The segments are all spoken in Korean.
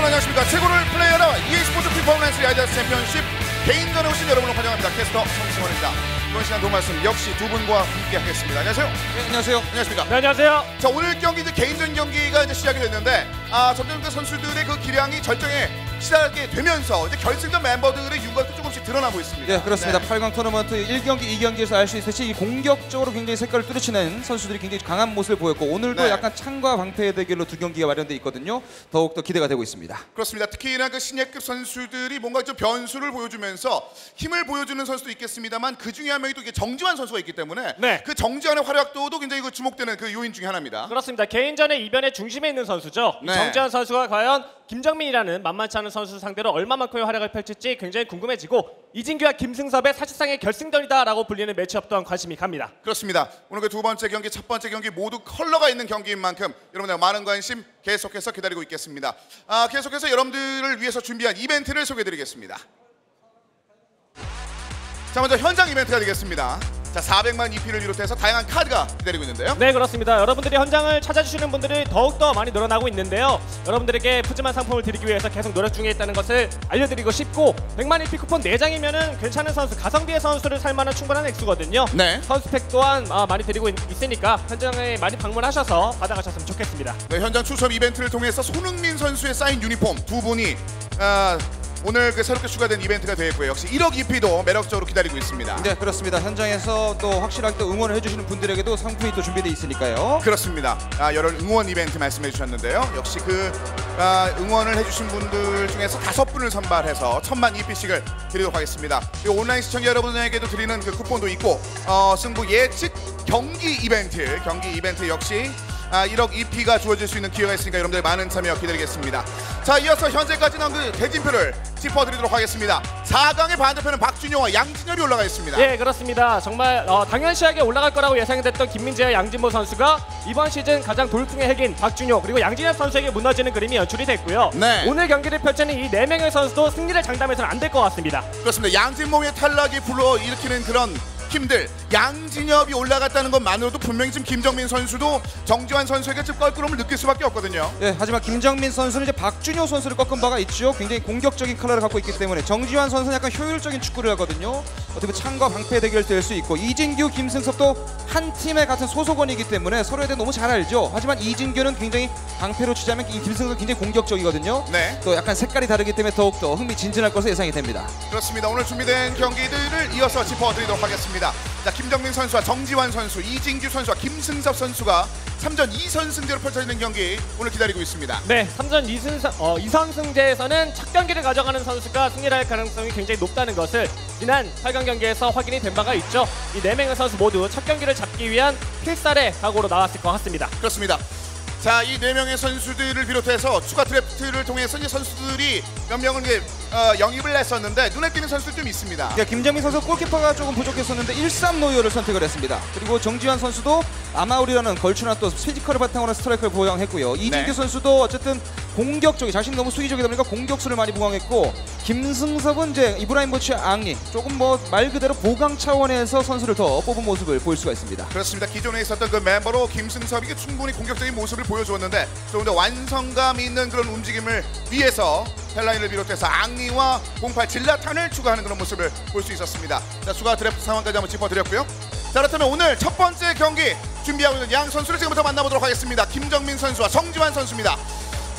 안녕하십니까. 최고를 플레이하라 e스포츠 퍼포먼스 라이더스 챔피언십 개인전에 오신 여러분을 환영합니다. 캐스터 성승원입니다. 이번 시간 도움 말씀 역시 두 분과 함께 하겠습니다. 안녕하세요. 네, 안녕하세요. 안녕하십니까. 네, 안녕하세요. 자, 오늘 경기 이제 개인전 경기가 이제 시작이 됐는데 점점 그 선수들의 그 기량이 절정에 시작하게 되면서 이제 결승전 멤버들의 윤곽도 조금씩 드러나고 있습니다. 네, 그렇습니다. 네. 8강 토너먼트 1경기, 2경기에서 알 수 있듯이 공격적으로 굉장히 색깔을 뚜렷이는 선수들이 굉장히 강한 모습을 보였고 오늘도 네. 약간 창과 방패의 대결로 두 경기가 마련돼 있거든요. 더욱더 기대가 되고 있습니다. 그렇습니다. 특히나 그 신예급 선수들이 뭔가 좀 변수를 보여주면서 힘을 보여주는 선수도 있겠습니다만 그 중에 한 명이 또 이게 정지환 선수가 있기 때문에 네. 그 정지환의 활약도도 굉장히 그 주목되는 그 요인 중에 하나입니다. 그렇습니다. 개인전의 이변의 중심에 있는 선수죠. 네. 정지환 선수가 과연 김정민이라는 만만치 않은 선수 상대로 얼마만큼의 활약을 펼칠지 굉장히 궁금해지고 이진규와 김승섭의 사실상의 결승전이다라고 불리는 매치업 또한 관심이 갑니다. 그렇습니다. 오늘 그 두 번째 경기, 첫 번째 경기 모두 컬러가 있는 경기인 만큼 여러분들 많은 관심 계속해서 기다리고 있겠습니다. 계속해서 여러분들을 위해서 준비한 이벤트를 소개해드리겠습니다. 자, 먼저 현장 이벤트가 되겠습니다. 자, 400만 EP를 비롯해서 다양한 카드가 기다리고 있는데요. 네, 그렇습니다. 여러분들이 현장을 찾아주시는 분들이 더욱더 많이 늘어나고 있는데요. 여러분들에게 푸짐한 상품을 드리기 위해서 계속 노력 중에 있다는 것을 알려드리고 싶고 100만 EP 쿠폰 4장이면 괜찮은 선수, 가성비의 선수를 살 만한 충분한 액수거든요. 네. 선수팩 또한 많이 드리고 있으니까 현장에 많이 방문하셔서 받아가셨으면 좋겠습니다. 네, 현장 추첨 이벤트를 통해서 손흥민 선수의 사인 유니폼 두 분이 오늘 그 새롭게 추가된 이벤트가 되었고요. 역시 1억 EP도 매력적으로 기다리고 있습니다. 네, 그렇습니다. 현장에서 또 확실하게 또 응원을 해주시는 분들에게도 상품이 또 준비되어 있으니까요. 그렇습니다. 여러 응원 이벤트 말씀해 주셨는데요. 역시 그 응원을 해주신 분들 중에서 5분을 선발해서 1000만 EP씩을 드리도록 하겠습니다. 그리고 온라인 시청자 여러분에게도 드리는 그 쿠폰도 있고 승부 예측 경기 이벤트 역시 1억 EP가 주어질 수 있는 기회가 있으니까 여러분들 많은 참여 기다리겠습니다. 자, 이어서 현재까지 나온 그 대진표를 짚어드리도록 하겠습니다. 4강의 반대표는 박준효와 양진열이 올라가 있습니다. 네, 그렇습니다. 정말 당연시하게 올라갈 거라고 예상됐던 김민재와 양진모 선수가 이번 시즌 가장 돌풍의 핵인 박준효 그리고 양진열 선수에게 무너지는 그림이 연출이 됐고요. 네. 오늘 경기를 펼치는 이 4명의 선수도 승리를 장담해서는 안 될 것 같습니다. 그렇습니다. 양진모의 탈락이 불러일으키는 그런 힘들, 양진엽이 올라갔다는 것만으로도 분명히 지금 김정민 선수도 정지환 선수에게 좀 껄끄러움을 느낄 수밖에 없거든요. 네, 하지만 김정민 선수는 이제 박준효 선수를 꺾은 바가 있죠. 굉장히 공격적인 컬러를 갖고 있기 때문에 정지환 선수는 약간 효율적인 축구를 하거든요. 어떻게 보면 창과 방패 대결 될 수 있고 이진규, 김승섭도 한 팀의 같은 소속원이기 때문에 서로에 대해 너무 잘 알죠. 하지만 이진규는 굉장히 방패로 치자면 이 김승섭은 굉장히 공격적이거든요. 네. 또 약간 색깔이 다르기 때문에 더욱더 흥미진진할 것으로 예상이 됩니다. 그렇습니다. 오늘 준비된 경기들을 이어서 짚어드리도록 하겠습니다. 자, 김정민 선수와 정지환 선수, 이진규 선수와 김승섭 선수가 3전 2선승제로 펼쳐지는 경기 오늘 기다리고 있습니다. 네, 3전 2선승제에서는 첫 경기를 가져가는 선수가 승리를 할 가능성이 굉장히 높다는 것을 지난 8강 경기에서 확인이 된 바가 있죠. 이 4명의 선수 모두 첫 경기를 잡기 위한 필살의 각오로 나왔을 것 같습니다. 그렇습니다. 자, 이 4명의 선수들을 비롯해서 추가 드래프트를 통해서 이 선수들이 몇 명을 영입을 했었는데 눈에 띄는 선수들 좀 있습니다. 네, 김정민 선수 골키퍼가 조금 부족했었는데 1-3 노요를 선택을 했습니다. 그리고 정지환 선수도 아마울이라는 걸출한 또 피지컬을 바탕으로 한 스트라이크를 보강했고요. 이진규 네. 선수도 어쨌든 공격적이 자신이 너무 수비적이다 보니까 공격수를 많이 보강했고 김승섭은 이제 이브라임보치 앙리 조금 뭐 말 그대로 보강 차원에서 선수를 더 뽑은 모습을 보일 수가 있습니다. 그렇습니다. 기존에 있었던 그 멤버로 김승섭이 충분히 공격적인 모습을 보여주었는데 조금 더 완성감 있는 그런 움직임을 위해서 헬라인을 비롯해서 앙리와 08 질라탄을 추가하는 그런 모습을 볼 수 있었습니다. 자, 추가 드래프트 상황까지 한번 짚어드렸고요. 자, 그렇다면 오늘 첫 번째 경기 준비하고 있는 양 선수를 지금부터 만나보도록 하겠습니다. 김정민 선수와 정지환 선수입니다.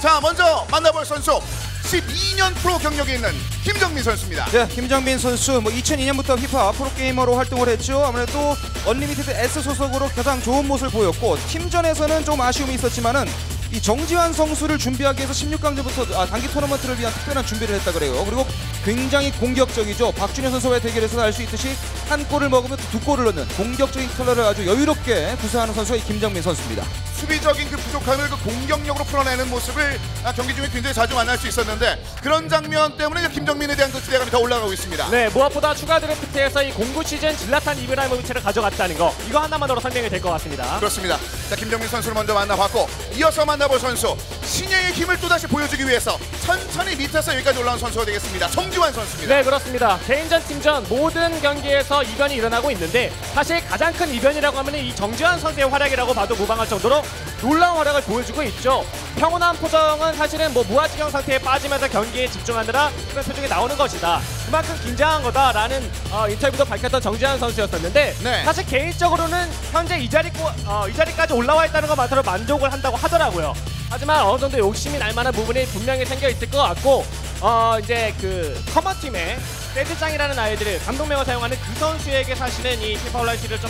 자, 먼저 만나볼 선수 12년 프로 경력이 있는 김정민 선수입니다. 네, 김정민 선수 2002년부터 휘파 프로게이머로 활동을 했죠. 아무래도 언리미티드 S 소속으로 가장 좋은 모습을 보였고 팀전에서는 좀 아쉬움이 있었지만은 이 정지환 선수를 준비하기 위해서 16강전부터 단기 토너먼트를 위한 특별한 준비를 했다 그래요. 그리고 굉장히 공격적이죠. 박준효 선수와의 대결에서 알 수 있듯이 한 골을 먹으면 두 골을 넣는 공격적인 컬러를 아주 여유롭게 구사하는 선수가 이 김정민 선수입니다. 수비적인 그 부족함을 그 공격력으로 풀어내는 모습을 경기 중에 굉장히 자주 만날 수 있었는데 그런 장면 때문에 김정민에 대한 그 기대감이 더 올라가고 있습니다. 네, 무엇보다 추가 드래프트에서 이 공구 시즌 질라탄 이브라이모비치를 가져갔다는 거 이거 하나만으로 설명이 될 것 같습니다. 그렇습니다. 자, 김정민 선수를 먼저 만나봤고 이어서 만나볼 선수 신예의 힘을 또다시 보여주기 위해서 천천히 밑에서 여기까지 올라온 선수가 되겠습니다. 정지환 선수입니다. 네, 그렇습니다. 개인전, 팀전 모든 경기에서 이변이 일어나고 있는데 사실 가장 큰 이변이라고 하면 이 정지환 선수의 활약이라고 봐도 무방할 정도로 놀라운 활약을 보여주고 있죠. 평온한 표정은 사실은 무아지경 상태에 빠지면서 경기에 집중하느라 그런 표정이 나오는 것이다. 그만큼 긴장한 거다라는 인터뷰도 밝혔던 정지환 선수였었는데 네. 사실 개인적으로는 현재 이 자리까지 올라와 있다는 것만으로 만족을 한다고 하더라고요. 하지만 어느 정도 욕심이 날 만한 부분이 분명히 생겨 있을 것 같고 이제 그 커먼팀의 세드장이라는 아이들을 감독명을 사용하는 그 선수에게 사실은 이 피파 온라인 시리즈를 좀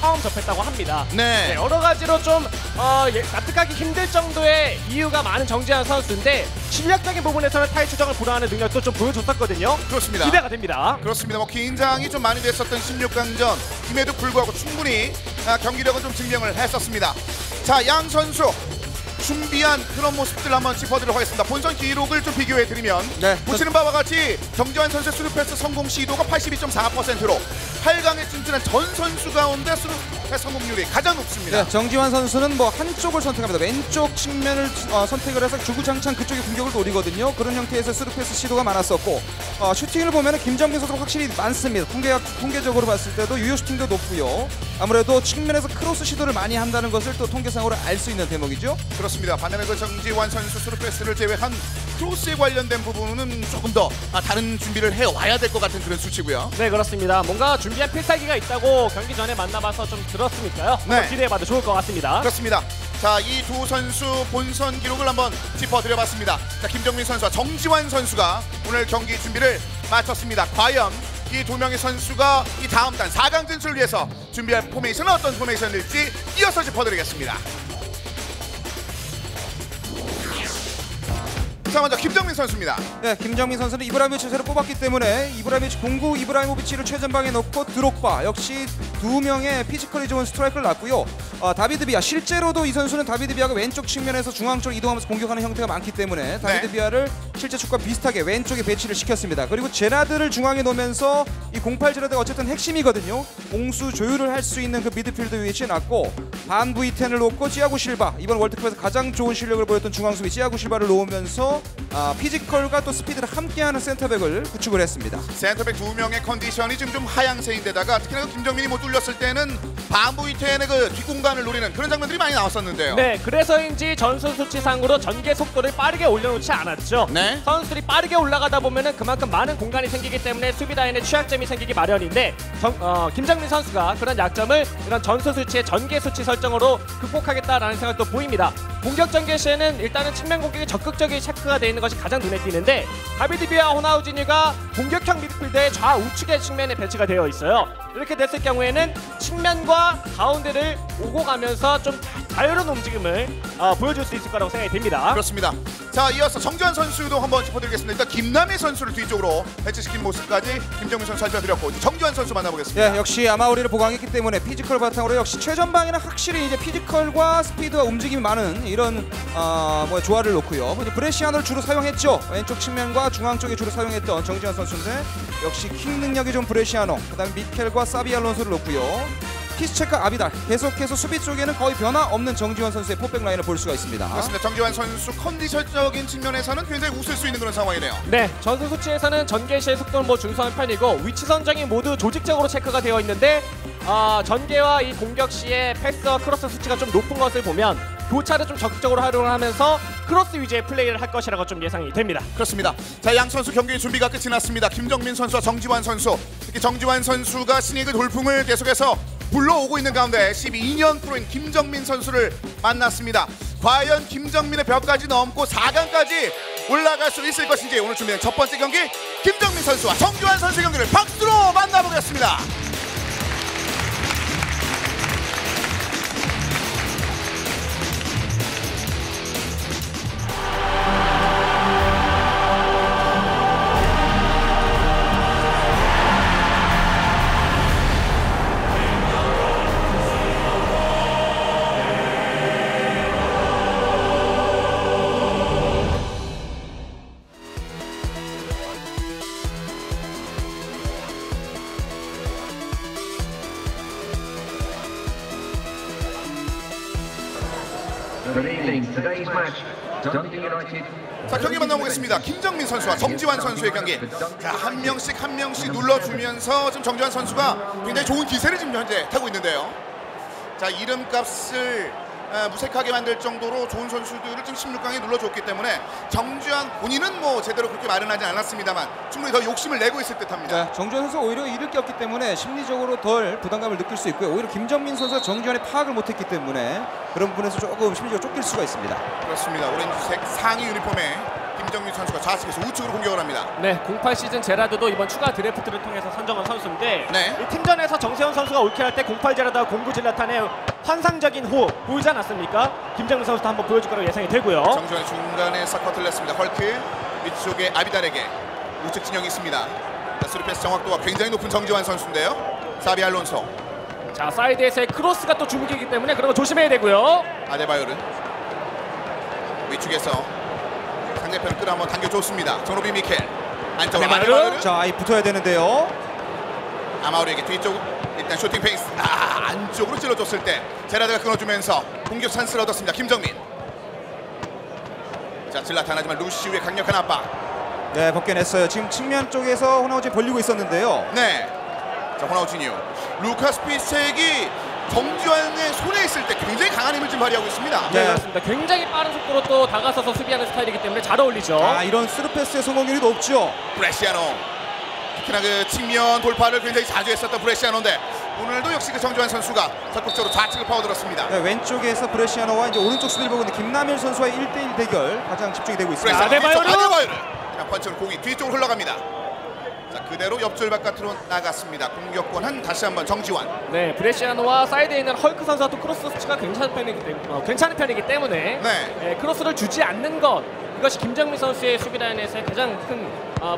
처음 접했다고 합니다. 네. 여러 가지로 좀 납득하기 힘들 정도의 이유가 많은 정지환 선수인데 실력적인 부분에서는 타이 추정을 불허하는 능력도 좀 보여줬었거든요. 그렇습니다. 기대가 됩니다. 그렇습니다. 긴장이 좀 많이 됐었던 16강전 임에도 불구하고 충분히 경기력은 좀 증명을 했었습니다. 자, 양 선수 준비한 그런 모습들 한번 짚어드리도록 하겠습니다. 본선 기록을 좀 비교해드리면 네, 보시는 바와 같이 정지환 선수의 스루패스 성공 시도가 82.4%로 8강에 진출한 전 선수 가운데 스루패스 성공률이 가장 높습니다. 네, 정지환 선수는 한쪽을 선택합니다. 왼쪽 측면을 선택을 해서 주구장창 그쪽에 공격을 노리거든요. 그런 형태에서 스루패스 시도가 많았었고 슈팅을 보면 김정민 선수가 확실히 많습니다. 통계적으로 봤을 때도 유효 슈팅도 높고요. 아무래도 측면에서 크로스 시도를 많이 한다는 것을 또 통계상으로 알 수 있는 대목이죠. 그렇습니다. 반면에 그 정지환 선수 스루패스를 제외한 크로스에 관련된 부분은 조금 더 다른 준비를 해와야 될 것 같은 그런 수치고요. 네, 그렇습니다. 뭔가 준비한 필살기가 있다고 경기 전에 만나봐서 좀 들었으니까요. 네. 한번 기대해봐도 좋을 것 같습니다. 그렇습니다. 자, 이 두 선수 본선 기록을 한번 짚어드려봤습니다. 자, 김정민 선수와 정지환 선수가 오늘 경기 준비를 마쳤습니다. 과연 이 두 명의 선수가 이 다음 단 4강 진출을 위해서 준비할 포메이션은 어떤 포메이션일지 이어서 짚어드리겠습니다. 자, 먼저 김정민 선수입니다. 네, 김정민 선수는 이브라이모비치를 뽑았기 때문에 공구 이브라이모비치를 최전방에 놓고 드록바 역시 두 명의 피지컬이 좋은 스트라이크를 놨고요. 다비드 비아 실제로도 이 선수는 다비드 비아가 왼쪽 측면에서 중앙 쪽으로 이동하면서 공격하는 형태가 많기 때문에 다비드 비아를 실제 축구와 비슷하게 왼쪽에 배치를 시켰습니다. 그리고 제라드를 중앙에 놓으면서 이 08 제라드가 어쨌든 핵심이거든요. 공수 조율을 할 수 있는 그 미드필더 위치에 놨고 반 V10을 놓고 지아고 실바 이번 월드컵에서 가장 좋은 실력을 보였던 중앙 수비 지아고 실바를 놓으면서 피지컬과 또 스피드를 함께하는 센터백을 구축을 했습니다. 센터백 두 명의 컨디션이 지금 좀 하향세인데다가 특히나 김정민이 못 뚫렸을 때는 반부이텐의 그 뒷공간을 노리는 그런 장면들이 많이 나왔었는데요. 네, 그래서인지 전선 수치상으로 전개 속도를 빠르게 올려놓지 않았죠. 네. 선수들이 빠르게 올라가다 보면은 그만큼 많은 공간이 생기기 때문에 수비 라인에 취약점이 생기기 마련인데 김정민 선수가 그런 약점을 이런 전선 수치의 전개 수치 설정으로 극복하겠다라는 생각도 보입니다. 공격 전개 시에는 일단은 측면 공격이 적극적인 체크가 되어 있는 것이 가장 눈에 띄는데 다비드 비아 호나우지뉴가 공격형 미드필더의 좌우측의 측면에 배치가 되어 있어요. 이렇게 됐을 경우에는 측면과 가운데를 오고 가면서 좀 자유로운 움직임을 보여줄 수 있을 거라고 생각이 됩니다. 그렇습니다. 자, 이어서 정지환 선수도 한번 짚어드리겠습니다. 일단 김남희 선수를 뒤쪽으로 배치시킨 모습까지 김정민 선수 살펴드렸고 정지환 선수 만나보겠습니다. 예, 역시 아마우리를 보강했기 때문에 피지컬 바탕으로 역시 최전방에는 확실히 이제 피지컬과 스피드와 움직임이 많은 이런 조화를 놓고요. 브레시아노를 주로 사용했죠. 왼쪽 측면과 중앙 쪽에 주로 사용했던 정지환 선수인데 역시 킥 능력이 좀 브레시아노, 그다음에 미켈과 사비 알론소를 놓고요. 피스체카 아비달 계속해서 수비 쪽에는 거의 변화 없는 정지환 선수의 포백 라인을 볼 수가 있습니다. 그렇습니다. 정지환 선수 컨디션적인 측면에서는 굉장히 웃을 수 있는 그런 상황이네요. 네, 전선 수치에서는 전개시의 속도는 준수한 편이고 위치 선정이 모두 조직적으로 체크가 되어 있는데 전개와 이 공격 시에 패스와 크로스 수치가 좀 높은 것을 보면 교차를 좀 적극적으로 활용을 하면서 크로스 위주의 플레이를 할 것이라고 좀 예상이 됩니다. 그렇습니다. 자, 양 선수 경기 준비가 끝이 났습니다. 김정민 선수와 정지환 선수, 특히 정지환 선수가 신이그 돌풍을 계속해서 불러오고 있는 가운데 12년 프로인 김정민 선수를 만났습니다. 과연 김정민의 벽까지 넘고 4강까지 올라갈 수 있을 것인지 오늘 준비된 첫 번째 경기 김정민 선수와 정주환 선수의 경기를 박수로 만나보겠습니다. 자, 경기 만나보겠습니다. 김정민 선수와 정지환 선수의 경기. 자, 한 명씩 눌러주면서 지금 정지환 선수가 굉장히 좋은 기세를 지금 현재 타고 있는데요. 자, 이름값을 무색하게 만들 정도로 좋은 선수들을 지금 16강에 눌러줬기 때문에 정지환 본인은 뭐 제대로 그렇게 말은 하진 않았습니다만 충분히 더 욕심을 내고 있을 듯합니다. 네, 정지환 선수 오히려 잃을 게 없기 때문에 심리적으로 덜 부담감을 느낄 수 있고요. 오히려 김정민 선수가 정지환의 파악을 못했기 때문에 그런 부분에서 조금 심리적으로 쫓길 수가 있습니다. 그렇습니다. 오렌지색 상의 유니폼에 김정민 선수가 좌측에서 우측으로 공격을 합니다. 네, 08 시즌 제라드도 이번 추가 드래프트를 통해서 선정한 선수인데 네. 이 팀전에서 정세현 선수가 올킬할 때 08 제라드와 09 질라탄의 환상적인 호흡 보이지 않았습니까? 김정민 선수도 한번 보여줄 거라고 예상이 되고요. 정지환이 중간에 사커트를 냈습니다. 헐크 위쪽에 아비달에게 우측 진영이 있습니다. 자, 스루 패스 정확도가 굉장히 높은 정지환 선수인데요. 사비 알론소. 자, 사이드에서의 크로스가 또 주목이기 때문에 그런 거 조심해야 되고요. 아데바요르 위쪽에서 상대편을 끌어 한번 당겨줬습니다. 조노비 미켈 안쪽으로 아데바요르. 아데바요르. 자, 이 붙어야 되는데요. 아마우리에게 뒤쪽 일단 슈팅 페이스 안쪽으로 찔러줬을 때 제라드가 끊어주면서 공격 찬스를 얻었습니다. 김정민. 자, 질라탄 하지만 루시우의 강력한 압박. 네, 벗겨냈어요. 지금 측면 쪽에서 호나우지 벌리고 있었는데요. 네. 자, 호나우지니오. 루카스 피스텍이 정지환의 손에 있을 때 굉장히 강한 힘을 지금 발휘하고 있습니다. 네, 네. 그렇습니다. 굉장히 빠른 속도로 또 다가서서 수비하는 스타일이기 때문에 잘 어울리죠. 아, 이런 스루패스의 성공률이 높죠. 브레시아노. 특히나 그 측면 돌파를 굉장히 자주 했었던 브레시아노인데 오늘도 역시 그 정지환 선수가 적극적으로 좌측을 파고들었습니다. 네, 왼쪽에서 브레시아노와 이제 오른쪽 수비를 보고 있는 김남일 선수와의 1대1 대결 가장 집중이 되고 있습니다. 브레시아노 아데바요르. 아데바요르. 그냥 펀치로 공이 뒤쪽으로 흘러갑니다. 자, 그대로 옆줄 바깥으로 나갔습니다. 공격권은 다시 한번 정지환. 네, 브레시아노와 사이드에 있는 헐크 선수가 또 크로스 수치가 괜찮은 편이기 때문에 네. 크로스를 주지 않는 것, 이것이 김정민 선수의 수비 라인에서의 가장 큰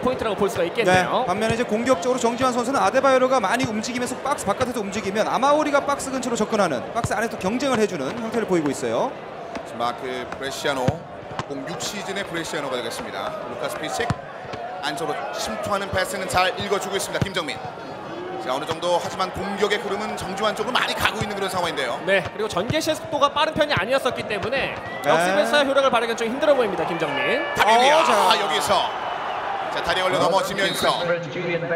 포인트라고 볼 수가 있겠네요. 네, 반면에 이제 공격적으로 정지환 선수는 아데바요르가 많이 움직이면서 박스 바깥에서 움직이면 아마오리가 박스 근처로 접근하는, 박스 안에서 경쟁을 해주는 형태를 보이고 있어요. 마크 브레시아노 06시즌의 브레시아노가 되겠습니다. 루카스 피식 안쪽으로 침투하는 패스는 잘 읽어주고 있습니다. 김정민. 자, 어느 정도 하지만 공격의 흐름은 정지환 쪽으로 많이 가고 있는 그런 상황인데요. 네, 그리고 전개시의 속도가 빠른 편이 아니었었기 때문에 역습에서의 효력을 발휘하기는 좀 힘들어 보입니다. 김정민. 다리비아 자. 여기서 자, 다리 걸려 넘어지면서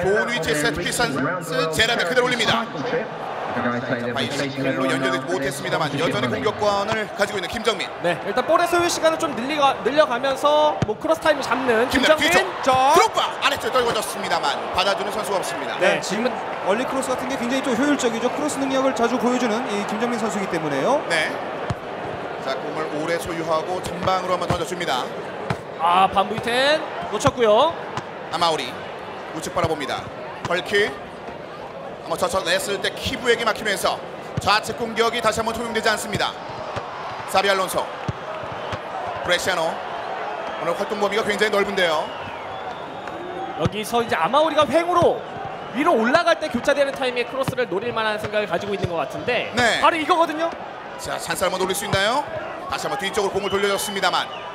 좋은 위치에 세트피스 제라드 그대로 올립니다. 바이시클로 연결되지 못했습니다만 여전히 공격권을 가지고 있는 김정민. 네, 일단 볼의 소유 시간을 좀 늘려가면서 뭐 크로스 타임을 잡는 김정민. 자. 드롭바 아래쪽 떨궈졌습니다만 받아주는 선수가 없습니다. 네, 지금 얼리 크로스 같은 게 굉장히 좀 효율적이죠. 크로스 능력을 자주 보여주는 이 김정민 선수이기 때문에요. 네. 자, 공을 오래 소유하고 전방으로 한번 던져줍니다. 아, 반부이텐 놓쳤고요. 아마우리 우측 바라봅니다. 헐키 한번 저쳐 냈을 때 키부에게 막히면서 좌측 공격이 다시 한번 통용되지 않습니다. 사비 알론소. 브레시아노. 오늘 활동 범위가 굉장히 넓은데요. 여기서 이제 아마우리가 횡으로 위로 올라갈 때 교차되는 타이밍에 크로스를 노릴 만한 생각을 가지고 있는 것 같은데 네. 바로 이거거든요. 자, 찬스 한번 올릴 수 있나요? 다시 한번 뒤쪽으로 공을 돌려줬습니다만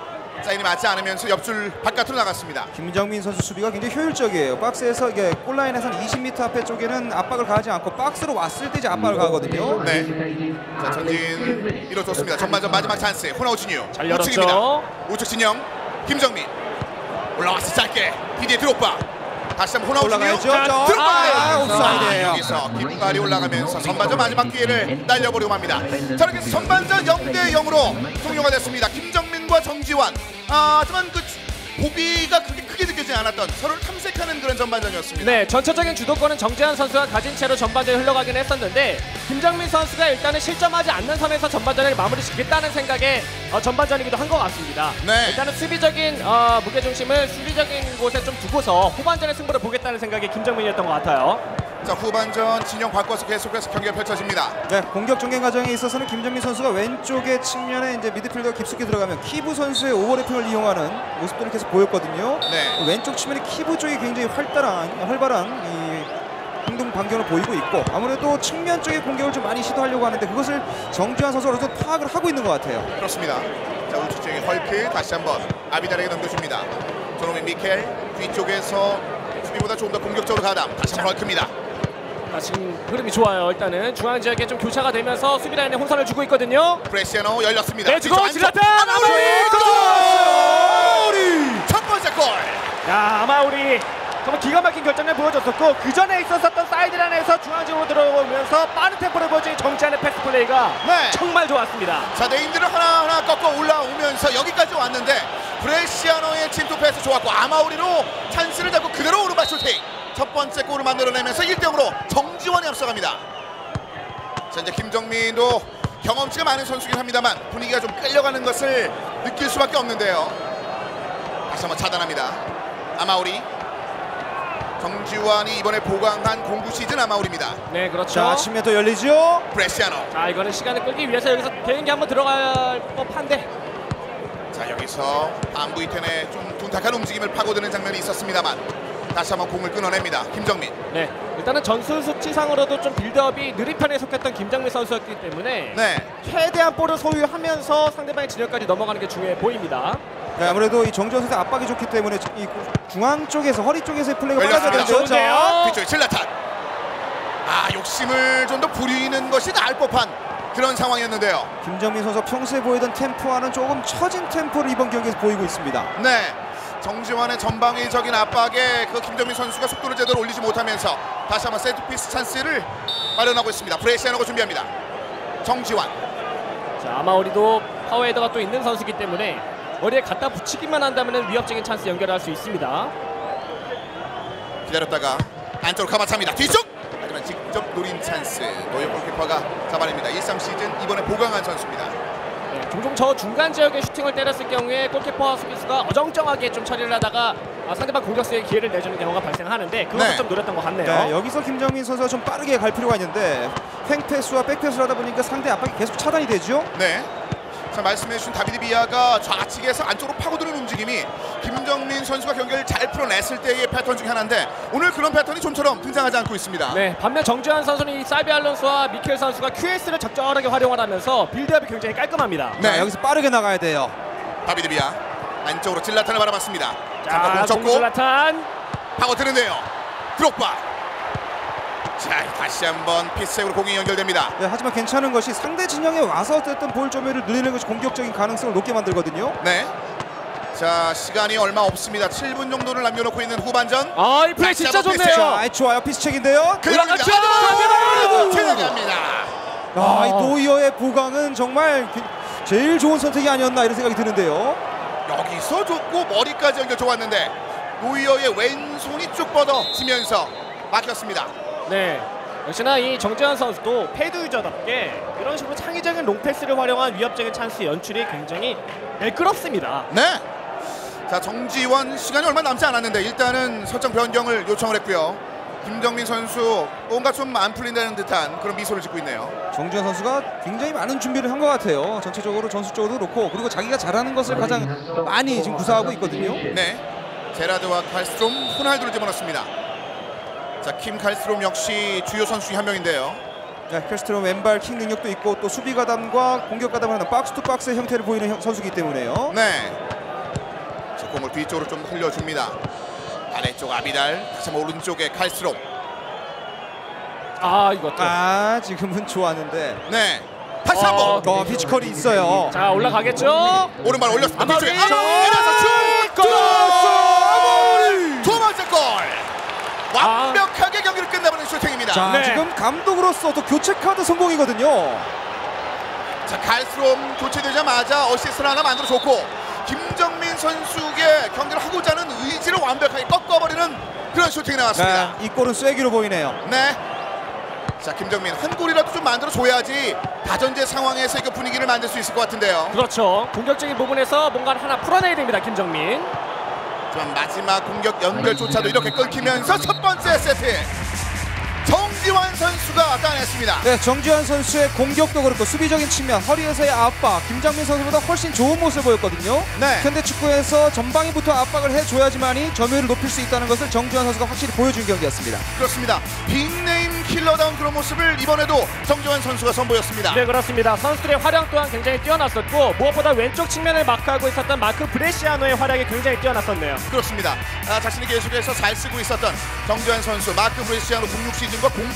사인이 맞지 않으면서 옆줄 바깥으로 나갔습니다. 김정민 선수 수비가 굉장히 효율적이에요. 박스에서 이게 골라인에서는 20m 앞에 쪽에는 압박을 가하지 않고 박스로 왔을 때 이제 압박을 가하거든요. 네. 자, 전진 이뤄줬습니다. 전반전 마지막 찬스. 호나우지니오. 잘 우측입니다. 열었죠. 우측 진영. 김정민. 올라왔어 짧게. 디디에 드롭바. 다시 한번 호나우지니오. 올라가야죠. 드롭바. 옵사이드예요. 여기서 깃발이 올라가면서 전반전 마지막 기회를 날려버리고 맙니다. 자, 이렇게 전반전 0대0으로 종료가 됐습니다. 김정민과 정지환. 하지만 그 고비가 그렇게 크게 느껴지지 않았던 서로를 탐색하는 그런 그런 전반전이었습니다. 네, 전체적인 주도권은 정재환 선수가 가진 채로 전반전에 흘러가긴 했었는데 김정민 선수가 일단은 실점하지 않는 선에서 전반전을 마무리 짓겠다는 생각의 전반전이기도 한 것 같습니다. 네. 일단은 수비적인 무게중심을 수비적인 곳에 좀 두고서 후반전의 승부를 보겠다는 생각이 김정민이었던 것 같아요. 자, 후반전 진영 바꿔서 계속해서 경기가 펼쳐집니다. 네, 공격 전개 과정에 있어서는 김정민 선수가 왼쪽의 측면에 이제 미드필더가 깊숙이 들어가면 키부 선수의 오버래핑을 이용하는 모습들을 계속 보였거든요. 네. 왼쪽 측면의 키부 쪽이 굉장히 활발한 이 행동 반경을 보이고 있고 아무래도 측면 쪽의 공격을 좀 많이 시도하려고 하는데 그것을 정지환 선수가 어느 정도 파악을 하고 있는 것 같아요. 그렇습니다. 자, 우측 쪽에 헐크 다시 한번 아비달에게 넘겨줍니다. 조노민 미켈 뒤쪽에서 수비보다 조금 더 공격적으로 가담. 다시 한번 헐크입니다. 지금 흐름이 좋아요. 일단은 중앙 지역에 좀 교차가 되면서 수비 라인에 혼선을 주고 있거든요. 브레시아노 열렸습니다. 내주고 뒤쪽 안쪽. 질라탄 아마우리! 첫 번째 골! 야, 아마우리 정말 기가 막힌 결정을 보여줬었고 그 전에 있었던 사이드 라인에서 중앙 지역으로 들어오면서 빠른 템포를 보여준 정지환의 패스 플레이가 네. 정말 좋았습니다. 자, 네임들을 하나하나 꺾어 올라오면서 여기까지 왔는데 브레시아노의 침투 패스 좋았고 아마우리로 찬스를 잡고 그대로 오른발 슈팅. 첫 번째 골을 만들어내면서 1대0으로 정지원이 앞서갑니다. 자, 이제 김정민도 경험치가 많은 선수긴 합니다만 분위기가 좀 끌려가는 것을 느낄 수밖에 없는데요. 다시 한번 차단합니다. 아마우리. 정지환이 이번에 보강한 공구 시즌 아마우리입니다. 네, 그렇죠. 자, 측면 또 열리죠. 브레시아노. 자, 이거는 시간을 끌기 위해서 여기서 개인기 한번 들어갈 법한데 자, 여기서 안부이텐의 좀 둔탁한 움직임을 파고드는 장면이 있었습니다만 다시 한번 공을 끊어냅니다. 김정민. 네, 일단은 전술 수치상으로도 좀 빌드업이 느린 편에 속했던 김정민 선수였기 때문에 네. 최대한 볼을 소유하면서 상대방의 진영까지 넘어가는 게 중요해 보입니다. 네, 아무래도 이 정지환 선수 압박이 좋기 때문에 이 중앙 쪽에서 허리 쪽에서의 플레이가 빨라져야 열렸습니다. 되죠. 좋은데요? 뒤쪽에 질라탄. 아, 욕심을 좀 더 부리는 것이 나을 법한 그런 상황이었는데요. 김정민 선수 평소에 보이던 템포와는 조금 처진 템포를 이번 경기에서 보이고 있습니다. 네. 정지환의 전방위적인 압박에 그 김정민 선수가 속도를 제대로 올리지 못하면서 다시 한번 세트피스 찬스를 마련하고 있습니다. 브레시아노가 준비합니다. 정지환. 자, 아마우리도 파워헤더가 또 있는 선수이기 때문에 머리에 갖다 붙이기만 한다면 위협적인 찬스 연결할 수 있습니다. 기다렸다가 안쪽으로 가마찹니다. 뒤쪽! 하지만 직접 노린 찬스 노예 골키퍼가 잡아냅니다. 13 시즌 이번에 보강한 선수입니다. 네, 종종 저 중간 지역에 슈팅을 때렸을 경우에 골키퍼와 수비수가 어정쩡하게 좀 처리를 하다가 상대방 공격수에게 기회를 내주는 경우가 발생하는데 그것도 네. 좀 노렸던 것 같네요. 네, 여기서 김정민 선수가 좀 빠르게 갈 필요가 있는데 횡패스와 백패스를 하다 보니까 상대 압박이 계속 차단이 되죠. 네. 자, 말씀해주신 다비드 비아가 좌측에서 안쪽으로 파고드는 움직임이 김정민 선수가 경기를 잘 풀어냈을 때의 패턴 중에 하나인데 오늘 그런 패턴이 좀처럼 등장하지 않고 있습니다. 네, 반면 정지환 선수는 이 사비 알론소와 미켈 선수가 QS를 적절하게 활용을 하면서 빌드업이 굉장히 깔끔합니다. 네. 자, 여기서 빠르게 나가야 돼요. 다비드 비아 안쪽으로 질라탄을 바라봤습니다. 자, 잠깐 공 접고 공질라탄. 파고드는데요. 드록바. 자, 다시 한번 피스색으로 공이 연결됩니다. 네, 하지만 괜찮은 것이 상대 진영에 와서 어쨌든 볼 점유율을 늘리는 것이 공격적인 가능성을 높게 만들거든요. 네. 자, 시간이 얼마 없습니다. 7분 정도를 남겨놓고 있는 후반전. 아, 이 플레이 다시 진짜 한번 좋네요. 자, 좋아요. 피스책인데요. 들어갑니다. 들어갔죠! 들어갑니다. 아, 이 노이어의 보강은 정말 제일 좋은 선택이 아니었나 이런 생각이 드는데요. 여기서 좋고 머리까지 연결 좋았는데 노이어의 왼손이 쭉 뻗어지면서 막혔습니다. 네, 역시나 이 정재환 선수도 패드 유저답게 이런 식으로 창의적인 롱패스를 활용한 위협적인 찬스 연출이 굉장히 매끄럽습니다. 네. 자, 정지원 시간이 얼마 남지 않았는데 일단은 설정 변경을 요청을 했고요. 김정민 선수 뭔가 좀 안 풀린다는 듯한 그런 미소를 짓고 있네요. 정지환 선수가 굉장히 많은 준비를 한 것 같아요. 전체적으로 전술적으로도 그렇고 그리고 자기가 잘하는 것을 가장 많이 지금 구사하고 있거든요. 네. 제라드와 칼스트롬, 호날두를 집어넣습니다. 자, 킴 칼스트롬 역시 주요 선수 중 한 명인데요. 자, 캐스트롬 왼발 킥 능력도 있고 또 수비 가담과 공격 가담을 하는 박스 투 박스의 형태를 보이는 선수이기 때문에요. 네. 자, 공을 뒤쪽으로 좀 흘려줍니다. 아래쪽 아비달, 다시 한번 오른쪽에 칼스트롬. 아, 이것도. 지금은 좋았는데 네. 다시 한번. 피지컬이 있어요. 자, 올라가겠죠? 오른발 올렸습니다. 아마우리! 뒤쪽에 이래서 슛! 골! 두 번째 골! 완벽하게 경기를 끝내버리는 슈팅입니다. 자, 네. 지금 감독으로서 또 교체 카드 성공이거든요. 자, 칼스트롬 교체되자마자 어시스트를 하나 만들어줬고 김정민 선수의 경기를 하고자 하는 의지를 완벽하게 꺾어버리는 그런 슈팅이 나왔습니다. 이 골은 쐐기로 보이네요. 네. 자, 김정민 한 골이라도 좀 만들어 줘야지 다전제 상황에서 그 분위기를 만들 수 있을 것 같은데요. 그렇죠. 공격적인 부분에서 뭔가 하나 풀어내야 됩니다. 김정민. 자, 마지막 공격 연결조차도 이렇게 끊기면서 첫 번째 세트 정지환 선수가 따냈습니다. 네, 정지환 선수의 공격도 그렇고 수비적인 측면, 허리에서의 압박, 김정민 선수보다 훨씬 좋은 모습을 보였거든요. 네. 현대 축구에서 전방위부터 압박을 해줘야지만이 점유율을 높일 수 있다는 것을 정지환 선수가 확실히 보여준 경기였습니다. 그렇습니다. 빅네임 킬러다운 그런 모습을 이번에도 정지환 선수가 선보였습니다. 네, 그렇습니다. 선수들의 활약 또한 굉장히 뛰어났었고 무엇보다 왼쪽 측면을 마크하고 있었던 마크 브레시아노의 활약이 굉장히 뛰어났었네요. 그렇습니다. 자신이 계속해서 잘 쓰고 있었던 정지환 선수, 마크 브레시아노 06시즌과 07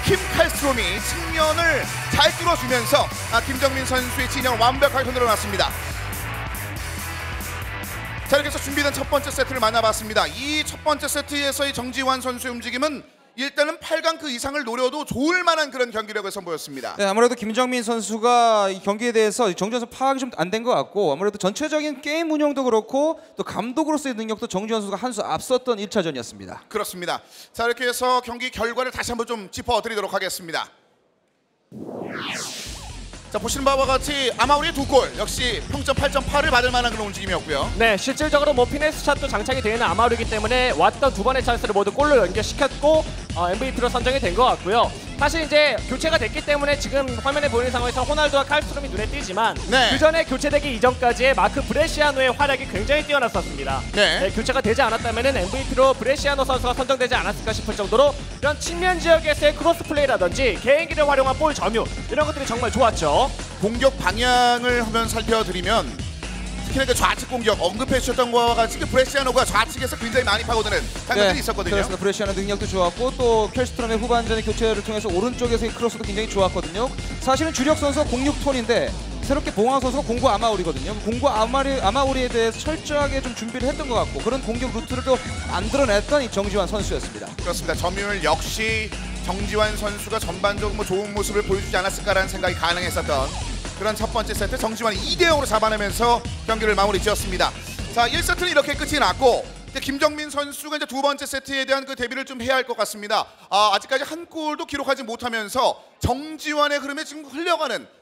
킴 칼스트롬이 측면을 잘 뚫어주면서 김정민 선수의 진영을 완벽하게 흔들어놨습니다. 자, 이렇게 해서 준비된 첫 번째 세트를 만나봤습니다. 이 첫 번째 세트에서의 정지환 선수의 움직임은 일단은 8강 그 이상을 노려도 좋을 만한 그런 경기력을 선보였습니다. 네, 아무래도 김정민 선수가 이 경기에 대해서 정지환 선수 파악이 좀 안 된 것 같고 아무래도 전체적인 게임 운영도 그렇고 또 감독으로서의 능력도 정지환 선수가 한 수 앞섰던 1차전이었습니다. 그렇습니다. 자, 이렇게 해서 경기 결과를 다시 한번 좀 짚어드리도록 하겠습니다. 자, 보시는 바와 같이 아마우리의 두 골 역시 평점 8.8을 받을 만한 그런 움직임이었고요. 네, 실질적으로 뭐 피네스 샷도 장착이 되어 있는 아마루이기 때문에 왔던 두 번의 찬스를 모두 골로 연결시켰고 MVP로 선정이 된 것 같고요. 사실 이제 교체가 됐기 때문에 지금 화면에 보이는 상황에서 호날두와 칼스트롬이 눈에 띄지만 네. 그 전에 교체되기 이전까지의 마크 브레시아노의 활약이 굉장히 뛰어났었습니다. 네. 교체가 되지 않았다면 MVP로 브레시아노 선수가 선정되지 않았을까 싶을 정도로 이런 측면 지역에서의 크로스 플레이라든지 개인기를 활용한 볼 점유 이런 것들이 정말 좋았죠. 공격 방향을 한번 살펴드리면 특히나 그 좌측 공격 언급해 주셨던 것과 같이 그 브레시아노가 좌측에서 굉장히 많이 파고드는 장면들이 있었거든요. 그렇습니다. 브레시아노 능력도 좋았고 또 켈스트롬의 후반전의 교체를 통해서 오른쪽에서의 크로스도 굉장히 좋았거든요. 사실은 주력 선수가 06톤인데 새롭게 봉황 선수가 공구 아마우리거든요. 공구 아마우리에 대해서 철저하게 좀 준비를 했던 것 같고 그런 공격 루트를 또 만들어냈던 이 정지환 선수였습니다. 그렇습니다. 점유율 역시 정지환 선수가 전반적으로 뭐 좋은 모습을 보여주지 않았을까라는 생각이 가능했었던 그런 첫 번째 세트 정지환이 2대0으로 잡아내면서 경기를 마무리 지었습니다. 자, 1세트는 이렇게 끝이 났고 이제 김정민 선수가 이제 두 번째 세트에 대한 그 대비를 좀 해야 할 것 같습니다. 아직까지 한 골도 기록하지 못하면서 정지환의 흐름에 지금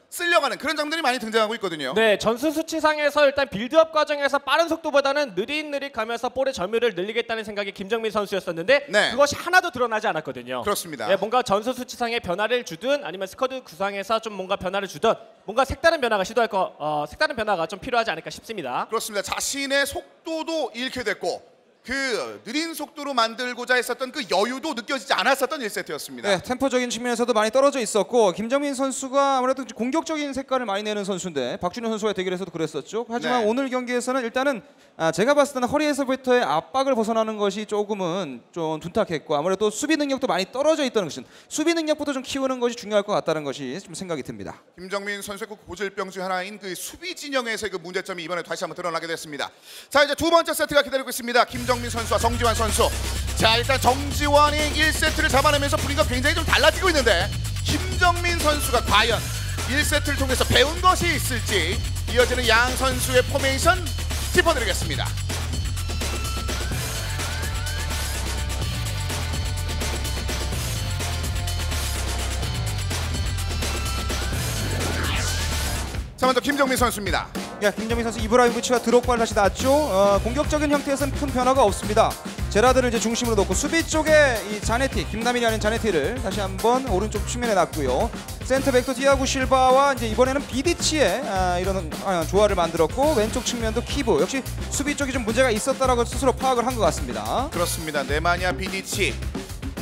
쓸려가는 그런 장면들이 많이 등장하고 있거든요. 네, 전술 수치상에서 일단 빌드업 과정에서 빠른 속도보다는 느릿느릿 가면서 볼의 점유율을 늘리겠다는 생각이 김정민 선수였었는데 네. 그것이 하나도 드러나지 않았거든요. 그렇습니다. 네, 뭔가 전술 수치상의 변화를 주든 아니면 스쿼드 구상에서 좀 뭔가 변화를 주든 뭔가 색다른 변화가 색다른 변화가 좀 필요하지 않을까 싶습니다. 그렇습니다. 자신의 속도도 잃게 됐고 그 느린 속도로 만들고자 했었던 그 여유도 느껴지지 않았었던 1세트였습니다. 네, 템포적인 측면에서도 많이 떨어져 있었고 김정민 선수가 아무래도 공격적인 색깔을 많이 내는 선수인데 박준호 선수와의 대결에서도 그랬었죠. 하지만 네. 오늘 경기에서는 일단은 제가 봤을 때는 허리에서부터의 압박을 벗어나는 것이 조금은 좀 둔탁했고 아무래도 수비 능력도 많이 떨어져 있다는 것은 수비 능력부터 좀 키우는 것이 중요할 것 같다는 것이 좀 생각이 듭니다. 김정민 선수의 그 고질병 중 하나인 그 수비 진영에서의 그 문제점이 이번에 다시 한번 드러나게 됐습니다. 자, 이제 두 번째 세트가 기다리고 있습니다. 김정민 선수와 정지환 선수. 자, 일단 정지환이 1세트를 잡아내면서 분위기가 굉장히 좀 달라지고 있는데 김정민 선수가 과연 1세트를 통해서 배운 것이 있을지 이어지는 양 선수의 포메이션 짚어드리겠습니다. 자, 먼저 김정민 선수입니다. 야, 김정민 선수 이브라이모비치와 드록바를 다시 놨죠. 공격적인 형태에서는 큰 변화가 없습니다. 제라드를 이제 중심으로 놓고 수비 쪽에 이 자네티, 김남일이 아닌 자네티를 다시 한번 오른쪽 측면에 놨고요. 센터백도 디아고 실바와 이제 이번에는 비디치의 이런 조화를 만들었고 왼쪽 측면도 키브 역시 수비 쪽이 좀 문제가 있었다라고 스스로 파악을 한 것 같습니다. 그렇습니다. 네마냐 비디치.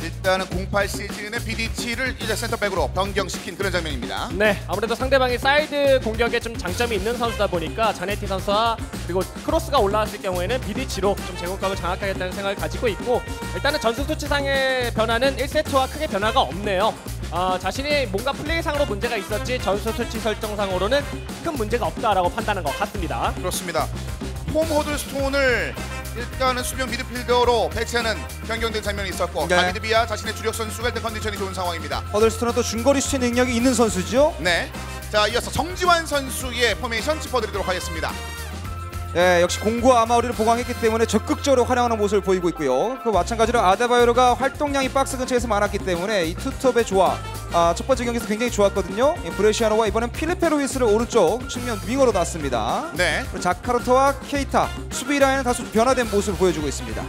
일단은 08 시즌의 비디치를 이제 센터백으로 변경시킨 그런 장면입니다. 네, 아무래도 상대방이 사이드 공격에 좀 장점이 있는 선수다 보니까 자네티 선수와 그리고 크로스가 올라왔을 경우에는 비디치로 좀 제공각을 장악하겠다는 생각을 가지고 있고 일단은 전술 수치상의 변화는 1세트와 크게 변화가 없네요. 자신이 뭔가 플레이상으로 문제가 있었지 전술 수치 설정상으로는 큰 문제가 없다라고 판단한 것 같습니다. 그렇습니다. 톰 호들스톤을 일단은 수비형 미드필더로 배치하는 변경된 장면이 있었고 네. 다비드 비아 자신의 주력 선수가 일단 컨디션이 좋은 상황입니다. 허들스톤은 또 중거리 슈팅 능력이 있는 선수죠. 네. 자, 이어서 정지환 선수의 포메이션 짚어드리도록 하겠습니다. 네, 역시 공구와 아마우리를 보강했기 때문에 적극적으로 활용하는 모습을 보이고 있고요. 그 마찬가지로 아데바요로가 활동량이 박스 근처에서 많았기 때문에 이 투톱의 조화, 첫 번째 경기에서 굉장히 좋았거든요. 브레시아노가 이번엔 필리페 루이스를 오른쪽 측면 윙어로 놨습니다. 네. 그리고 자카르토와 케이타 수비 라인은 다소 변화된 모습을 보여주고 있습니다.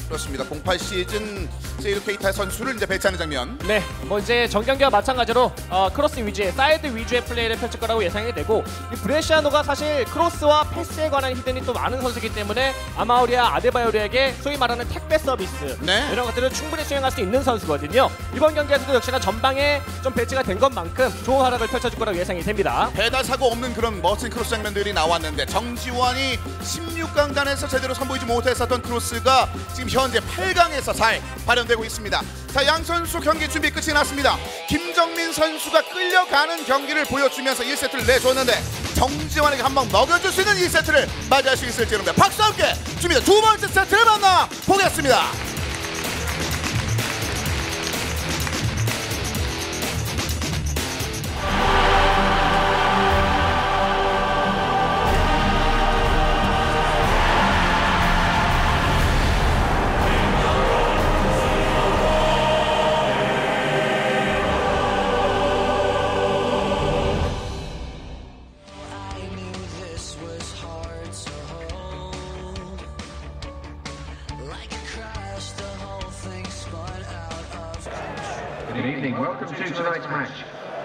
그렇습니다. 08 시즌 세이드 케이타 선수를 이제 배치하는 장면. 네, 뭐 이제 정경기와 마찬가지로 크로스 위주의 사이드 위주의 플레이를 펼칠 거라고 예상이 되고, 이 브레시아노가 사실 크로스와 패스에 관한 히든이 또 많은 선수이기 때문에 아마우리와 아데바요르에게 소위 말하는 택배 서비스 네. 이런 것들을 충분히 수행할 수 있는 선수거든요. 이번 경기에서도 역시나 전방에 좀 배치가 된 것만큼 좋은 활약을 펼쳐줄 거라고 예상이 됩니다. 배달 사고 없는 그런 멋진 크로스 장면들이 나왔는데, 정지환이 16강단에서 제대로 선보이지 못했었던 크로스가 지금 현재 8강에서 잘 발현되고 있습니다. 자, 양 선수 경기 준비 끝이 났습니다. 김정민 선수가 끌려가는 경기를 보여주면서 1세트를 내줬는데, 정지환에게 한 방 먹여줄 수 있는 2세트를 맞이할 수 있을지 모릅니다. 박수와 함께 준비된 두 번째 세트를 만나보겠습니다.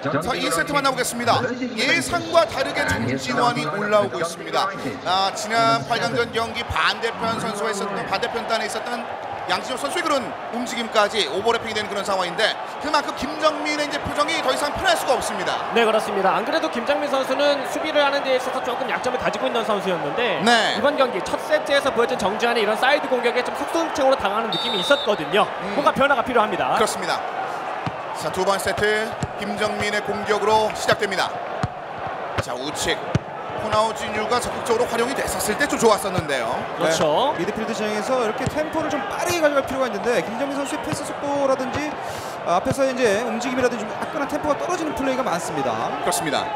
자, 2세트 만나보겠습니다. 예상과 다르게 정지환이 올라오고 있습니다. 지난 8강전 경기 반대편 선수가 있었던, 반대편 단에 있었던 양진혁 선수의 그런 움직임까지 오버래핑이 되는 그런 상황인데, 그만큼 김정민의 이제 표정이 더 이상 편할 수가 없습니다. 네, 그렇습니다. 안 그래도 김정민 선수는 수비를 하는 데 있어서 조금 약점을 가지고 있는 선수였는데, 네. 이번 경기 첫 세트에서 보여준 정지환의 이런 사이드 공격에 좀 속수무책으로 당하는 느낌이 있었거든요. 뭔가 변화가 필요합니다. 그렇습니다. 자, 두 번째 세트 김정민의 공격으로 시작됩니다. 자, 우측 호나우지뉴가 적극적으로 활용이 됐었을 때 좀 좋았었는데요. 그렇죠. 네, 미드필드 진영에서 이렇게 템포를 좀 빠르게 가져갈 필요가 있는데, 김정민 선수의 패스 속도라든지 앞에서 이제 움직임이라든지 좀 약간은 템포가 떨어지는 플레이가 많습니다. 그렇습니다.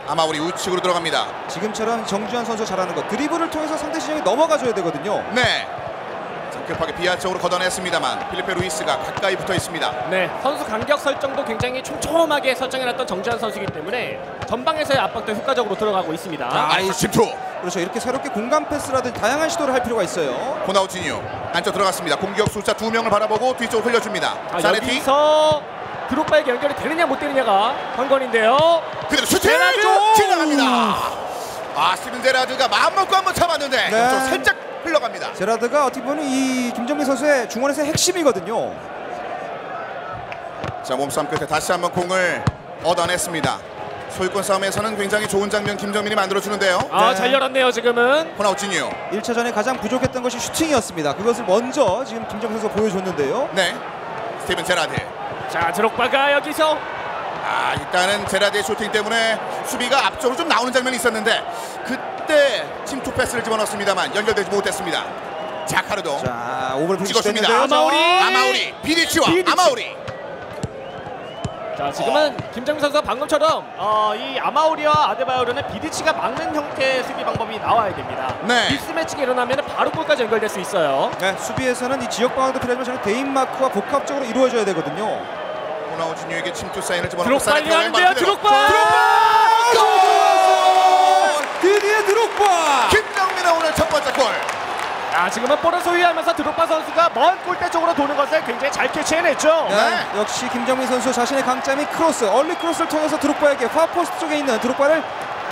아마우리 우측으로 들어갑니다. 지금처럼 정지환 선수가 잘하는 것, 드리블을 통해서 상대 진영에 넘어가줘야 되거든요. 네. 자, 급하게 비하 쪽으로 걷어냈습니다만 필리페 루이스가 가까이 붙어 있습니다. 네, 선수 간격 설정도 굉장히 촘촘하게 설정해놨던 정지환 선수이기 때문에 전방에서의 압박도 효과적으로 들어가고 있습니다. 아이스 침투. 그렇죠. 이렇게 새롭게 공간 패스라든지 다양한 시도를 할 필요가 있어요. 호나우지뉴 안쪽 들어갔습니다. 공격 숫자 2명을 바라보고 뒤쪽으로 흘려줍니다. 자네티 여기서 드록바에게 연결이 되느냐 못 되느냐가 관건인데요. 그대로 슈팅 지나갑니다. 스티븐 제라드가 마음먹고 한번 잡았는데 네. 좀 살짝 흘러갑니다. 제라드가 어떻게 보면 이 김정민 선수의 중원에서의 핵심이거든요. 자, 몸싸움 끝에 다시 한번 공을 얻어냈습니다. 소유권 싸움에서는 굉장히 좋은 장면 김정민이 만들어주는데요. 네. 잘 열었네요 지금은. 호나우지뉴. 1차전에 가장 부족했던 것이 슈팅이었습니다. 그것을 먼저 지금 김정민 선수가 보여줬는데요. 네. 스티븐 제라드. 자, 드록바가 여기서 일단은 제라드의 슈팅 때문에 수비가 앞쪽으로 좀 나오는 장면이 있었는데, 그때 침투 패스를 집어넣었습니다만 연결되지 못했습니다. 자카르도 자, 오버래핑 찍어줍니다. 시도했는데요. 아마우리 비디치와 아마우리. 자, 지금은 김정민 선수가 방금처럼 이 아마우리와 아데바요르는 비디치가 막는 형태의 수비 방법이 나와야 됩니다. 네. 미스매치가 일어나면 바로 골까지 연결될 수 있어요. 네, 수비에서는 이 지역 방어도 필요하지만 저는 대인 마크와 복합적으로 이루어져야 되거든요. 호나우지뉴에게 침투 사인을 집어넣고 드록바 일어나는데요. 드록바! 드디어 드록바! 김정민의 오늘 첫 번째 골. 지금은 볼을 소유하면서 드록바 선수가 먼 골대 쪽으로 도는 것을 굉장히 잘 캐치해냈죠. 네, 역시 김정민 선수 자신의 강점이 크로스, 얼리 크로스를 통해서 드록바에게 파포스트 쪽에 있는 드록바를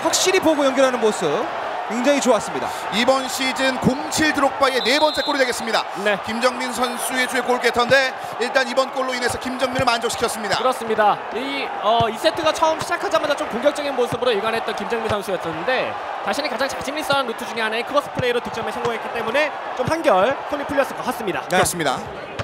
확실히 보고 연결하는 모습 굉장히 좋았습니다. 이번 시즌 07 드록바의 네 번째 골이 되겠습니다. 네. 김정민 선수의 주의 골게터인데, 일단 이번 골로 인해서 김정민을 만족시켰습니다. 그렇습니다. 이 2세트가 처음 시작하자마자 좀 공격적인 모습으로 일관했던 김정민 선수였었는데, 자신이 가장 자신 있어하는 루트 중에 하나의 크로스 플레이로 득점에 성공했기 때문에 좀 한결 손이 풀렸을 것 같습니다. 네. 그렇습니다.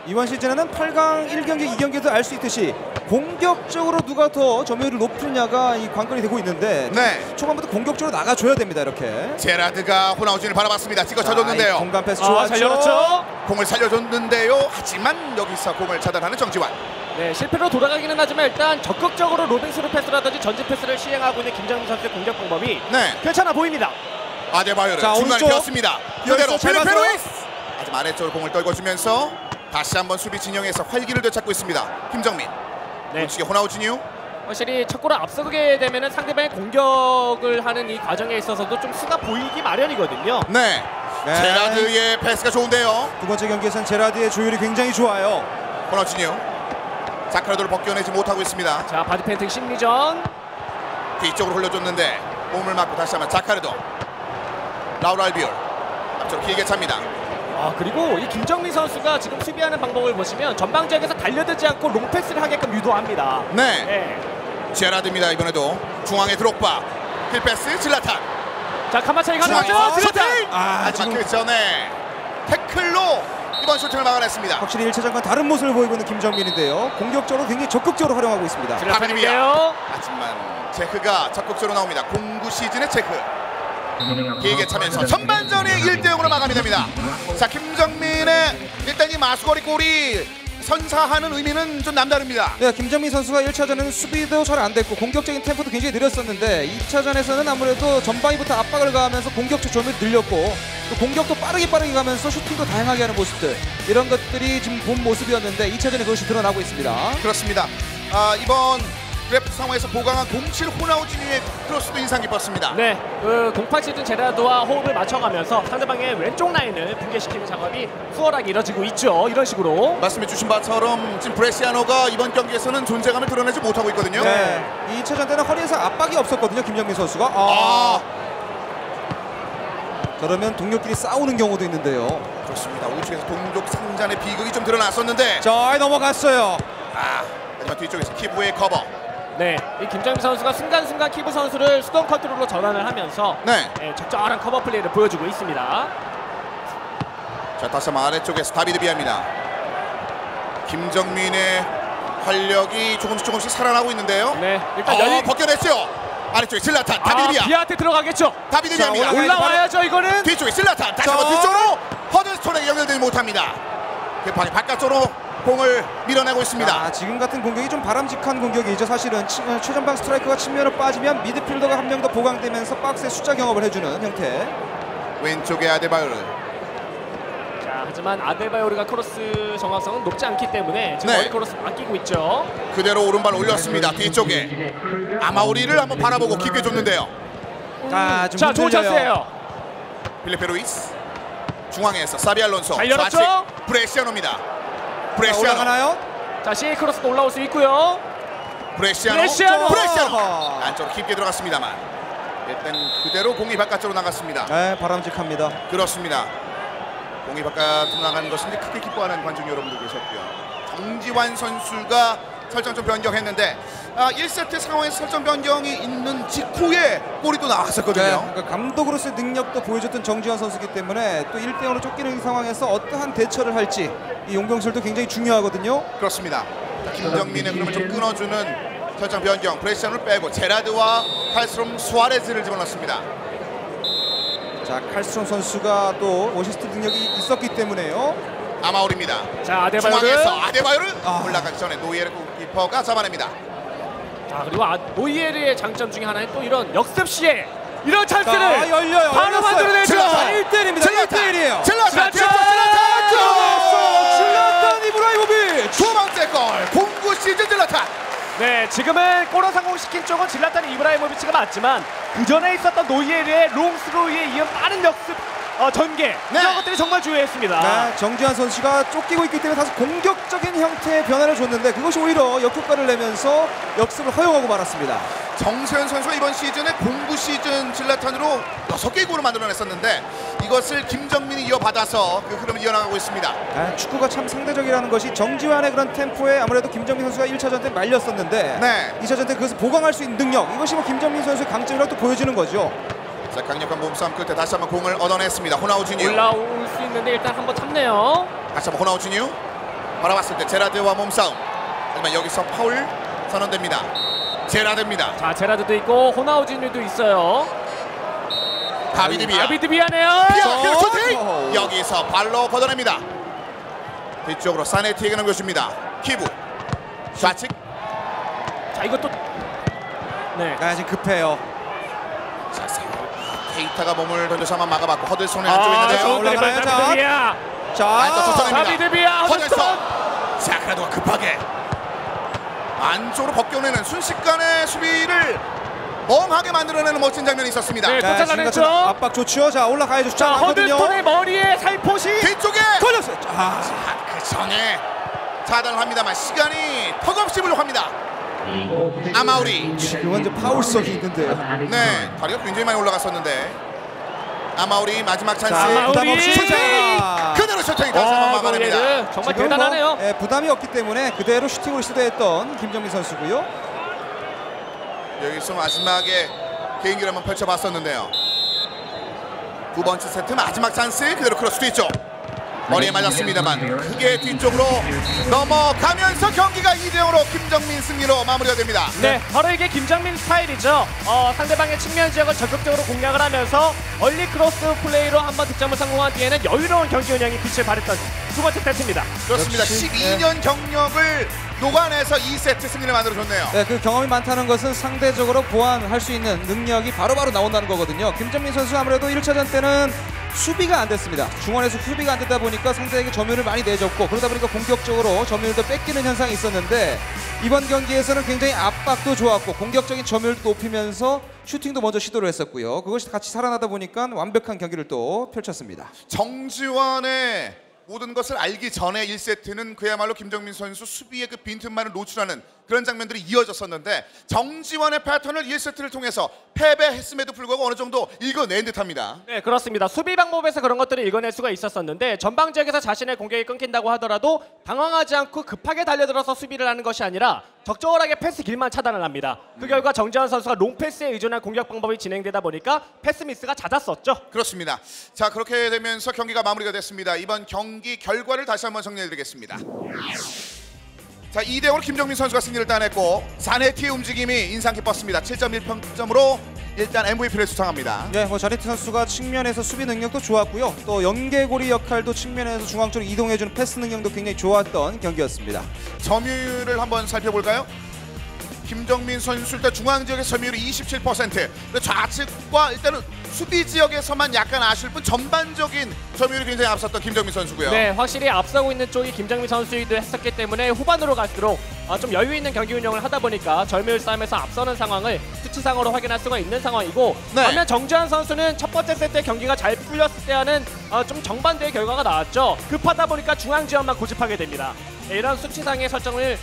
이번 시즌에는 8강 1경기, 2경기도 알 수 있듯이 공격적으로 누가 더 점유율을 높이느냐가 이 관건이 되고 있는데, 네. 초반부터 공격적으로 나가줘야 됩니다. 이렇게. 제라드가 호나우지뉴를 바라봤습니다. 찍어쳐줬는데요. 공간 패스 좋았죠. 잘 열었죠. 공을 살려줬는데요. 하지만 여기서 공을 차단하는 정지환. 네, 실패로 돌아가기는 하지만 일단 적극적으로 로빙스루 패스라든지 전진 패스를 시행하고 있는 김정민 선수의 공격 방법이 네. 괜찮아 보입니다. 아데바요르 자, 중간에 오른쪽. 비었습니다. 그대로 잘 필리페 봤어요. 루이스 하지만 아래쪽으로 공을 떨궈주면서 다시 한번 수비 진영에서 활기를 되찾고 있습니다. 김정민 네. 우측에 호나우지뉴 확실히 첫 골을 앞서게 되면은 상대방의 공격을 하는 이 과정에 있어서도 좀 수가 보이기 마련이거든요. 네. 네. 제라드의 패스가 좋은데요. 두 번째 경기에서는 제라드의 조율이 굉장히 좋아요. 호나우지뉴 자카르도를 벗겨내지 못하고 있습니다. 자, 바디 펜팅 심리전. 뒤쪽으로 흘려줬는데 몸을 맞고 다시 한번 자카르도 라울 알비올 앞쪽으로 길게 찹니다. 그리고 이 김정민 선수가 지금 수비하는 방법을 보시면 전방 지역에서 달려들지 않고 롱패스를 하게끔 유도합니다. 네. 네. 제라드입니다. 이번에도 중앙에 드록바 힐패스 질라탄 자, 카마차이 가능하죠? 중앙에 질라탄! 하지만 그 전에 태클로 이번 슈팅을 막아냈습니다. 확실히 1차전과 다른 모습을 보이고 있는 김정민인데요. 공격적으로 굉장히 적극적으로 활용하고 있습니다. 질라탄인데요. 하지만 체크가 적극적으로 나옵니다. 공구 시즌의 체크 길게 차면서 전반전이 1대0으로 마감이 됩니다. 자, 김정민의 일단 이 마수거리 골이 선사하는 의미는 좀 남다릅니다. 네, 김정민 선수가 1차전에는 수비도 잘 안 됐고 공격적인 템포도 굉장히 느렸었는데 2차전에서는 아무래도 전방위부터 압박을 가하면서 공격적 점을 늘렸고 또 공격도 빠르게 가면서 슈팅도 다양하게 하는 모습들, 이런 것들이 지금 본 모습이었는데 2차전에 그것이 드러나고 있습니다. 그렇습니다. 이번 그래프 상황에서 보강한 07 호나우지뉴의 크로스도 인상 깊었습니다. 네, 그 08 시즌 제라드와 호흡을 맞춰가면서 상대방의 왼쪽 라인을 붕괴시키는 작업이 수월하게 이뤄지고 있죠. 이런 식으로. 말씀해 주신 바처럼 지금 브레시아노가 이번 경기에서는 존재감을 드러내지 못하고 있거든요. 네, 2차전 때는 허리에서 압박이 없었거든요. 김정민 선수가. 그러면 동료끼리 싸우는 경우도 있는데요. 좋습니다. 우측에서 동족 상잔의 비극이 좀 드러났었는데 자, 넘어갔어요. 하지만 뒤쪽에서 키부의 커버. 네, 이 김정민 선수가 순간순간 키브 선수를 수동 컨트롤로 전환을 하면서 네. 적절한 커버 플레이를 보여주고 있습니다. 자, 다시 한번 아래쪽에서 다비드 비아입니다. 김정민의 활력이 조금씩 살아나고 있는데요. 네, 일단 벗겨냈죠. 아래쪽에 질라탄 다비드 비아. 비아한테 들어가겠죠. 다비드 비아입니다. 올라와야죠. 이거는. 뒤쪽에 질라탄 다시 한번 뒤쪽으로 허든스톤에게 연결되지 못합니다. 급하게 바깥쪽으로 공을 밀어내고 있습니다. 지금 같은 공격이 좀 바람직한 공격이죠. 사실은 최전방 스트라이커가 측면으로 빠지면 미드필더가 한 명 더 보강되면서 박스의 숫자 경합을 해주는 형태. 왼쪽에 아데바요르. 자, 하지만 아데바요르가 크로스 정확성은 높지 않기 때문에 지금 네. 머리 크로스 맡기고 있죠. 그대로 오른발 올렸습니다. 뒤쪽에 아마우리를 한번 바라보고 깊게 줬는데요. 자, 자, 좋은 찬스예요. 필리페 루이스 중앙에서 사비 알론소 잘 열었죠? 좌측 브레시아노입니다. 브레시아노. 올라가나요? 자, CA 크로스도 올라올 수 있고요. 브레시아노 안쪽으로 깊게 들어갔습니다만 일단 그대로 공이 바깥쪽으로 나갔습니다. 네, 바람직합니다. 그렇습니다. 공이 바깥으로 나가는 것은 이제 크게 기뻐하는 관중 여러분도 계셨고요. 정지환 선수가 설정 좀 변경했는데 1세트 상황에서 설정 변경이 있는 직후에 골이 또 나왔었거든요. 네, 그러니까 감독으로서의 능력도 보여줬던 정지환 선수이기 때문에 또 1대0으로 쫓기는 상황에서 어떠한 대처를 할지 이 용병술도 굉장히 중요하거든요. 그렇습니다. 자, 김정민의 그림을 좀 끊어주는 설정 변경. 브레시아노를 빼고 제라드와 칼스롬 수아레즈를 집어넣습니다. 자, 칼스트롬 선수가 또 어시스트 능력이 있었기 때문에요. 아마울입니다. 자, 아데바요르. 중앙에서 아데바요르 올라가기 전에 노이에르 골키퍼가 잡아냅니다. 자, 그리고 노이에르의 장점 중에 하나는 또 이런 역습 시에 이런 찬스를 열려요. 바로 만들어내죠. 1대1입니다. 1대1이에요. 질라탄 질라탄 이브라이모비치. 두 번째 골 공구 시즌 질라탄. 네, 지금은 골을 성공시킨 쪽은 질라탄 이브라이모비치가 맞지만 그 전에 있었던 노이에르의 롱스로우에 이은 빠른 역습 전개 이런 것들이 정말 중요했습니다. 네, 정지환 선수가 쫓기고 있기 때문에 다소 공격적인 형태의 변화를 줬는데 그것이 오히려 역효과를 내면서 역습을 허용하고 말았습니다. 정세현 선수가 이번 시즌에 공구 시즌 질라탄으로 6개의 골을 만들어냈었는데 이것을 김정민이 이어받아서 그 흐름을 이어나가고 있습니다. 네, 축구가 참 상대적이라는 것이 정지환의 그런 템포에 아무래도 김정민 선수가 1차전 때 말렸었는데 네. 2차전 때 그것을 보강할 수 있는 능력, 이것이 뭐 김정민 선수의 강점이라고 또 보여주는 거죠. 자, 강력한 몸싸움 끝에 다시 한번 공을 얻어냈습니다. 호나우지뉴. 올라올 수 있는데 일단 한번 참네요. 다시 한번 호나우지뉴. 바라봤을 때 제라드와 몸싸움. 하지만 여기서 파울 선언됩니다. 제라드입니다. 자, 제라드도 있고 호나우지뉴도 있어요. 다비드 비아. 다비드 비아네요. 비아 슈팅! 여기서 발로 걷어냅니다. 뒤쪽으로 사네티에게 넘겨줍니다. 키부. 좌측. 자, 이것도 네. 지금 급해요. 자, 케이타가 몸을 던져서 한번 막아봤고 허들손의 안쪽에 있는데요. 올라가나요? 다비드비아. 자, 다비드비아. 허들손. 자, 그래도 급하게 안쪽으로 벗겨내는 순식간에 수비를 멍하게 만들어내는 멋진 장면이 있었습니다. 네. 자, 지금 같은 쫓아가냈죠? 압박 좋죠. 자, 올라가야죠. 자, 쫓아가거든요. 허들스톤의 머리에 살포시. 뒤쪽에 걸렸어요. 자, 그 전에 차단을 합니다만 시간이 턱없이 불룩합니다. 아마우리. 이건 이제 파울성이 있는데요. 네, 다리가 굉장히 많이 올라갔었는데 아마우리 마지막 찬스. 자, 부담 없이 아마우리. 자, 그대로 슈팅이 다시 한번 막아냅니다. 고리에르. 정말 지금 대단하네요. 뭐, 부담이 없기 때문에 그대로 슈팅을 시도했던 김정민 선수고요. 여기서 마지막에 개인기를 한번 펼쳐봤었는데요. 두 번째 세트 마지막 찬스 그대로 크로스도 있죠. 머리에 맞았습니다만 크게 뒤쪽으로 넘어가면서 경기가 2대0으로 김정민 승리로 마무리가 됩니다. 네, 바로 이게 김정민 스타일이죠. 상대방의 측면 지역을 적극적으로 공략을 하면서 얼리 크로스 플레이로 한번 득점을 성공한 뒤에는 여유로운 경기 운영이 빛을 발했던 두 번째 세트입니다. 그렇습니다. 역시, 12년 경력을 녹아내서 2세트 승리를 만들어줬네요. 네, 그 경험이 많다는 것은 상대적으로 보완할 수 있는 능력이 바로바로 나온다는 거거든요. 김정민 선수 아무래도 1차전 때는 수비가 안 됐습니다. 중원에서 수비가 안 되다 보니까 상대에게 점유율을 많이 내줬고 그러다 보니까 공격적으로 점유율도 뺏기는 현상이 있었는데 이번 경기에서는 굉장히 압박도 좋았고 공격적인 점유율도 높이면서 슈팅도 먼저 시도를 했었고요. 그것이 같이 살아나다 보니까 완벽한 경기를 또 펼쳤습니다. 정지원의 모든 것을 알기 전에 1세트는 그야말로 김정민 선수 수비의 그 빈틈만을 노출하는 그런 장면들이 이어졌었는데 정지원의 패턴을 1세트를 통해서 패배했음에도 불구하고 어느 정도 읽어낸 듯합니다. 네, 그렇습니다. 수비 방법에서 그런 것들을 읽어낼 수가 있었었는데 전방 지역에서 자신의 공격이 끊긴다고 하더라도 당황하지 않고 급하게 달려들어서 수비를 하는 것이 아니라 적절하게 패스 길만 차단을 합니다. 그 결과 정지환 선수가 롱패스에 의존한 공격 방법이 진행되다 보니까 패스 미스가 잦았었죠. 그렇습니다. 자, 그렇게 되면서 경기가 마무리가 됐습니다. 이번 경기 결과를 다시 한번 정리해드리겠습니다. 자, 2대0으로 김정민 선수가 승리를 따냈고 사네티의 움직임이 인상 깊었습니다. 7.1평점으로 일단 MVP를 수상합니다. 네, 뭐 자네트 선수가 측면에서 수비 능력도 좋았고요. 또 연계고리 역할도 측면에서 중앙 쪽으로 이동해주는 패스 능력도 굉장히 좋았던 경기였습니다. 점유율을 한번 살펴볼까요? 김정민 선수 일단 중앙 지역의 점유율이 27%. 좌측과 일단은 수비 지역에서만 약간 아쉬울 뿐 전반적인 점유율이 굉장히 앞섰던 김정민 선수고요. 네, 확실히 앞서고 있는 쪽이 김정민 선수이기도 했었기 때문에 후반으로 갈수록 좀 여유 있는 경기 운영을 하다 보니까 점유율 싸움에서 앞서는 상황을 수치상으로 확인할 수가 있는 상황이고 네. 반면 정지환 선수는 첫 번째 세트 경기가 잘 풀렸을 때와는 좀 정반대의 결과가 나왔죠. 급하다 보니까 중앙 지원만 고집하게 됩니다. 네, 이런 수치상의 설정을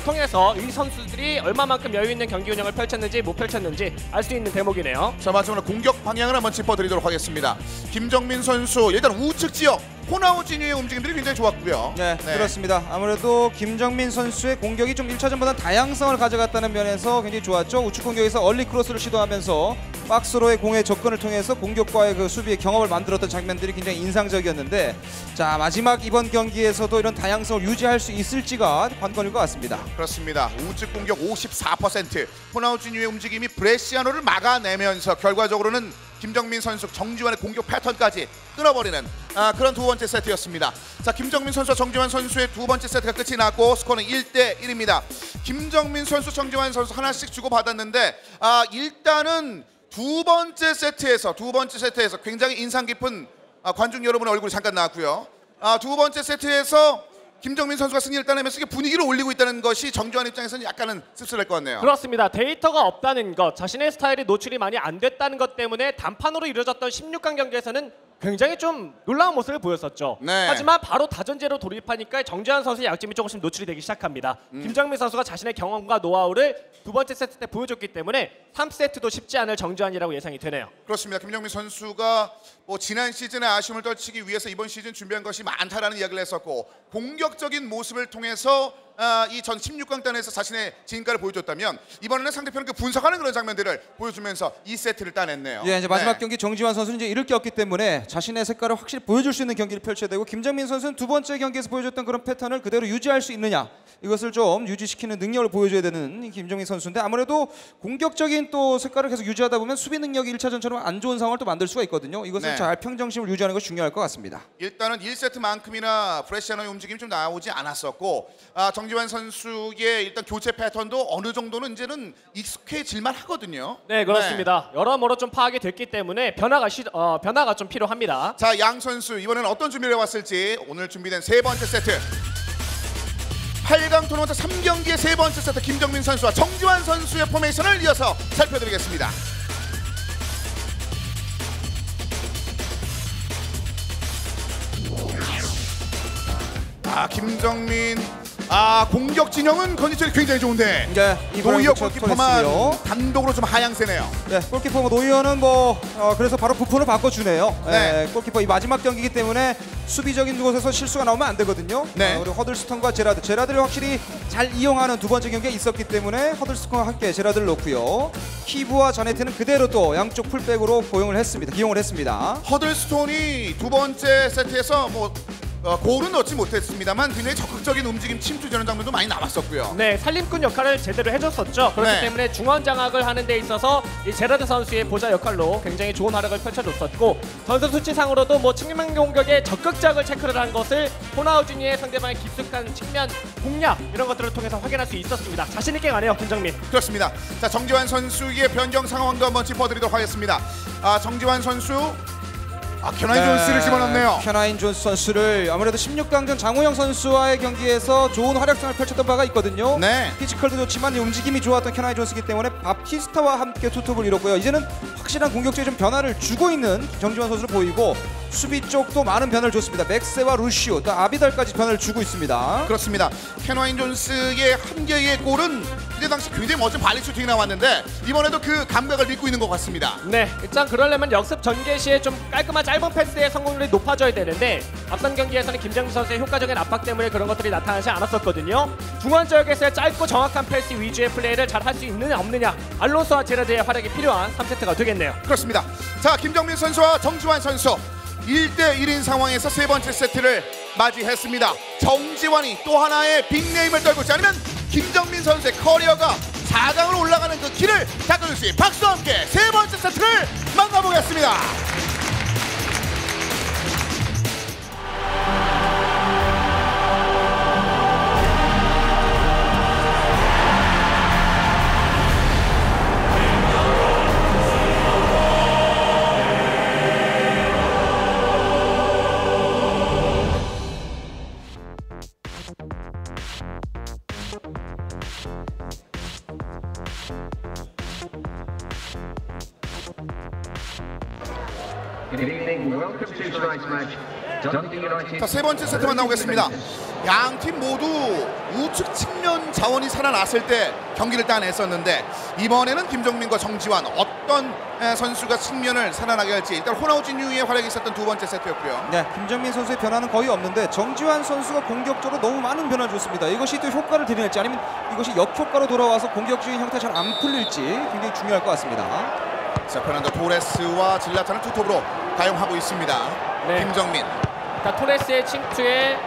통해서 이 선수들이 얼마만큼 여유 있는 경기 운영을 펼쳤는지 못 펼쳤는지 알 수 있는 대목이네요. 자, 마지막으로 공격 방향을 한번 짚어드리도록 하겠습니다. 김정민 선수 일단 우측 지역 호나우지니의 움직임들이 굉장히 좋았고요. 네, 그렇습니다. 아무래도 김정민 선수의 공격이 좀 1차전보다 다양성을 가져갔다는 면에서 굉장히 좋았죠. 우측 공격에서 얼리 크로스를 시도하면서 박스로의 공의 접근을 통해서 공격과의 그 수비의 경험을 만들었던 장면들이 굉장히 인상적이었는데 자, 마지막 이번 경기에서도 이런 다양성을 유지할 수 있을지가 관건일 것 같습니다. 그렇습니다. 우측 공격 54%, 호나우지니의 움직임이 브레시아노를 막아내면서 결과적으로는 김정민 선수, 정지환의 공격 패턴까지 끊어버리는 그런 두 번째 세트였습니다. 자, 김정민 선수와 정지환 선수의 두 번째 세트가 끝이 났고 스코어는 1대1입니다. 김정민 선수, 정지환 선수 하나씩 주고받았는데 일단은 두 번째 세트에서 굉장히 인상 깊은 관중 여러분의 얼굴이 잠깐 나왔고요. 두 번째 세트에서 김정민 선수가 승리를 따내면서 이게 분위기를 올리고 있다는 것이 정지환 입장에서는 약간은 씁쓸할 것 같네요. 그렇습니다. 데이터가 없다는 것, 자신의 스타일이 노출이 많이 안 됐다는 것 때문에 단판으로 이루어졌던 16강 경기에서는 굉장히 좀 놀라운 모습을 보였었죠. 네. 하지만 바로 다전제로 돌입하니까 정지환 선수의 약점이 조금씩 노출이 되기 시작합니다. 김정민 선수가 자신의 경험과 노하우를 두 번째 세트 때 보여줬기 때문에 3세트도 쉽지 않을 정지환이라고 예상이 되네요. 그렇습니다. 김정민 선수가 지난 시즌의 아쉬움을 떨치기 위해서 이번 시즌 준비한 것이 많다라는 이야기를 했었고 공격적인 모습을 통해서 이 전 16강단에서 자신의 진가를 보여줬다면 이번에는 상대편을 분석하는 그런 장면들을 보여주면서 2세트를 따냈네요. 예, 이제 마지막 경기 정지환 선수는 이제 잃을 게 없기 때문에 자신의 색깔을 확실히 보여줄 수 있는 경기를 펼쳐야 되고 김정민 선수는 두 번째 경기에서 보여줬던 그런 패턴을 그대로 유지할 수 있느냐 이것을 좀 유지시키는 능력을 보여줘야 되는 김정민 선수인데 아무래도 공격적인 또 색깔을 계속 유지하다 보면 수비 능력이 1차전처럼 안 좋은 상황을 또 만들 수가 있거든요. 이것을 네. 잘 평정심을 유지하는 것이 중요할 것 같습니다. 일단은 1세트만큼이나 브레시아노의 움직임이 좀 나오지 않았었고 정지환 정지환 선수의 일단 교체 패턴도 어느 정도는 이제는 익숙해질만 하거든요. 네, 그렇습니다. 여러모로 좀 파악이 됐기 때문에 변화가 좀 필요합니다. 자, 양 선수 이번에는 어떤 준비를 해왔을지 오늘 준비된 세 번째 세트 8강 토너먼트 3경기의 세 번째 세트 김정민 선수와 정지환 선수의 포메이션을 이어서 살펴드리겠습니다. 김정민 공격 진영은 컨디션이 굉장히 좋은데 노이어 골키퍼만 단독으로 좀 하향세네요. 네, 골키퍼 노이어는 그래서 바로 부폰을 바꿔주네요. 네. 골키퍼 이 마지막 경기이기 때문에 수비적인 곳에서 실수가 나오면 안 되거든요. 네. 그리고 허들스턴과 제라드를 확실히 잘 이용하는 두 번째 경기가 있었기 때문에 허들스턴과 함께 제라드를 놓고요. 키브와 자네트는 그대로 또 양쪽 풀백으로 기용을 했습니다. 허들스톤이 두 번째 세트에서 골은 넣지 못했습니다만 굉장히 적극적인 움직임 침투되는 장면도 많이 나왔었고요. 네, 살림꾼 역할을 제대로 해줬었죠. 그렇기 네. 때문에 중원 장악을 하는 데 있어서 이 제라드 선수의 보좌 역할로 굉장히 좋은 활약을 펼쳐줬었고 선수 수치상으로도 측면 공격에 적극적을 체크를 한 것을 호나우지니의 상대방의 깊숙한 측면 공략 이런 것들을 통해서 확인할 수 있었습니다. 자신 있게 가네요, 김정민. 그렇습니다. 자, 정지환 선수의 변경 상황도 한번 짚어드리도록 하겠습니다. 정지환 선수 캐나인 존스를 집어넣네요. 캐나인 존스 선수를 아무래도 16강전 장우영 선수와의 경기에서 좋은 활약상을 펼쳤던 바가 있거든요. 네. 피지컬도 좋지만 움직임이 좋았던 캐나인 존스이기 때문에 바티스타와 함께 투톱을 이뤘고요. 이제는 확실한 공격적인 좀 변화를 주고 있는 정지환 선수로 보이고 수비 쪽도 많은 변화를 줬습니다. 맥세와 루시오, 또 아비달까지 변화를 주고 있습니다. 그렇습니다. 캐나인 존스의 한 개의 골은 그때 당시 굉장히 멋진 발리 슈팅이 나왔는데 이번에도 그 감각을 믿고 있는 것 같습니다. 네, 일단 그러려면 역습 전개 시에 좀 깔끔한 짧은 패스의 성공률이 높아져야 되는데 앞선 경기에서는 김정민 선수의 효과적인 압박 때문에 그런 것들이 나타나지 않았었거든요. 중원 지역에서의 짧고 정확한 패스 위주의 플레이를 잘 할 수 있느냐 없느냐 알론소와 제라드의 활약이 필요한 3세트가 되겠네요. 그렇습니다. 자, 김정민 선수와 정지환 선수 1대1인 상황에서 세 번째 세트를 맞이했습니다. 정지환이 또 하나의 빅네임을 떨고 있지 않으면 김정민 선수의 커리어가 4강으로 올라가는 그 길을 닦아줄 수 있는 박수와 함께 세 번째 세트를 만나보겠습니다. 자, 세 번째 세트만 나오겠습니다. 양 팀 모두 우측 측면 자원이 살아났을 때 경기를 따냈었는데 이번에는 김정민과 정지환 어떤 선수가 측면을 살아나게 할지 일단 호나우지뉴의 활약이 있었던 두 번째 세트였고요. 네, 김정민 선수의 변화는 거의 없는데 정지환 선수가 공격적으로 너무 많은 변화를 줬습니다. 이것이 또 효과를 드릴지 아니면 이것이 역효과로 돌아와서 공격적인 형태 잘 안 풀릴지 굉장히 중요할 것 같습니다. 자, 페난도 토레스와 질라탄을 투톱으로 가용하고 있습니다. 네. 김정민. 토레스의 침투에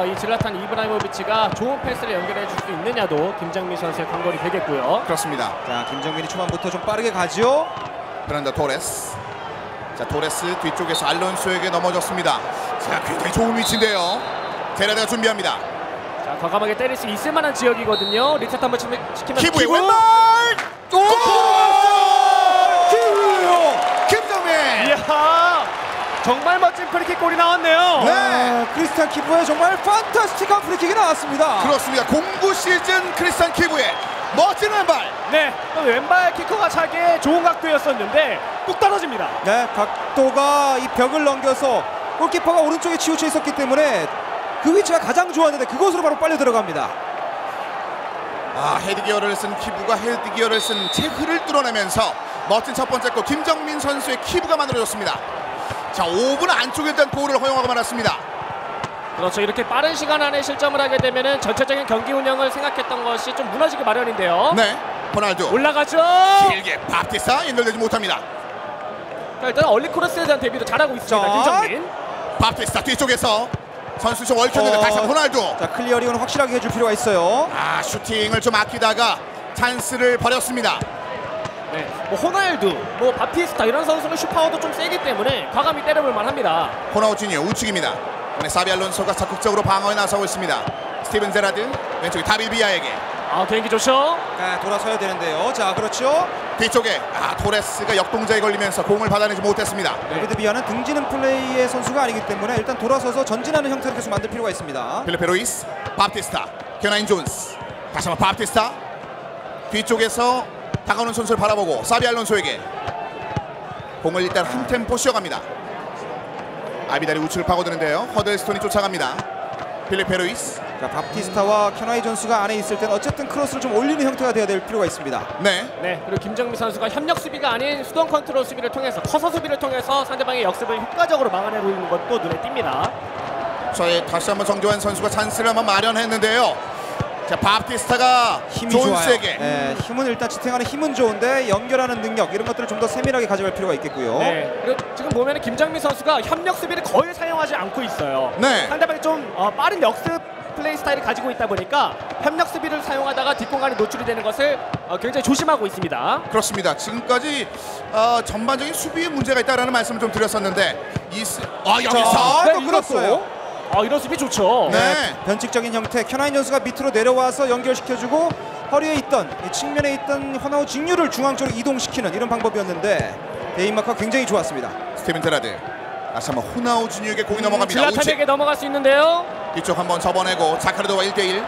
이 질라탄 이브라이모비치가 좋은 패스를 연결해 줄 수 있느냐도 김정민 선수의 관건이 되겠고요. 그렇습니다. 자, 김정민이 초반부터 좀 빠르게 가죠. 페난도 토레스. 자, 토레스 뒤쪽에서 알론소에게 넘어졌습니다. 자, 굉장히 좋은 위치인데요. 제라드가 준비합니다. 자, 과감하게 때릴 수 있을 만한 지역이거든요. 리셋 한번 시키면 키브의 왼발! 김정민! 이야, 정말 멋진 프리킥 골이 나왔네요. 네. 크리스찬 키브의 정말 판타스틱한 프리킥이 나왔습니다. 그렇습니다. 공구 시즌 크리스찬 키브의 멋진 왼발. 네, 왼발 키커가 차기에 좋은 각도였었는데 뚝 떨어집니다. 네, 각도가 이 벽을 넘겨서 골키퍼가 오른쪽에 치우쳐 있었기 때문에 그 위치가 가장 좋았는데 그곳으로 바로 빨려 들어갑니다. 헤드기어를 쓴 키브가 헤드기어를 쓴 체크를 뚫어내면서 멋진 첫 번째 골 김정민 선수의 키브가 만들어졌습니다. 자, 5분 안쪽에 일단 골을 허용하고 말았습니다. 그렇죠. 이렇게 빠른 시간 안에 실점을 하게 되면은 전체적인 경기 운영을 생각했던 것이 좀 무너지기 마련인데요. 네, 호날두 올라가죠. 길게 바티스타 연결되지 못합니다. 자, 일단 얼리 크로스에 대한 대비도 잘하고 있습니다. 자. 김정민. 바티스타 뒤쪽에서 선수 좀 얽혔는데 다시 한번 호날두. 자, 클리어링은 확실하게 해줄 필요가 있어요. 슈팅을 좀 아끼다가 찬스를 버렸습니다. 네, 호날두, 바티스타 이런 선수는 슈파워도 좀 세기 때문에 과감히 때려볼 만합니다. 호나우지뉴 우측입니다. 이번에 사비 알론소가 적극적으로 방어에 나서고 있습니다. 스티븐 제라드 왼쪽에 다빌 비아에게 개인기 좋죠. 돌아서야 되는데요. 자, 그렇죠. 뒤쪽에 토레스가 역동작에 걸리면서 공을 받아내지 못했습니다. 데비드 비아는 등지는 플레이의 선수가 아니기 때문에 일단 돌아서서 전진하는 형태를 계속 만들 필요가 있습니다. 필리페 루이스, 바프티스타, 케나인 존스. 다시 한번 바프티스타. 뒤쪽에서 다가오는 선수를 바라보고 사비 알론소에게 공을 일단 한 템포 쉬어갑니다. 아비달이 우측을 파고드는데요. 허들스톤이 쫓아갑니다. 필리페 루이스. 자, 바프티스타와 켜나이 존스가 안에 있을 때는 어쨌든 크로스를 좀 올리는 형태가 되어야 될 필요가 있습니다. 네. 그리고 김정민 선수가 협력 수비가 아닌 수동 컨트롤 수비를 통해서 커서 수비를 통해서 상대방의 역습을 효과적으로 막아내고 있는 것도 눈에 띕니다. 자, 다시 한번 정조환 선수가 찬스를 한번 마련했는데요. 자, 바프티스타가 힘이 존스에게. 좋아요. 네, 힘은 일단 지탱하는 힘은 좋은데 연결하는 능력 이런 것들을 좀 더 세밀하게 가져갈 필요가 있겠고요. 그리고 지금 보면 김정민 선수가 협력 수비를 거의 사용하지 않고 있어요. 네. 상대방이 좀 빠른 역습 플레이 스타일을 가지고 있다 보니까 협력 수비를 사용하다가 뒷공간에 노출이 되는 것을 굉장히 조심하고 있습니다. 그렇습니다. 지금까지 전반적인 수비에 문제가 있다라는 말씀을 좀 드렸었는데 여기서 또 끌었어요. 이런 수비 좋죠. 네. 변칙적인 형태 켜나인 존스가 밑으로 내려와서 연결시켜주고 허리에 있던 이 측면에 있던 호나우 직류를 중앙 쪽으로 이동시키는 이런 방법이었는데 데인마크가 굉장히 좋았습니다. 스티븐 제라드 다시 한번 호나우 주니에게 공이 넘어갑니다. 우측 질라탄에게 넘어갈 수 있는데요. 뒤쪽 한번 접어내고 자카르도와 1대1.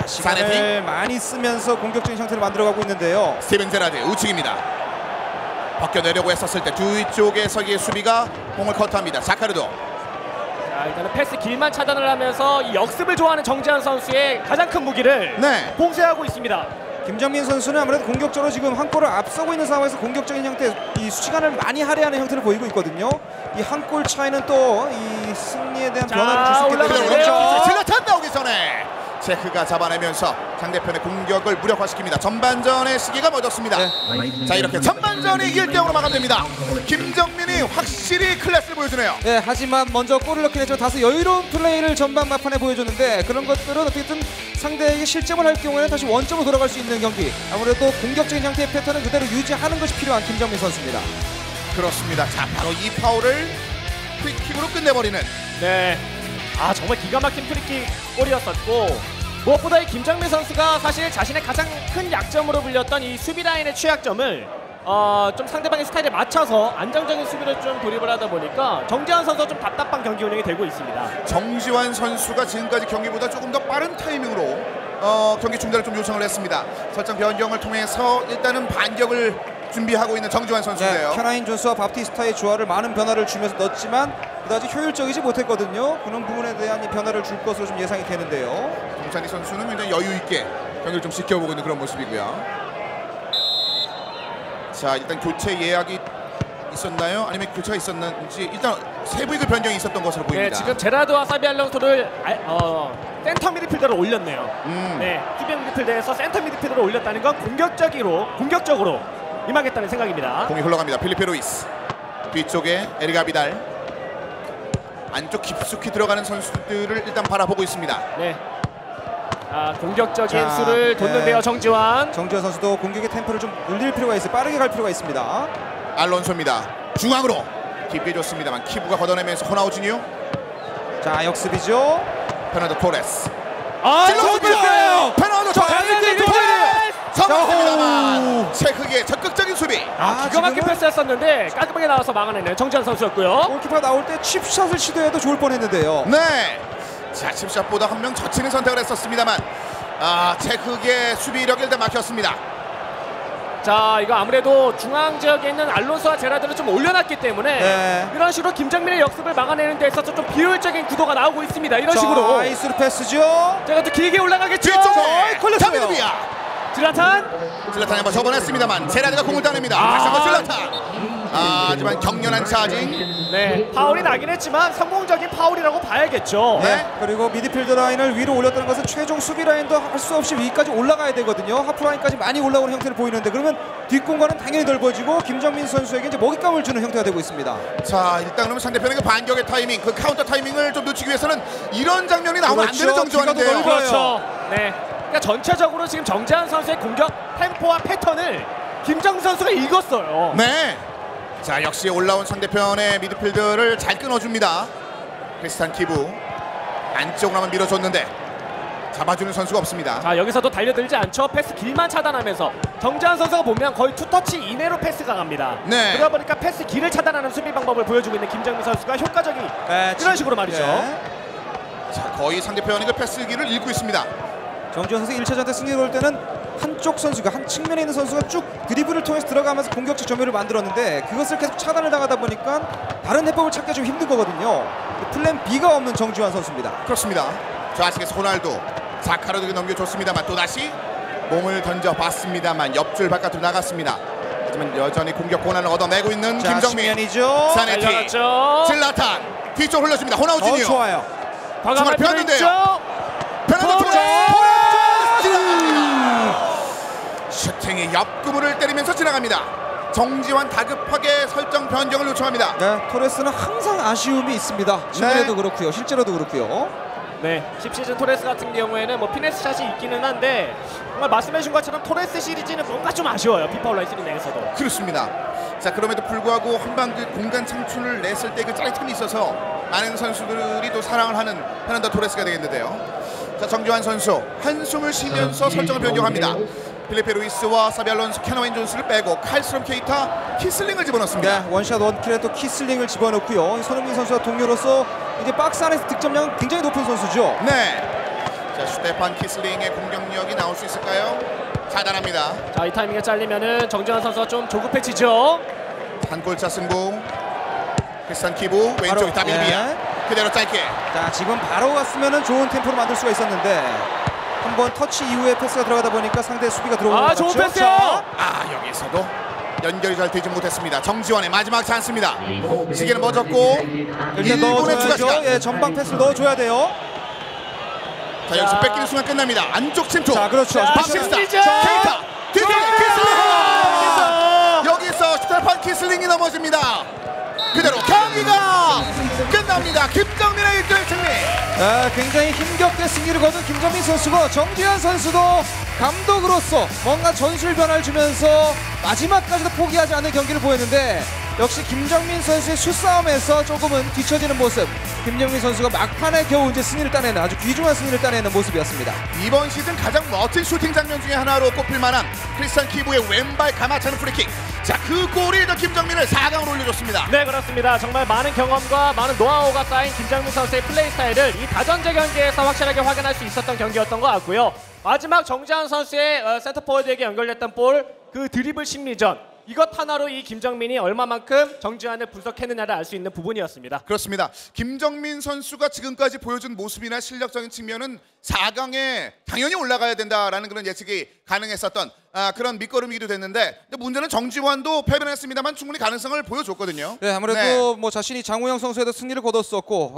시간을 많이 쓰면서 공격적인 형태를 만들어가고 있는데요. 스티븐 제라드 우측입니다. 벗겨내려고 했었을 때 뒤쪽에서의 수비가 공을 커트합니다. 자카르도. 자, 일단은 패스 길만 차단을 하면서 이 역습을 좋아하는 정지한 선수의 가장 큰 무기를 봉쇄하고 있습니다. 김정민 선수는 아무래도 공격적으로 지금 한 골을 앞서고 있는 상황에서 공격적인 형태, 이 시간을 많이 할애하는 형태를 보이고 있거든요. 이 한 골 차이는 또 이 승리에 대한 변화를 줄 수 있기 때문에 올라가네요. 질라탄 나오기 전에 체크가 잡아내면서 상대편의 공격을 무력화시킵니다. 전반전의 시기가 멎었습니다. 자, 이렇게 전반전이 1대0으로 마감됩니다. 김정민이 확실히 클래스를 보여주네요. 네, 하지만 먼저 골을 넣긴 했지만 다소 여유로운 플레이를 전반 막판에 보여줬는데 그런 것들은 어떻게든 상대에게 실점을 할 경우에는 다시 원점으로 돌아갈 수 있는 경기, 아무래도 공격적인 형태의 패턴을 그대로 유지하는 것이 필요한 김정민 선수입니다. 그렇습니다. 자, 바로 이 파울을 프리킥으로 끝내버리는. 네. 정말 기가 막힌 프리킥 골이었었고, 무엇보다 이 김정민 선수가 사실 자신의 가장 큰 약점으로 불렸던 이 수비 라인의 취약점을 좀 상대방의 스타일에 맞춰서 안정적인 수비를 좀 돌입을 하다 보니까 정지환 선수가 좀 답답한 경기 운영이 되고 있습니다. 정지환 선수가 지금까지 경기보다 조금 더 빠른 타이밍으로 경기 중단을 좀 요청을 했습니다. 설정 변경을 통해서 일단은 반격을 준비하고 있는 정지환 선수인데요. 네, 켜나인 존스와 바프티스타의 조화를 많은 변화를 주면서 넣었지만 그다지 효율적이지 못했거든요. 그런 부분에 대한 이 변화를 줄 것으로 좀 예상이 되는데요. 동찬희 선수는 굉장히 여유 있게 경기를 좀 지켜보고 있는 그런 모습이고요. 자, 일단 교체 예약이 있었나요? 아니면 교체가 있었는지 일단 세부의 그 변경이 있었던 것으로 보입니다. 네, 지금 제라드와 사비 알론소를 센터 미드필더를 올렸네요. 네, 수비 미드필더에서 센터 미드필더를 올렸다는 건 공격적으로 임하겠다는 생각입니다. 공이 흘러갑니다. 필리페 루이스. 뒤쪽에 에릭 아비달. 안쪽 깊숙이 들어가는 선수들을 일단 바라보고 있습니다. 네. 공격적인 수를 돋는데요. 정지환 선수도 공격의 템포를 좀 늘릴 필요가 있어요. 빠르게 갈 필요가 있습니다. 알론소입니다. 중앙으로 깊게 줬습니다만 키부가 걷어내면서 호나우 주니오. 자, 역습이죠. 페르난도 토레스. 찔렀어요. 페르난도 토레스. 성공했습니다만 체크의 적극적인 수비. 기가 막힌 패스였었는데 깔끔하게 나와서 막아내는 정지환 선수였고요. 골키퍼가 나올 때 칩샷을 시도해도 좋을 뻔했는데요. 네. 자, 칩샷보다 한 명 젖히는 선택을 했었습니다만 체크의 수비력이 일단 막혔습니다. 자, 이거 아무래도 중앙 지역에 있는 알론소와 제라드를 좀 올려놨기 때문에 이런 식으로 김정민의 역습을 막아내는 데 있어서 좀 비효율적인 구도가 나오고 있습니다. 이런 식으로 아이스루 패스죠. 제가 또 길게 올라가겠죠. 뒤쪽에 걸렸어요. 다비드비아. 질라탄 한번 접어냈습니다만 제라드가 공을 따냅니다. 다시 한번 질라탄. 하지만 격렬한 차징. 네, 파울이 나긴 했지만 성공적인 파울이라고 봐야겠죠. 네. 그리고 미드필드 라인을 위로 올렸다는 것은 최종 수비 라인도 할 수 없이 위까지 올라가야 되거든요. 하프 라인까지 많이 올라오는 형태를 보이는데 그러면 뒷공간은 당연히 넓어지고 김정민 선수에게 이제 먹잇감을 주는 형태가 되고 있습니다. 자, 일단 그러면 상대편의 그 반격의 타이밍, 그 카운터 타이밍을 좀 놓치기 위해서는 이런 장면이 나오면 안 되는 정도인데요. 그렇죠. 네. 그러니까 전체적으로 지금 정지환 선수의 공격 템포와 패턴을 김정민 선수가 읽었어요. 네. 자, 역시 올라온 상대편의 미드필더를 잘 끊어줍니다. 크리스탄 키부. 안쪽으로 한번 밀어줬는데 잡아주는 선수가 없습니다. 자, 여기서도 달려들지 않죠. 패스 길만 차단하면서 정지환 선수가 보면 거의 투터치 이내로 패스가 갑니다. 네. 그러다 보니까 패스 길을 차단하는 수비 방법을 보여주고 있는 김정민 선수가 효과적인 이런 식으로 말이죠. 자, 거의 상대편의 그 패스기를 읽고 있습니다. 정지환 선수 1차전 때 승리를 올 때는 한쪽 선수가 한 측면에 있는 선수가 쭉 드리블을 통해서 들어가면서 공격적 점유를 만들었는데 그것을 계속 차단을 당하다 보니까 다른 해법을 찾기가 좀 힘든 거거든요. 플랜 B가 없는 정지환 선수입니다. 그렇습니다. 좌측에서 호날두 자카르에게 넘겨줬습니다만 또다시 몸을 던져봤습니다만 옆줄 바깥으로 나갔습니다. 하지만 여전히 공격 권한을 얻어내고 있는 자, 김정민. 측면이죠. 사네티 달려갔죠. 질라탄 뒤쪽 흘렸습니다. 호나우지니요. 좋아요. 과감할 필요 폈는데요. 있죠. 페르난도 토레스! 지나갑니다. 슈팅이 옆구멍을 때리면서 지나갑니다. 정지환 다급하게 설정 변경을 요청합니다. 네, 토레스는 항상 아쉬움이 있습니다. 최근에도 그렇고요. 실제로도 그렇고요. 네, 10시즌 토레스 같은 경우에는 뭐 피네스 샷이 있기는 한데 정말 말씀해주신 것처럼 토레스 시리즈는 뭔가 좀 아쉬워요. 피파 온라인 시리즈 내에서도. 그렇습니다. 자, 그럼에도 불구하고 한방 그 공간 창출을 냈을 때 그 짜릿함이 있어서 많은 선수들이 또 사랑을 하는 페르난도 토레스가 되겠는데요. 자, 정지환 선수 한숨을 쉬면서 설정을 변경합니다. 필리페 루이스와 사비 알론소, 케너웨인 존스를 빼고 칼스롬 케이타, 키슬링을 집어넣습니다. 네, 원샷 원킬에 또 키슬링을 집어넣고요. 손흥민 선수와 동료로서 이제 박스 안에서 득점량 굉장히 높은 선수죠. 네. 자, 슈테판 키슬링의 공격력이 나올 수 있을까요? 차단합니다. 자, 이 타이밍에 잘리면은 정지환 선수가 좀 조급해지죠. 한 골차 승부. 크리스탄 키부 왼쪽에 다빌비아. 네. 그대로 짧게. 자, 지금 바로 왔으면 좋은 템포를 만들 수가 있었는데 한번 터치 이후에 패스가 들어가다 보니까 상대 수비가 들어오는 것 같죠. 좋은 패스요. 아, 여기서도 연결이 잘 되지 못했습니다. 정지환의 마지막 찬스입니다. 시계는 멎었고 일단 1분의 추가 시간. 넣어줘야죠. 예, 전방 패스를 넣어줘야 돼요. 자, 여기서 뺏기는 순간 끝납니다. 안쪽 침투. 자, 그렇죠. 자, 박시스타 시작! 케이타 뒤쪽에 키슬링. 여기서! 여기서 스테판 키슬링이 넘어집니다. 그대로 경기가 끝납니다. 김정민의 1등 승리. 굉장히 힘겹게 승리를 거둔 김정민 선수고 정지환 선수도 감독으로서 뭔가 전술 변화를 주면서 마지막까지도 포기하지 않는 경기를 보였는데 역시 김정민 선수의 슛싸움에서 조금은 뒤처지는 모습. 김정민 선수가 막판에 겨우 이제 승리를 따내는 아주 귀중한 승리를 따내는 모습이었습니다. 이번 시즌 가장 멋진 슈팅 장면 중에 하나로 꼽힐 만한 크리스탄 키부의 왼발 가마차는 프리킥. 자, 그 골이 더 김정민을 4강으로 올려줬습니다. 네, 그렇습니다. 정말 많은 경험과 많은 노하우가 쌓인 김정민 선수의 플레이 스타일을 이 다전제 경기에서 확실하게 확인할 수 있었던 경기였던 것 같고요. 마지막 정지환 선수의 센터포워드에게 연결됐던 볼, 그 드리블 심리전, 이것 하나로 이 김정민이 얼마만큼 정지환을 분석했느냐를 알 수 있는 부분이었습니다. 그렇습니다. 김정민 선수가 지금까지 보여준 모습이나 실력적인 측면은 4강에 당연히 올라가야 된다라는 그런 예측이 가능했었던 그런 밑거름이기도 됐는데, 근데 문제는 정지환도 패배를 했습니다만 충분히 가능성을 보여줬거든요. 네, 아무래도 뭐 자신이 장우영 선수에도 승리를 거뒀었고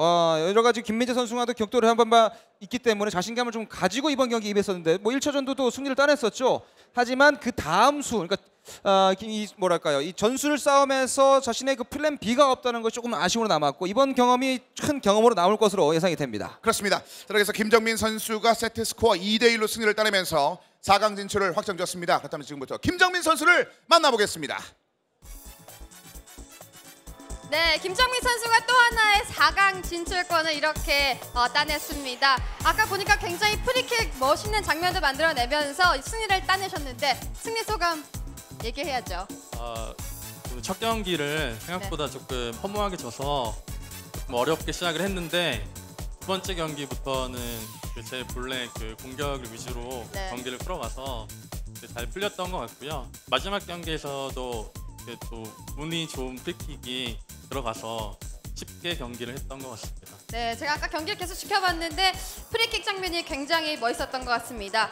여러 가지 김민재 선수와도 격돌을 한 번 있기 때문에 자신감을 좀 가지고 이번 경기 임했었는데 뭐 1차전도 또 승리를 따냈었죠. 하지만 그 다음 수, 그러니까 이 뭐랄까요, 이 전술 싸움에서 자신의 그 플랜 B가 없다는 것이 조금 아쉬움으로 남았고 이번 경험이 큰 경험으로 남을 것으로 예상이 됩니다. 그렇습니다. 자, 그래서 김정민 선수가 세트 스코어 2대1로 승리를 따내면서 4강 진출을 확정지었습니다. 그렇다면 지금부터 김정민 선수를 만나보겠습니다. 네, 김정민 선수가 또 하나의 4강 진출권을 이렇게 따냈습니다. 아까 보니까 굉장히 프리킥 멋있는 장면도 만들어내면서 승리를 따내셨는데 승리 소감 얘기해야죠. 오늘 첫 경기를 생각보다 조금 허무하게 져서 좀 어렵게 시작을 했는데 두 번째 경기부터는 제 본래 그 공격을 위주로 네. 경기를 풀어가서 잘 풀렸던 것 같고요. 마지막 경기에서도 또 운이 좋은 프리킥이 들어가서 쉽게 경기를 했던 것 같습니다. 네, 제가 아까 경기를 계속 지켜봤는데 프리킥 장면이 굉장히 멋있었던 것 같습니다.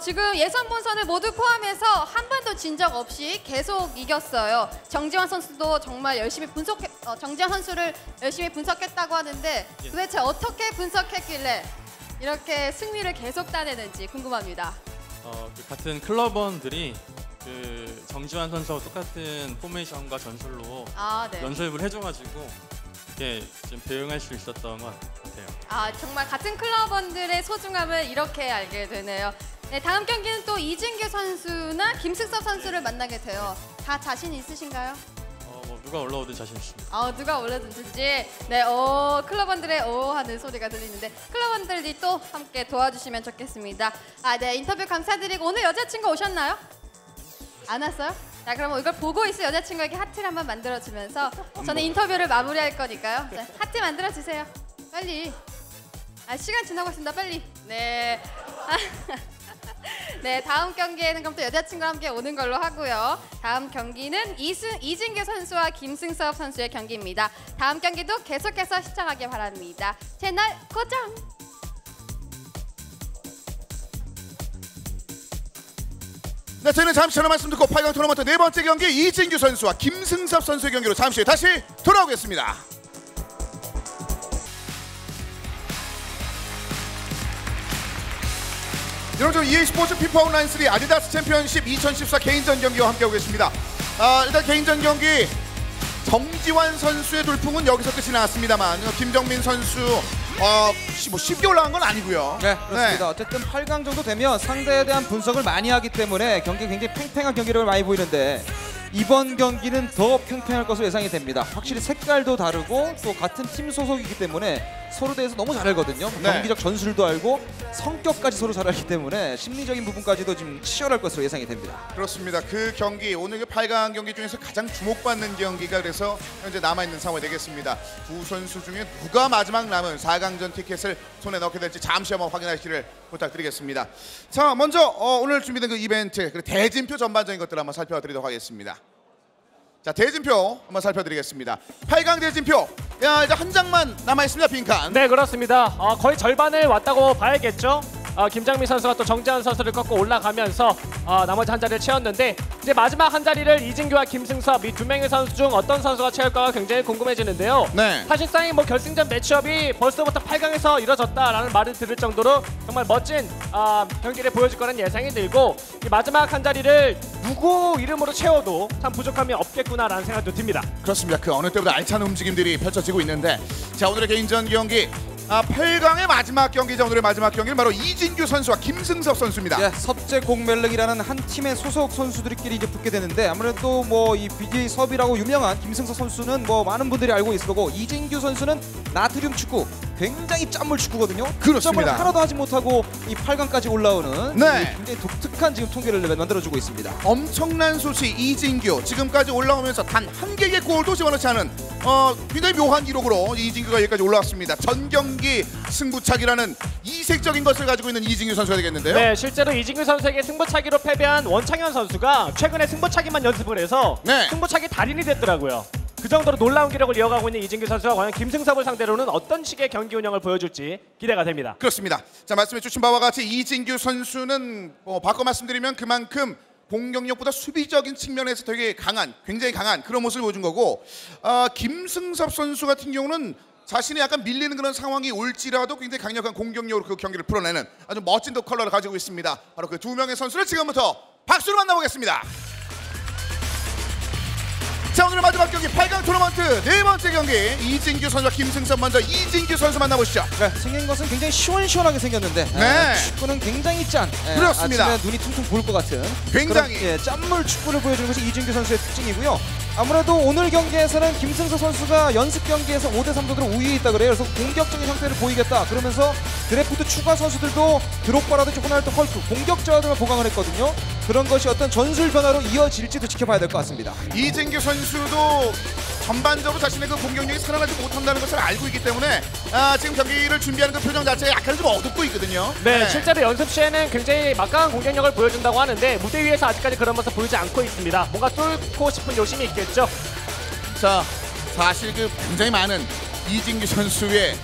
지금 예선 본선을 모두 포함해서 한 번도 진 적 없이 계속 이겼어요. 정지환 선수도 정말 열심히 정지환 선수를 열심히 분석했다고 하는데 도대체 어떻게 분석했길래 이렇게 승리를 계속 따내는지 궁금합니다. 그 같은 클럽원들이 그 정지환 선수와 똑같은 포메이션과 전술로 네. 연습을 해줘가지고 이렇게 좀 대응할 수 있었던 것 같아요. 정말 같은 클럽원들의 소중함을 이렇게 알게 되네요. 네, 다음 경기는 또 이진규 선수나 김승섭 선수를 만나게 돼요. 다 자신 있으신가요? 뭐 누가 올라오든 자신 있습니다. 누가 올려주실지. 네, 클럽원들의 하는 소리가 들리는데 클럽원들이 또 함께 도와주시면 좋겠습니다. 네, 인터뷰 감사드리고 오늘 여자친구 오셨나요? 안 왔어요? 자, 그럼 이걸 보고 있을 여자친구에게 하트를 한번 만들어주면서 저는 인터뷰를 마무리할 거니까요. 자, 하트 만들어주세요. 빨리. 시간 지나고 있습니다. 빨리. 네. 네, 다음 경기에는 그럼 또 여자친구와 함께 오는 걸로 하고요. 다음 경기는 이진규 선수와 김승섭 선수의 경기입니다. 다음 경기도 계속해서 시청하길 바랍니다. 채널 고정! 네, 저희는 잠시 전화 말씀 듣고 8강 토너먼트 네 번째 경기 이진규 선수와 김승섭 선수의 경기로 잠시 후에 다시 돌아오겠습니다. 여러분, EA 스포츠 피파 온라인 3 아디다스 챔피언십 2014 개인전 경기와 함께하고 계십니다. 일단 개인전 경기 정지환 선수의 돌풍은 여기서 끝이 나왔습니다만 김정민 선수 쉽게 올라간 건 아니고요. 네, 그렇습니다. 어쨌든 8강 정도 되면 상대에 대한 분석을 많이 하기 때문에 경기 굉장히 팽팽한 경기력을 많이 보이는데 이번 경기는 더 팽팽할 것으로 예상이 됩니다. 확실히 색깔도 다르고 또 같은 팀 소속이기 때문에 서로 대해서 너무 잘 알거든요. 네. 경기적 전술도 알고 성격까지 서로 잘 알기 때문에 심리적인 부분까지도 지금 치열할 것으로 예상이 됩니다. 그렇습니다. 그 경기 오늘 그 8강 경기 중에서 가장 주목받는 경기가 그래서 현재 남아있는 상황이 되겠습니다. 두 선수 중에 누가 마지막 남은 4강전 티켓을 손에 넣게 될지 잠시 한번 확인하시기를 부탁드리겠습니다. 자, 먼저 오늘 준비된 그 이벤트 그리고 대진표 전반적인 것들을 한번 살펴드리도록 하겠습니다. 자, 대진표 한번 살펴드리겠습니다. 8강 대진표, 이제 한 장만 남아있습니다. 빈칸. 네, 그렇습니다. 거의 절반을 왔다고 봐야겠죠. 김장민 선수가 또 정재환 선수를 꺾고 올라가면서 나머지 한 자리를 채웠는데 이제 마지막 한 자리를 이진규와 김승섭 이 두 명의 선수 중 어떤 선수가 채울까가 굉장히 궁금해지는데요. 네. 사실상 뭐 결승전 매치업이 벌써부터 8강에서 이뤄졌다라는 말을 들을 정도로 정말 멋진 경기를 보여줄 거라는 예상이 들고 이 마지막 한 자리를 누구 이름으로 채워도 참 부족함이 없겠구나라는 생각도 듭니다. 그렇습니다. 그 어느 때보다 알찬 움직임들이 펼쳐지고 있는데 자, 오늘의 개인전 경기 8강의 마지막 경기죠. 오늘의 마지막 경기는 바로 이진규 선수와 김승섭 선수입니다. 예, 섭제공멜릉이라는 한 팀의 소속 선수들끼리 이제 붙게 되는데 아무래도 뭐 이 BJ 섭이라고 유명한 김승섭 선수는 뭐 많은 분들이 알고 있을 거고 이진규 선수는 나트륨 축구 굉장히 짠물 축구거든요. 그렇습니다. 점을 하나도 하지 못하고 이 8강까지 올라오는 네. 굉장히 독특한 지금 통계를 만들어주고 있습니다. 엄청난 수치 이진규 지금까지 올라오면서 단 한 개의 골도 집어넣지 않은 굉장히 묘한 기록으로 이진규가 여기까지 올라왔습니다. 전 경기 승부차기라는 이색적인 것을 가지고 있는 이진규 선수가 되겠는데요. 네, 실제로 이진규 선수에게 승부차기로 패배한 원창현 선수가 최근에 승부차기만 연습을 해서 네. 승부차기 달인이 됐더라고요. 그 정도로 놀라운 기록을 이어가고 있는 이진규 선수가 과연 김승섭을 상대로는 어떤 식의 경기 운영을 보여줄지 기대가 됩니다. 그렇습니다. 자, 말씀해 주신 바와 같이 이진규 선수는 바꿔 말씀드리면 그만큼 공격력보다 수비적인 측면에서 되게 강한, 굉장히 강한 그런 모습을 보여준 거고 김승섭 선수 같은 경우는 자신이 약간 밀리는 그런 상황이 올지라도 굉장히 강력한 공격력으로 그 경기를 풀어내는 아주 멋진 컬러를 가지고 있습니다. 바로 그 두 명의 선수를 지금부터 박수로 만나보겠습니다. 자, 오늘 마지막 경기 8강 토너먼트 네 번째 경기 이진규 선수와 김승섭 먼저 이진규 선수 만나보시죠. 네, 생긴 것은 굉장히 시원시원하게 생겼는데 네. 축구는 굉장히 짠. 그렇습니다. 아침에 눈이 퉁퉁 부을 것 같은 굉장히. 그런, 짠물 축구를 보여주는 것이 이진규 선수의 특징이고요. 아무래도 오늘 경기에서는 김승섭 선수가 연습 경기에서 5대3 도로 우위에 있다 그래요. 그래서 공격적인 형태를 보이겠다. 그러면서 드래프트 추가 선수들도 드록바라든지 호날두, 헐크 공격 자원을 보강을 했거든요. 그런 것이 어떤 전술 변화로 이어질지도 지켜봐야 될 것 같습니다. 이진규 선수도 전반적으로 자신의 그 공격력이 살아나지 못한다는 것을 알고 있기 때문에 지금 경기를 준비하는 그 표정 자체가 약간 좀 어둡고 있거든요. 네, 실제로 연습 시에는 굉장히 막강한 공격력을 보여준다고 하는데 무대 위에서 아직까지 그런 모습 보이지 않고 있습니다. 뭔가 뚫고 싶은 욕심이 있겠죠. 자, 사실 그 굉장히 많은 이진규 선수의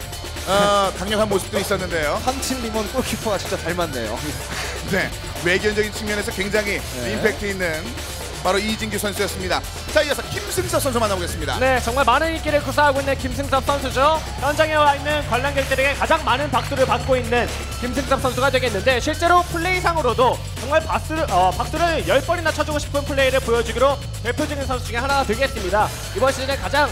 강력한 모습도 있었는데요. 한팀 리먼 골키퍼가 진짜 닮았네요. 네, 외견적인 측면에서 굉장히 임팩트 있는 바로 이진규 선수였습니다. 자, 이어서 김승섭 선수 만나보겠습니다. 네, 정말 많은 인기를 구사하고 있는 김승섭 선수죠. 현장에 와 있는 관람객들에게 가장 많은 박수를 받고 있는 김승섭 선수가 되겠는데 실제로 플레이상으로도 정말 박수를 10번이나 쳐주고 싶은 플레이를 보여주기로 대표적인 선수 중에 하나가 되겠습니다. 이번 시즌에 가장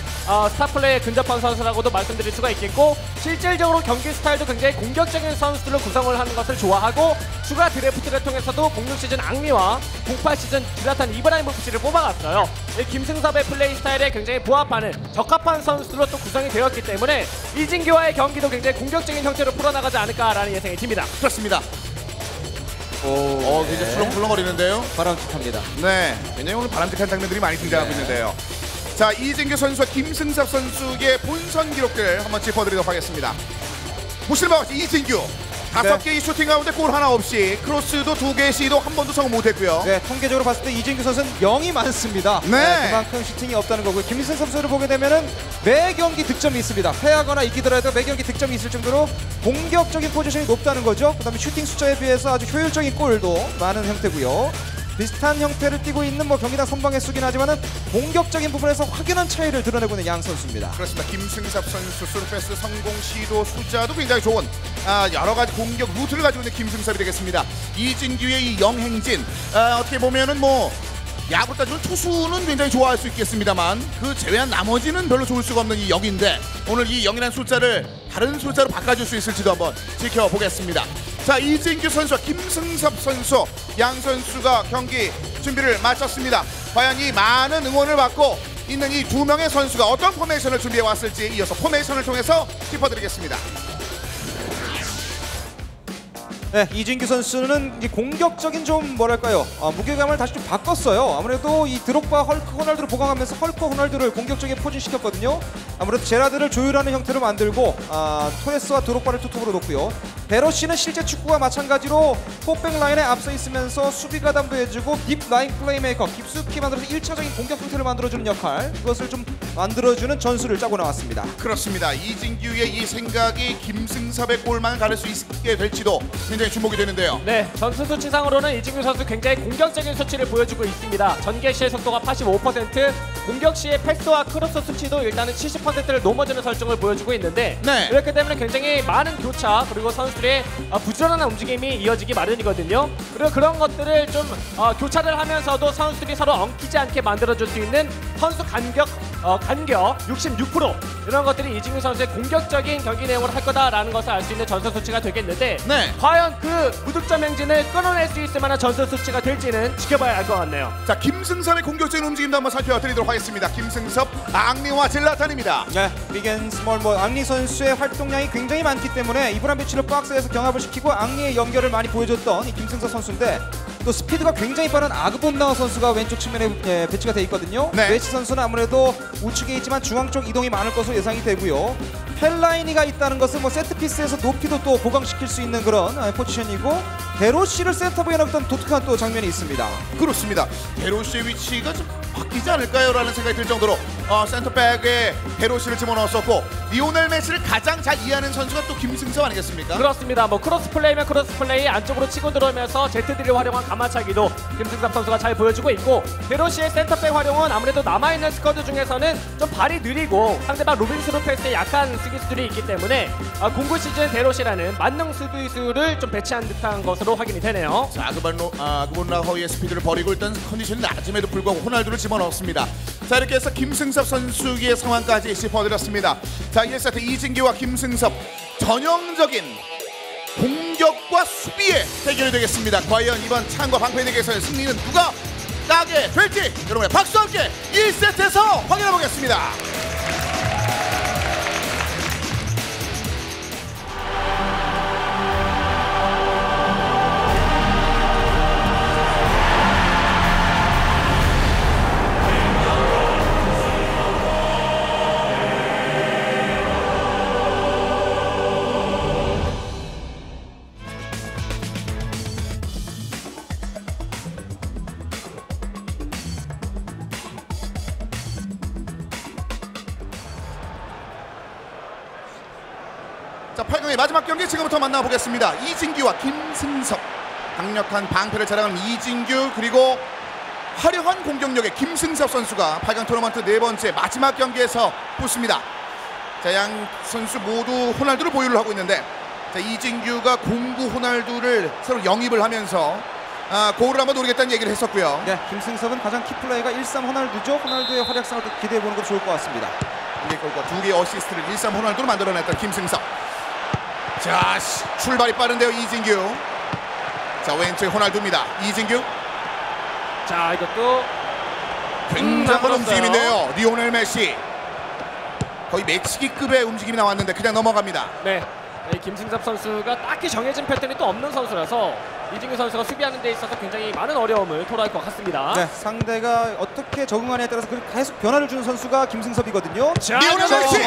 스타 플레이에 근접한 선수라고도 말씀드릴 수가 있겠고 실질적으로 경기 스타일도 굉장히 공격적인 선수들을 구성을 하는 것을 좋아하고 추가 드래프트를 통해서도 06 시즌 앙리와 08 시즌 지라탄 이브라이모비치를 뽑아갔어요. 김승섭의 플레이 스타일에 굉장히 부합하는 적합한 선수로 또 구성이 되었기 때문에 이진규와의 경기도 굉장히 공격적인 형태로 풀어나가지 않을까라는 예상이 듭니다. 그렇습니다. 오, 굉장히 출렁출렁거리는데요. 바람직합니다. 네, 굉장히 오늘 바람직한 장면들이 많이 등장하고 있는데요. 자, 이진규 선수와 김승섭 선수의 본선 기록들 한번 짚어드리도록 하겠습니다. 보시는 바와 같이 이진규 5개의 슈팅 가운데 골 하나 없이 크로스도 2개 시도 한 번도 성공 못했고요. 네, 통계적으로 봤을 때 이진규 선수는 0이 많습니다. 네. 그만큼 슈팅이 없다는 거고요. 김승섭 선수를 보게 되면은 매 경기 득점이 있습니다. 패하거나 이기더라도 매 경기 득점이 있을 정도로 공격적인 포지션이 높다는 거죠. 그다음에 슈팅 숫자에 비해서 아주 효율적인 골도 많은 형태고요. 비슷한 형태를 띠고 있는 뭐 경기당 선방의 수긴 하지만은 공격적인 부분에서 확연한 차이를 드러내고 있는 양 선수입니다. 그렇습니다. 김승섭 선수 스루패스 성공 시도 숫자도 굉장히 좋은 여러 가지 공격 루트를 가지고 있는 김승섭이 되겠습니다. 이진규의 이 영행진 어떻게 보면은 뭐 야구 따지면 투수는 굉장히 좋아할 수 있겠습니다만 그 제외한 나머지는 별로 좋을 수가 없는 이 영인데 오늘 이 영이라는 숫자를 다른 숫자로 바꿔줄 수 있을지도 한번 지켜보겠습니다. 자, 이진규 선수와 김승섭 선수 양 선수가 경기 준비를 마쳤습니다. 과연 이 많은 응원을 받고 있는 이 두 명의 선수가 어떤 포메이션을 준비해 왔을지 이어서 포메이션을 통해서 짚어드리겠습니다. 네, 이진규 선수는 이 공격적인 좀 뭐랄까요 무게감을 다시 좀 바꿨어요. 아무래도 이 드록바 헐크 호날두를 보강하면서 헐크 호날두를 공격적인 포진시켰거든요. 아무래도 제라드를 조율하는 형태로 만들고 토레스와 드록바를 투톱으로 놓고요. 베로시는 실제 축구와 마찬가지로 포백 라인에 앞서 있으면서 수비 가담도 해주고 딥 라인 플레이메이커 깊숙이 만들어서 1차적인 공격 형태를 만들어주는 역할, 이것을 좀 만들어주는 전술을 짜고 나왔습니다. 그렇습니다. 이진규의 이 생각이 김승섭의 골만을 가를 수 있게 될지도 굉장히 주목이 되는데요. 네, 전수 수치상으로는 이진규 선수 굉장히 공격적인 수치를 보여주고 있습니다. 전개 시의 속도가 85%, 공격 시의 패스와 크로스 수치도 일단은 70%를 넘어지는 설정을 보여주고 있는데 네. 이렇기 때문에 굉장히 많은 교차 그리고 선수들의 부지런한 움직임이 이어지기 마련이거든요. 그리고 그런 것들을 좀 교차를 하면서도 선수들이 서로 엉키지 않게 만들어줄 수 있는 선수 간격 66% 이런 것들이 이진규 선수의 공격적인 경기 내용을 할 거다라는 것을 알 수 있는 전선 수치가 되겠는데 네. 과연 그 무득점 행진을 끌어낼 수 있을 만한 전선 수치가 될지는 지켜봐야 할 것 같네요. 자, 김승섭의 공격적인 움직임도 한번 살펴드리도록 하겠습니다. 김승섭, 앙리와 질라탄입니다. 네, 빅앤 스몰 앙리 선수의 활동량이 굉장히 많기 때문에 이브란 비치를 박스에서 경합을 시키고 앙리의 연결을 많이 보여줬던 이 김승섭 선수인데 또 스피드가 굉장히 빠른 아그본나우 선수가 왼쪽 측면에 배치가 돼 있거든요. 네. 웨치 선수는 아무래도 우측에 있지만 중앙 쪽 이동이 많을 것으로 예상이 되고요. 펠라이니가 있다는 것은 뭐 세트피스에서 높이도 또 보강시킬 수 있는 그런 포지션이고 베로시를 센터부에 넣었던 독특한 또 장면이 있습니다. 그렇습니다. 베로시의 위치가 좀 바뀌지 않을까요? 라는 생각이 들 정도로 센터백에 베로시를 집어넣었었고 리오넬 메시를 가장 잘 이해하는 선수가 또 김승섭 아니겠습니까? 그렇습니다. 뭐 크로스 플레이면 크로스 플레이 안쪽으로 치고 들어오면서 제트들을 활용한 가마차기도 김승섭 선수가 잘 보여주고 있고 베로시의 센터백 활용은 아무래도 남아있는 스쿼드 중에서는 좀 발이 느리고 상대방 로빙스루 패스에 약한 수비수들이 있기 때문에 공구 시즌 베로시라는 만능 수비수를 좀 배치한 듯한 것으로 확인이 되네요. 자, 아그본라허의 스피드를 버리고 일단 컨디션이 낮음에도 불구하고 호날두를 집어넣었습니다. 자, 이렇게 해서 김승섭 선수의 상황까지 짚어드렸습니다. 자, 1세트 이진규와 김승섭 전형적인 공격과 수비의 대결이 되겠습니다. 과연 이번 창과 방패 대결에서의 승리는 누가 따게 될지 여러분의 박수와 함께 1세트에서 확인해 보겠습니다. 자, 8강의 마지막 경기 지금부터 만나보겠습니다. 이진규와 김승섭. 강력한 방패를 자랑하는 이진규 그리고 화려한 공격력의 김승섭 선수가 8강 토너먼트 네 번째 마지막 경기에서 붙습니다. 자, 양 선수 모두 호날두를 보유를 하고 있는데 자, 이진규가 공구 호날두를 새로 영입을 하면서 고를 한번 노리겠다는 얘기를 했었고요. 네, 김승섭은 가장 키플레이가 1-3 호날두죠. 호날두의 활약상을 또 기대해보는 것도 좋을 것 같습니다. 2개 골과 2개의 어시스트를 1-3 호날두로 만들어냈던 김승섭. 자, 출발이 빠른데요, 이진규. 자, 왼쪽에 호날두입니다. 이진규. 자, 이것도 굉장한 들었어요. 움직임인데요. 리오넬 메시. 거의 멕시키급의 움직임이 나왔는데 그냥 넘어갑니다. 네. 이 김승섭 선수가 딱히 정해진 패턴이 또 없는 선수라서 이진규 선수가 수비하는 데 있어서 굉장히 많은 어려움을 토로할 것 같습니다. 네, 상대가 어떻게 적응하느냐에 따라서 계속 변화를 주는 선수가 김승섭이거든요. 자, 리오넬 그렇죠. 메시.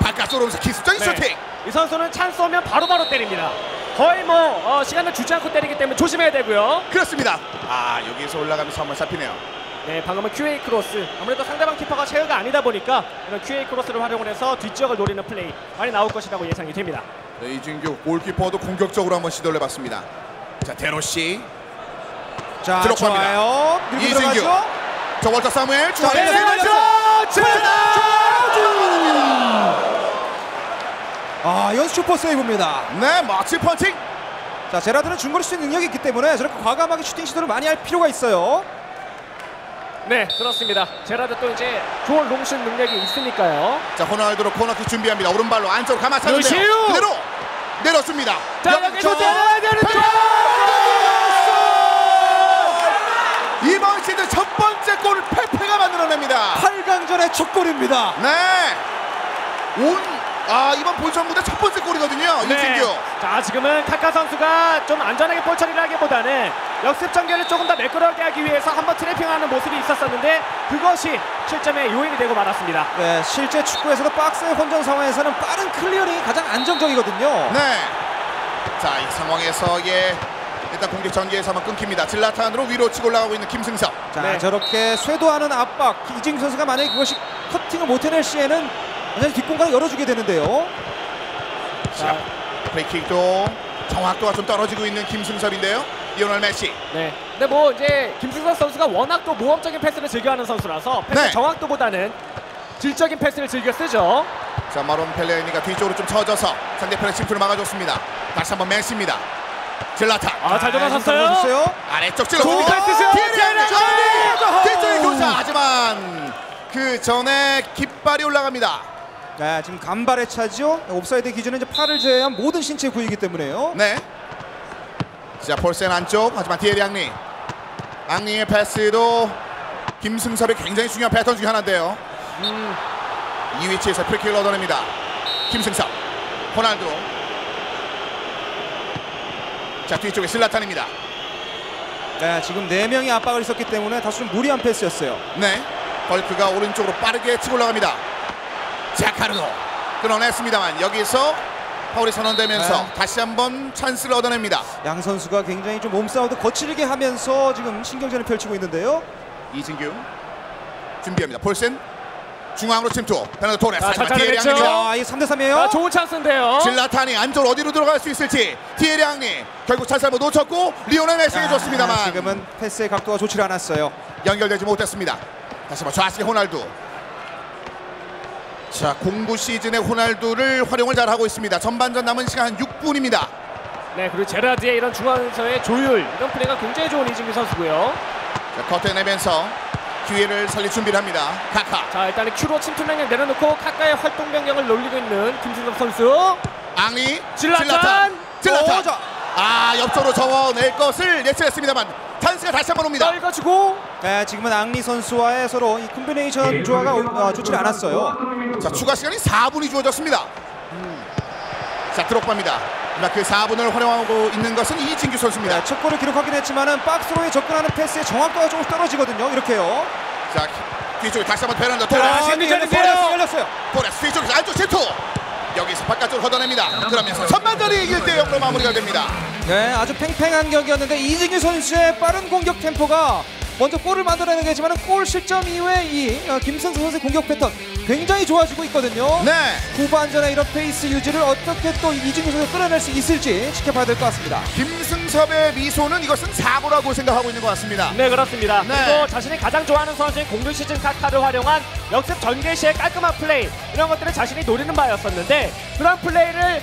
바깥쪽으로 오면서 기습적인 네. 슈팅. 이 선수는 찬스 오면 바로바로 때립니다. 거의 뭐 시간을 주지 않고 때리기 때문에 조심해야 되고요. 그렇습니다. 아, 여기서 올라가면서 한번 잡히네요. 네, 방금은 QA 크로스. 아무래도 상대방 키퍼가 체어가 아니다 보니까 이런 QA 크로스를 활용을 해서 뒷지역을 노리는 플레이 많이 나올 것이라고 예상이 됩니다. 네, 이진규 골키퍼도 공격적으로 한번 시도를 해봤습니다. 자, 데로시. 자, 들어갑니다. 좋아요. 밀고 이진규. 들어가죠. 저 월터 사무엘 자, 중앙에 아, 이건 슈퍼 세이브입니다. 네, 멋진 펀칭. 자, 제라드는 중거리 슈팅 능력이 있기 때문에 저렇게 과감하게 슈팅 시도를 많이 할 필요가 있어요. 네, 그렇습니다. 제라드 또 이제 좋은 롱슛 능력이 있으니까요. 자, 호날두로 코너킥 준비합니다. 오른발로 안쪽으로 감아차는데요. 루시우! 그대로 내렸습니다. 자, 여기서 때려야 되는 이번 시즌 첫 번째 골을 페페가 만들어냅니다. 8강전의 첫 골입니다. 네. 이번 본선 무대 첫 번째 골이거든요. 이진규. 자, 지금은 카카 선수가 좀 안전하게 볼 처리를 하기보다는 역습 전개를 조금 더 매끄럽게 하기 위해서 한번 트래핑하는 모습이 있었었는데 그것이 실점의 요인이 되고 말았습니다. 네, 실제 축구에서도 박스의 혼전 상황에서는 빠른 클리어링이 가장 안정적이거든요. 네. 자, 이 상황에서 일단 공격 전개에서 한번 끊깁니다. 질라탄으로 위로 치고 올라가고 있는 김승섭. 자, 네. 저렇게 쇄도하는 압박. 이진규 선수가 만약에 그것이 커팅을 못 해낼 시에는 완전히 뒷공간을 열어주게 되는데요. 자, 프리킥도 정확도가 좀 떨어지고 있는 김승섭인데요. 리오넬 메시. 네. 근데 뭐 이제 김승섭 선수가 워낙 또 모험적인 패스를 즐겨하는 선수라서 패스 네. 정확도보다는 질적인 패스를 즐겨 쓰죠. 자, 마론 펠레니가 뒤쪽으로 좀 쳐져서 상대편의 침투를 막아줬습니다. 다시 한번 메시입니다. 질라탄. 잘 들어가셨어요. 돌아섰어요. 아래쪽 찔러. 좋은 패스죠. 뒤쪽에 교차. 하지만 그 전에 깃발이 올라갑니다. 자, 지금 간발의 차죠. 옵사이드 기준은 이제 팔을 제외한 모든 신체 부위이기 때문에요. 네. 자, 폴센 안쪽. 하지만 디에리 앙리. 앙리의 패스도 김승섭의 굉장히 중요한 패턴 중에 하나인데요. 이 위치에서 프리킥을 얻어냅니다. 김승섭. 호날두. 자, 뒤쪽에 슬라탄입니다. 네, 지금 4명이 압박을 있었기 때문에 다소 좀 무리한 패스였어요. 네. 벌크가 오른쪽으로 빠르게 치고 올라갑니다. 자카르도 끊어냈습니다만 여기서 파울이 선언되면서 네. 다시 한번 찬스를 얻어냅니다. 양 선수가 굉장히 좀 몸싸움도 거칠게 하면서 지금 신경전을 펼치고 있는데요. 이진규 준비합니다. 폴센 중앙으로 침투. 페르난도 토레스. 잘 디에리 잘했죠. 앙리입니다. 이게 3대3이에요. 좋은 찬스인데요. 질라탄이 안쪽으로 어디로 들어갈 수 있을지. 디에리 앙리 결국 찬스 한번 놓쳤고 리오넬 메시에게 줬습니다만 지금은 패스의 각도가 좋지 않았어요. 연결되지 못했습니다. 다시 한번 좌측에 호날두. 자, 공부 시즌의 호날두를 활용을 잘하고 있습니다. 전반전 남은 시간 한 6분입니다. 네, 그리고 제라드의 이런 중앙에서의 조율 이런 플레이가 굉장히 좋은 이진규 선수고요. 자, 커튼 내면서 기회를 살릴 준비를 합니다. 카카. 자, 일단은 큐로 침투 명령 내려놓고 카카의 활동 변경을 놀리고 있는 김승섭 선수. 앙리. 질라탄. 질라탄. 자, 옆쪽으로 접어낼 것을 예측했습니다만 찬스가 다시 한번 옵니다. 떨궈주고. 네, 지금은 앙리 선수와의 서로 이 콤비네이션 조화가 좋지 않았어요. 자, 추가 시간이 4분이 주어졌습니다. 자, 드록바입니다. 그 4분을 활용하고 있는 것은 이진규 선수입니다. 네, 첫 골을 기록하긴 했지만은 박스로에 접근하는 패스의 정확도가 조금 떨어지거든요. 이렇게요. 자, 뒤쪽에 다시 한번 베란다 열렸어요. 토레스 뒤쪽에서 안쪽 침투. 여기서 바깥쪽으로 걷어냅니다. 그러면서 전반전이 1대0으로 마무리가 됩니다. 네, 아주 팽팽한 경기였는데 이진규 선수의 빠른 공격 템포가 먼저 골을 만들어내는 게 있지만 골 실점 이후에 이 김승섭 선수의 공격 패턴 굉장히 좋아지고 있거든요. 네. 후반전에 이런 페이스 유지를 어떻게 또 이진규 선수가 끌어낼 수 있을지 지켜봐야 될 것 같습니다. 김승섭의 미소는 이것은 사고라고 생각하고 있는 것 같습니다. 네, 그렇습니다. 네. 그리고 자신이 가장 좋아하는 선수인 공격 시즌 카카를 활용한 역습 전개 시의 깔끔한 플레이 이런 것들을 자신이 노리는 바였었는데 그런 플레이를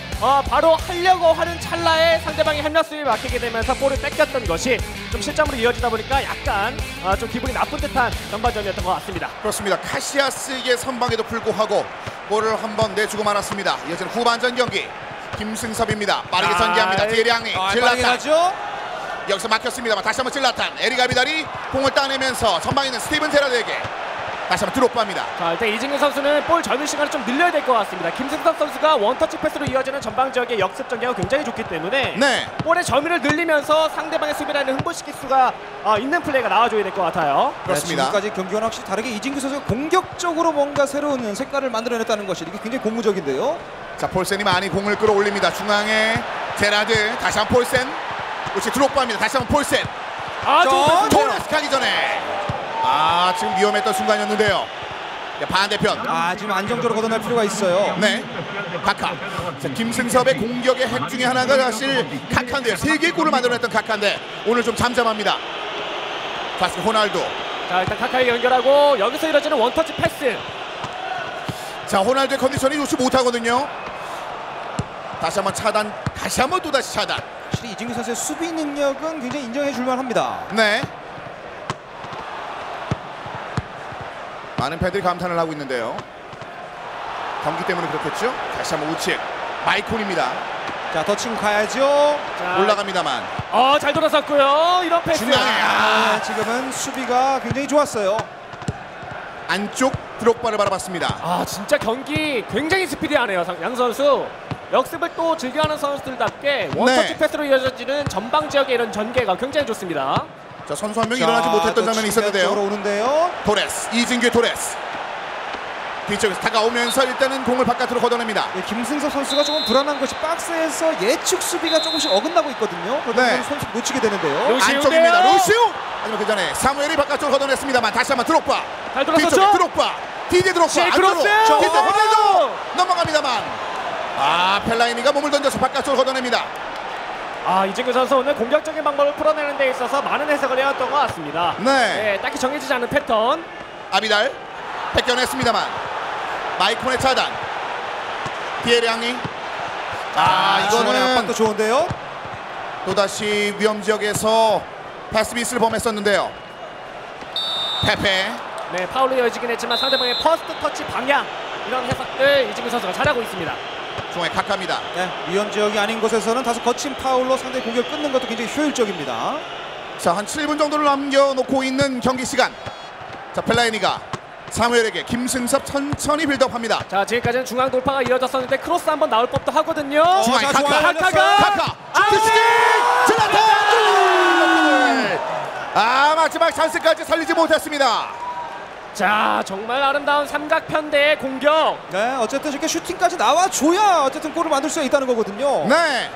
바로 하려고 하는 찰나에 상대방이 합력수에 막히게 되면서 볼을 뺏겼던 것이 좀 실점으로 이어지다 보니까 약간 좀 기분이 나쁜 듯한 전반전이었던 것 같습니다. 그렇습니다. 카시아스의 선방에도 불구하고 볼을 한번 내주고 말았습니다. 이어지는 후반전 경기 김승섭입니다. 빠르게 전개합니다. 디에리 앙리. 빠르게 질라탄. 가죠. 여기서 막혔습니다만 다시 한번 질라탄. 에릭 아비달이 공을 따내면서 전방에 있는 스티븐 제라드에게 다시 한번 드롭바입니다. 자, 일단 이진규 선수는 볼 전위 시간을 좀 늘려야 될 것 같습니다. 김승섭 선수가 원터치 패스로 이어지는 전방 지역의 역습 전개가 굉장히 좋기 때문에 네. 볼의 점유를 늘리면서 상대방의 수비라인을 흥분시킬 수가 있는 플레이가 나와줘야 될 것 같아요. 그렇습니다. 지금까지 경기와는 확실히 다르게 이진규 선수가 공격적으로 뭔가 새로운 색깔을 만들어냈다는 것이 이게 굉장히 고무적인데요. 자, 폴센이 많이 공을 끌어올립니다. 중앙에 제라드, 다시 한번 폴센. 그렇지, 드롭바입니다. 다시 한번 폴센. 좋은 토레스 가기 전에 지금 위험했던 순간이었는데요. 네, 반대편. 지금 안정적으로 걷어낼 필요가 있어요. 네, 카카. 자, 김승섭의 공격의 핵 중에 하나가 사실 카카인데요. 3개의 골을 만들어냈던 카카인데 오늘 좀 잠잠합니다. 바스켓 호날두. 자, 일단 카카이 연결하고 여기서 이루어지는 원터치 패스. 자, 호날두의 컨디션이 좋지 못하거든요. 다시 한번 차단, 다시 한번 또다시 차단. 확실히 이진규 선수의 수비 능력은 굉장히 인정해 줄만 합니다. 네. 많은 팬들이 감탄을 하고 있는데요. 경기 때문에 그렇겠죠? 다시 한번 우측 마이콘입니다. 자, 더칭 가야죠. 자, 올라갑니다만 잘 돌아섰고요. 이런 패스. 중앙에 지금은 수비가 굉장히 좋았어요. 안쪽 드롭바를 바라봤습니다. 진짜 경기 굉장히 스피디하네요. 양 선수. 역습을 또 즐겨하는 선수들답게 원터치 네. 패스로 이어지는 전방 지역의 이런 전개가 굉장히 좋습니다. 자, 선수 한 명이 일어나지 못했던 장면이 있었는데요. 오는데요. 토레스, 이진규 토레스. 뒤쪽에서 다가오면서 일단은 공을 바깥으로 걷어냅니다. 김승섭 선수가 조금 불안한 것이 박스에서 예측 수비가 조금씩 어긋나고 있거든요. 그러다 네. 보면 선수 놓치게 되는데요. 루시우인데요. 안쪽입니다. 루시우. 하지만 그 전에 사무엘이 바깥쪽으로 걷어냈습니다만 다시 한번 드롭바. 잘 돌아섰죠? 뒤쪽에 드롭바. 디제 드롭바. 크로스! 뒤쪽 호날두 넘어갑니다만. 펠라이니가 몸을 던져서 바깥쪽으로 걷어냅니다. 이진규 선수 오늘 공격적인 방법을 풀어내는 데 있어서 많은 해석을 해왔던 것 같습니다. 네. 딱히 정해지지 않은 패턴. 아비달 뺏겨냈습니다만 마이콘의 차단. 디에량이 이거는 압박도 좋은데요. 또다시 위험 지역에서 패스 미스를 범했었는데요. 페페. 네, 파울로 이어지긴 했지만 상대방의 퍼스트 터치 방향 이런 해석들 이진규 선수가 잘하고 있습니다. 중앙에 카카입니다. 네, 위험 지역이 아닌 곳에서는 다소 거친 파울로 상대 공격 끊는 것도 굉장히 효율적입니다. 자, 한 7분 정도를 남겨놓고 있는 경기 시간. 자, 펠라이니가 사무엘에게 김승섭 천천히 빌드업합니다. 자, 지금까지는 중앙 돌파가 이어졌었는데 크로스 한번 나올 법도 하거든요. 중앙에 자, 카카. 중앙에 카카. 슈팅! 질라탄! 마지막 찬스까지 살리지 못했습니다. 자, 정말 아름다운 삼각편대의 공격. 네, 어쨌든 이렇게 슈팅까지 나와줘야 어쨌든 골을 만들 수 있다는 거거든요. 네.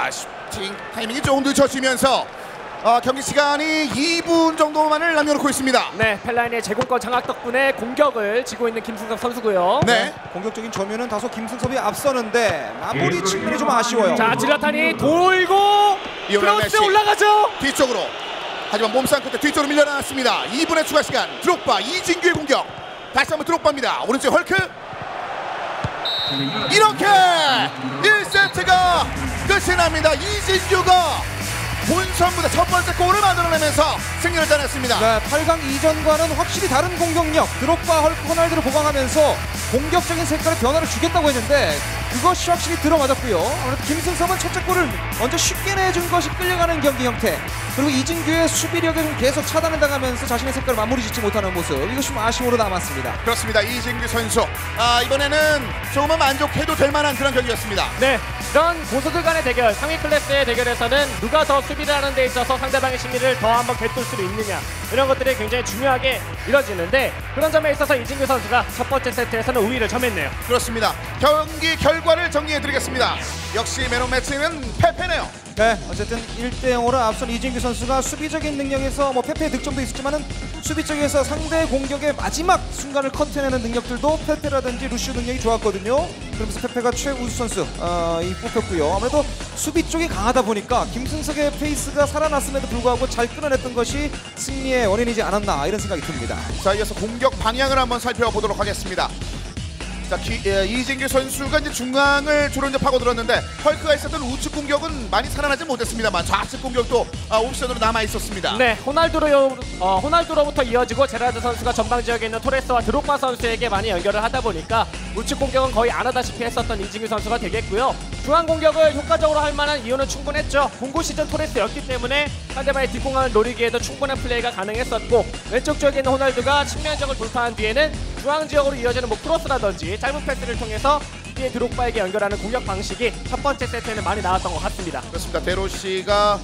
슈팅 타이밍이 조금 늦춰지면서 경기 시간이 2분 정도만을 남겨놓고 있습니다. 네, 펠라인의 제공권 장악 덕분에 공격을 지고 있는 김승섭 선수고요. 네. 공격적인 점유는 다소 김승섭이 앞서는데 마무리 측면이 좀 아쉬워요. 자, 질라탄이 돌고 리오넬 크로스 메시. 올라가죠. 뒤쪽으로. 하지만 몸싸움 끝에 뒤쪽으로 밀려나왔습니다. 2분의 추가 시간. 드롭바 이진규의 공격. 다시 한번 드롭바입니다. 오른쪽 헐크. 이렇게 1세트가 끝이 납니다. 이진규가 본선부터 첫 번째 골을 만들어내면서 승리를 따냈습니다. 네, 8강 이전과는 확실히 다른 공격력. 드록바, 헐크, 호날두를 보강하면서 공격적인 색깔의 변화를 주겠다고 했는데 그것이 확실히 들어맞았고요. 아무래도 김승섭은 첫째 골을 먼저 쉽게 내준 것이 끌려가는 경기 형태. 그리고 이진규의 수비력에 좀 계속 차단을 당하면서 자신의 색깔을 마무리 짓지 못하는 모습. 이것이 좀 아쉬움으로 남았습니다. 그렇습니다. 이진규 선수. 이번에는 조금은 만족해도 될 만한 그런 경기였습니다. 네, 이런 고수들 간의 대결, 상위 클래스의 대결에서는 누가 더 수비를 하는 데 있어서 상대방의 심리를 더 한번 꿰뚫 수 있느냐, 이런 것들이 굉장히 중요하게 이뤄지는데 그런 점에 있어서 이진규 선수가 첫 번째 세트에서는 우위를 점했네요. 그렇습니다. 경기 결과를 정리해드리겠습니다. 역시 맨 오브 매치는 페페네요. 네, 어쨌든 1대0으로 앞선 이진규 선수가 수비적인 능력에서 페페의 득점도 있었지만은 수비 쪽에서 상대 공격의 마지막 순간을 커트해내는 능력들도 페페라든지 루시우 능력이 좋았거든요. 그러면서 페페가 최우수 선수 뽑혔고요. 아무래도 수비 쪽이 강하다 보니까 김승석의 페이스가 살아났음에도 불구하고 잘 끌어냈던 것이 승리의 원인이지 않았나 이런 생각이 듭니다. 자, 이어서 공격 방향을 한번 살펴보도록 하겠습니다. 자, 이진규 선수가 이제 중앙을 주로 이제 파고들었는데 헐크가 있었던 우측 공격은 많이 살아나지 못했습니다만 좌측 공격도 옵션으로 남아 있었습니다. 네, 호날두로부터 이어지고 제라드 선수가 전방 지역에 있는 토레스와 드록바 선수에게 많이 연결을 하다 보니까 우측 공격은 거의 안 하다시피 했었던 이진규 선수가 되겠고요. 중앙 공격을 효과적으로 할 만한 이유는 충분했죠. 공고 시즌 토레스였기 때문에 상대방의 뒷공간을 노리기에도 충분한 플레이가 가능했었고, 왼쪽 쪽에 있는 호날두가 측면적을 돌파한 뒤에는 중앙 지역으로 이어지는 뭐 크로스라든지 짧은 패스를 통해서 뒤에 드록바에게 연결하는 공격 방식이 첫 번째 세트에는 많이 나왔던 것 같습니다. 그렇습니다. 데로시가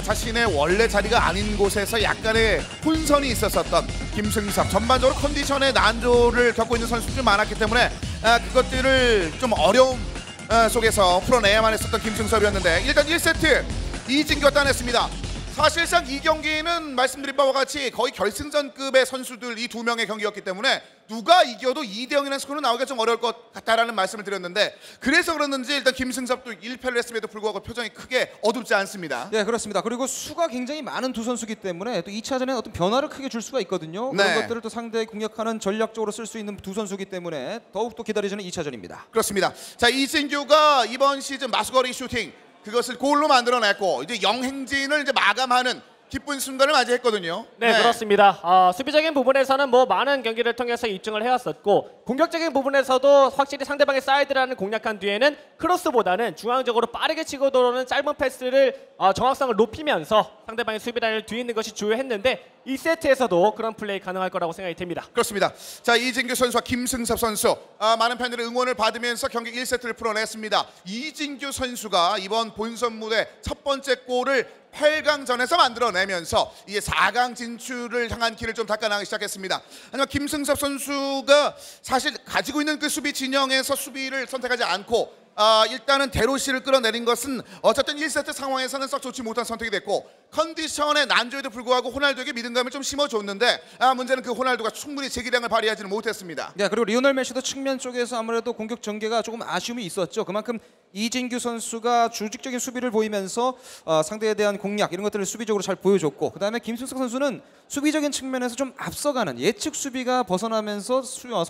자신의 원래 자리가 아닌 곳에서 약간의 혼선이 있었던 김승섭, 전반적으로 컨디션의 난조를 겪고 있는 선수들이 많았기 때문에 그것들을 좀 어려움 속에서 풀어내야만 했었던 김승섭이었는데, 일단 1세트 이진규가 따냈습니다. 사실상 이 경기는 말씀드린 바와 같이 거의 결승전급의 선수들 이 두 명의 경기였기 때문에 누가 이겨도 2대0이라는 스코어는 나오기가 좀 어려울 것 같다라는 말씀을 드렸는데, 그래서 그랬는지 일단 김승섭도 1패를 했음에도 불구하고 표정이 크게 어둡지 않습니다. 네, 그렇습니다. 그리고 수가 굉장히 많은 두 선수기 때문에 또 2차전에 어떤 변화를 크게 줄 수가 있거든요. 네. 그런 것들을 또 상대에 공략하는 전략적으로 쓸 수 있는 두 선수기 때문에 더욱더 기다려지는 2차전입니다. 그렇습니다. 자, 이진규가 이번 시즌 마수거리 슈팅 그것을 골로 만들어냈고 이제 영행진을 이제 마감하는 기쁜 순간을 맞이했거든요. 네, 그렇습니다. 수비적인 부분에서는 뭐 많은 경기를 통해서 입증을 해왔었고, 공격적인 부분에서도 확실히 상대방의 사이드라는 공략한 뒤에는 크로스보다는 중앙적으로 빠르게 치고 들어오는 짧은 패스를 정확성을 높이면서 상대방의 수비라인을 뒤있는 것이 주요했는데, 이 세트에서도 그런 플레이 가능할 거라고 생각이 됩니다. 그렇습니다. 자, 이진규 선수와 김승섭 선수 많은 팬들의 응원을 받으면서 경기 1세트를 풀어냈습니다. 이진규 선수가 이번 본선 무대 첫 번째 골을 8강전에서 만들어내면서 이제 4강 진출을 향한 길을 좀 닦아나가기 시작했습니다. 하지만 김승섭 선수가 사실 가지고 있는 그 수비 진영에서 수비를 선택하지 않고 일단은 데로시를 끌어내린 것은 어쨌든 1세트 상황에서는 썩 좋지 못한 선택이 됐고, 컨디션의 난조에도 불구하고 호날두에게 믿음감을 좀 심어줬는데 문제는 그 호날두가 충분히 제 기량을 발휘하지는 못했습니다. 네, 그리고 리오넬 메시도 측면 쪽에서 아무래도 공격 전개가 조금 아쉬움이 있었죠. 그만큼 이진규 선수가 조직적인 수비를 보이면서 상대에 대한 공략 이런 것들을 수비적으로 잘 보여줬고, 그다음에 김승석 선수는 수비적인 측면에서 좀 앞서가는 예측 수비가 벗어나면서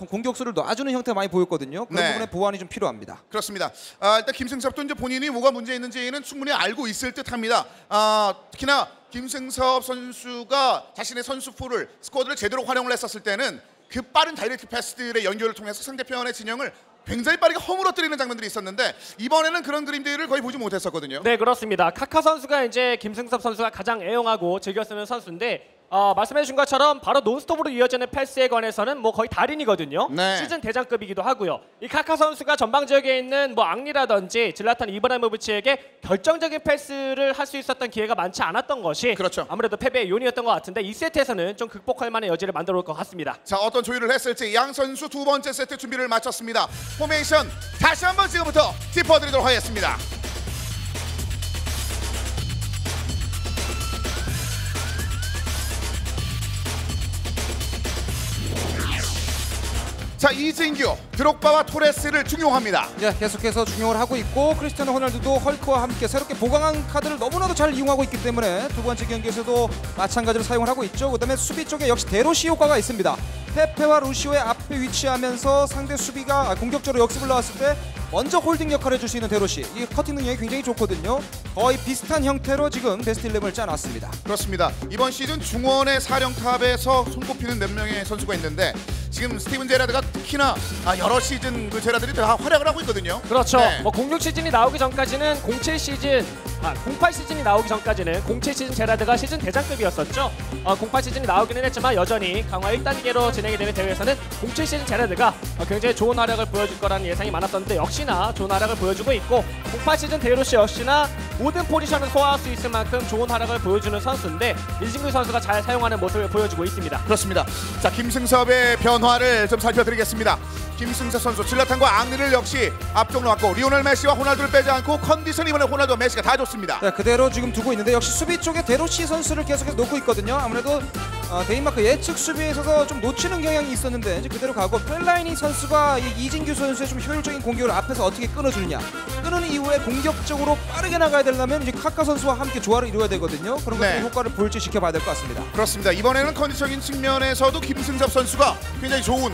공격수를 놔주는 형태가 많이 보였거든요. 그런 부분에 보완이 좀 필요합니다. 그렇습니다. 일단 김승섭도 이제 본인이 뭐가 문제 있는지는 충분히 알고 있을 듯합니다. 특히나 김승섭 선수가 자신의 선수풀을 스쿼드를 제대로 활용을 했었을 때는 그 빠른 다이렉트 패스들의 연결을 통해서 상대편의 진영을 굉장히 빠르게 허물어뜨리는 장면들이 있었는데, 이번에는 그런 그림들을 거의 보지 못했었거든요. 네, 그렇습니다. 카카 선수가 이제 김승섭 선수가 가장 애용하고 즐겨 쓰는 선수인데, 말씀해주신 것처럼 바로 논스톱으로 이어지는 패스에 관해서는 뭐 거의 달인이거든요. 네. 시즌 대장급이기도 하고요. 이 카카 선수가 전방 지역에 있는 뭐 앙리라든지 질라탄 이브라이모비치에게 결정적인 패스를 할 수 있었던 기회가 많지 않았던 것이 그렇죠. 아무래도 패배의 요인이었던 것 같은데, 이 세트에서는 좀 극복할 만한 여지를 만들어 올 것 같습니다. 자, 어떤 조율을 했을지 양 선수 두 번째 세트 준비를 마쳤습니다. 포메이션 다시 한번 지금부터 짚어드리도록 하겠습니다. 자, 이진규, 드록바와 토레스를 중용합니다. 네, 계속해서 중용을 하고 있고, 크리스티아노 호날두도 헐크와 함께 새롭게 보강한 카드를 너무나도 잘 이용하고 있기 때문에 두 번째 경기에서도 마찬가지로 사용을 하고 있죠. 그다음에 수비 쪽에 역시 데로시 효과가 있습니다. 페페와 루시오의 앞에 위치하면서 상대 수비가 공격적으로 역습을 나왔을 때 먼저 홀딩 역할을 해줄 수 있는 데로시, 이 커팅 능력이 굉장히 좋거든요. 거의 비슷한 형태로 지금 베스트 11을 짜놨습니다. 그렇습니다. 이번 시즌 중원의 사령탑에서 손꼽히는 몇 명의 선수가 있는데, 지금 스티븐 제라드가 특히나 여러 시즌 그 제라들이 다 활약을 하고 있거든요. 그렇죠. 네. 뭐 06 시즌이 나오기 전까지는 08 시즌이 나오기 전까지는 07 시즌 제라드가 시즌 대장급이었었죠. 08 시즌이 나오기는 했지만 여전히 강화 1단계로 진행이 되는 대회에서는 07 시즌 제라드가 굉장히 좋은 활약을 보여줄 거라는 예상이 많았었는데, 역시나 좋은 활약을 보여주고 있고, 08 시즌 데로시 역시나 모든 포지션을 소화할 수 있을 만큼 좋은 활약을 보여주는 선수인데, 이진규 선수가 잘 사용하는 모습을 보여주고 있습니다. 그렇습니다. 자, 김승섭의 변화를 좀 살펴드리겠습니다. 김승섭 선수 질라탄과 앙리를 역시 앞쪽 놓았고, 리오넬 메시와 호날두를 빼지 않고 컨디션 이번에 호날두와 메시가 다 좋습니다. 네, 그대로 지금 두고 있는데 역시 수비 쪽에 데로시 선수를 계속해서 놓고 있거든요. 아무래도 데인마크 예측 수비에 있어서 좀 놓치는 경향이 있었는데 이제 그대로 가고 펠라이니 선수가 이진규 선수의 좀 효율적인 공격을 앞에서 어떻게 끊어주느냐. 끊은 이후에 공격적으로 빠르게 나가야 되려면 이제 카카 선수와 함께 조화를 이루어야 되거든요. 그런 것들이 네. 효과를 볼지 지켜봐야 될 것 같습니다. 그렇습니다. 이번에는 컨디션적인 측면에서도 김승섭 선수가 굉장히 좋은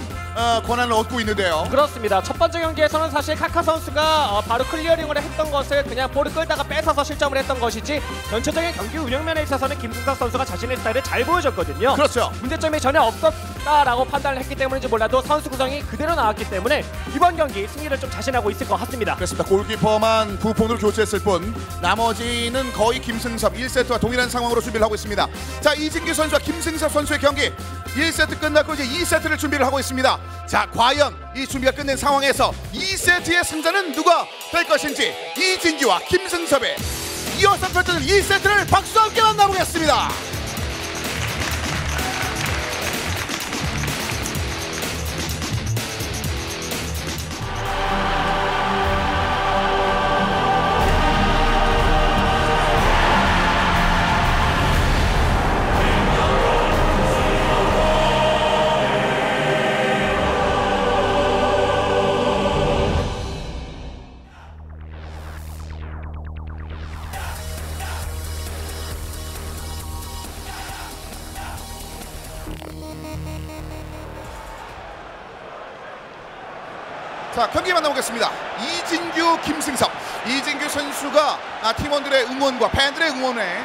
권한을 얻고 있는데요. 그렇습니다. 첫 번째 경기에서는 사실 카카 선수가 바로 클리어링을 했던 것을 그냥 볼을 끌다가 뺏어서 실점을 했던 것이지 전체적인 경기 운영면에 있어서는 김승섭 선수가 자신의 스타일을 잘 보여줬거든요. 그렇죠. 문제점이 전혀 없었다라고 판단을 했기 때문인지 몰라도 선수 구성이 그대로 나왔기 때문에 이번 경기 승리를 좀 자신하고 있을 것 같습니다. 그렇습니다. 골키퍼만 부폰으로 교체했을 뿐 나머지는 거의 김승섭 1세트와 동일한 상황으로 준비를 하고 있습니다. 자, 이진규 선수와 김승섭 선수의 경기 1세트 끝났고 이제 2세트를 준비를 하고 있습니다. 자, 과연 이 준비가 끝낸 상황에서 2세트의 승자는 누가 될 것인지 이진규와 김승섭의 이어서 펼쳐질 2세트를 박수와 함께 만나보겠습니다. 자, 경기 만나보겠습니다. 이진규, 김승섭. 이진규 선수가 팀원들의 응원과 팬들의 응원에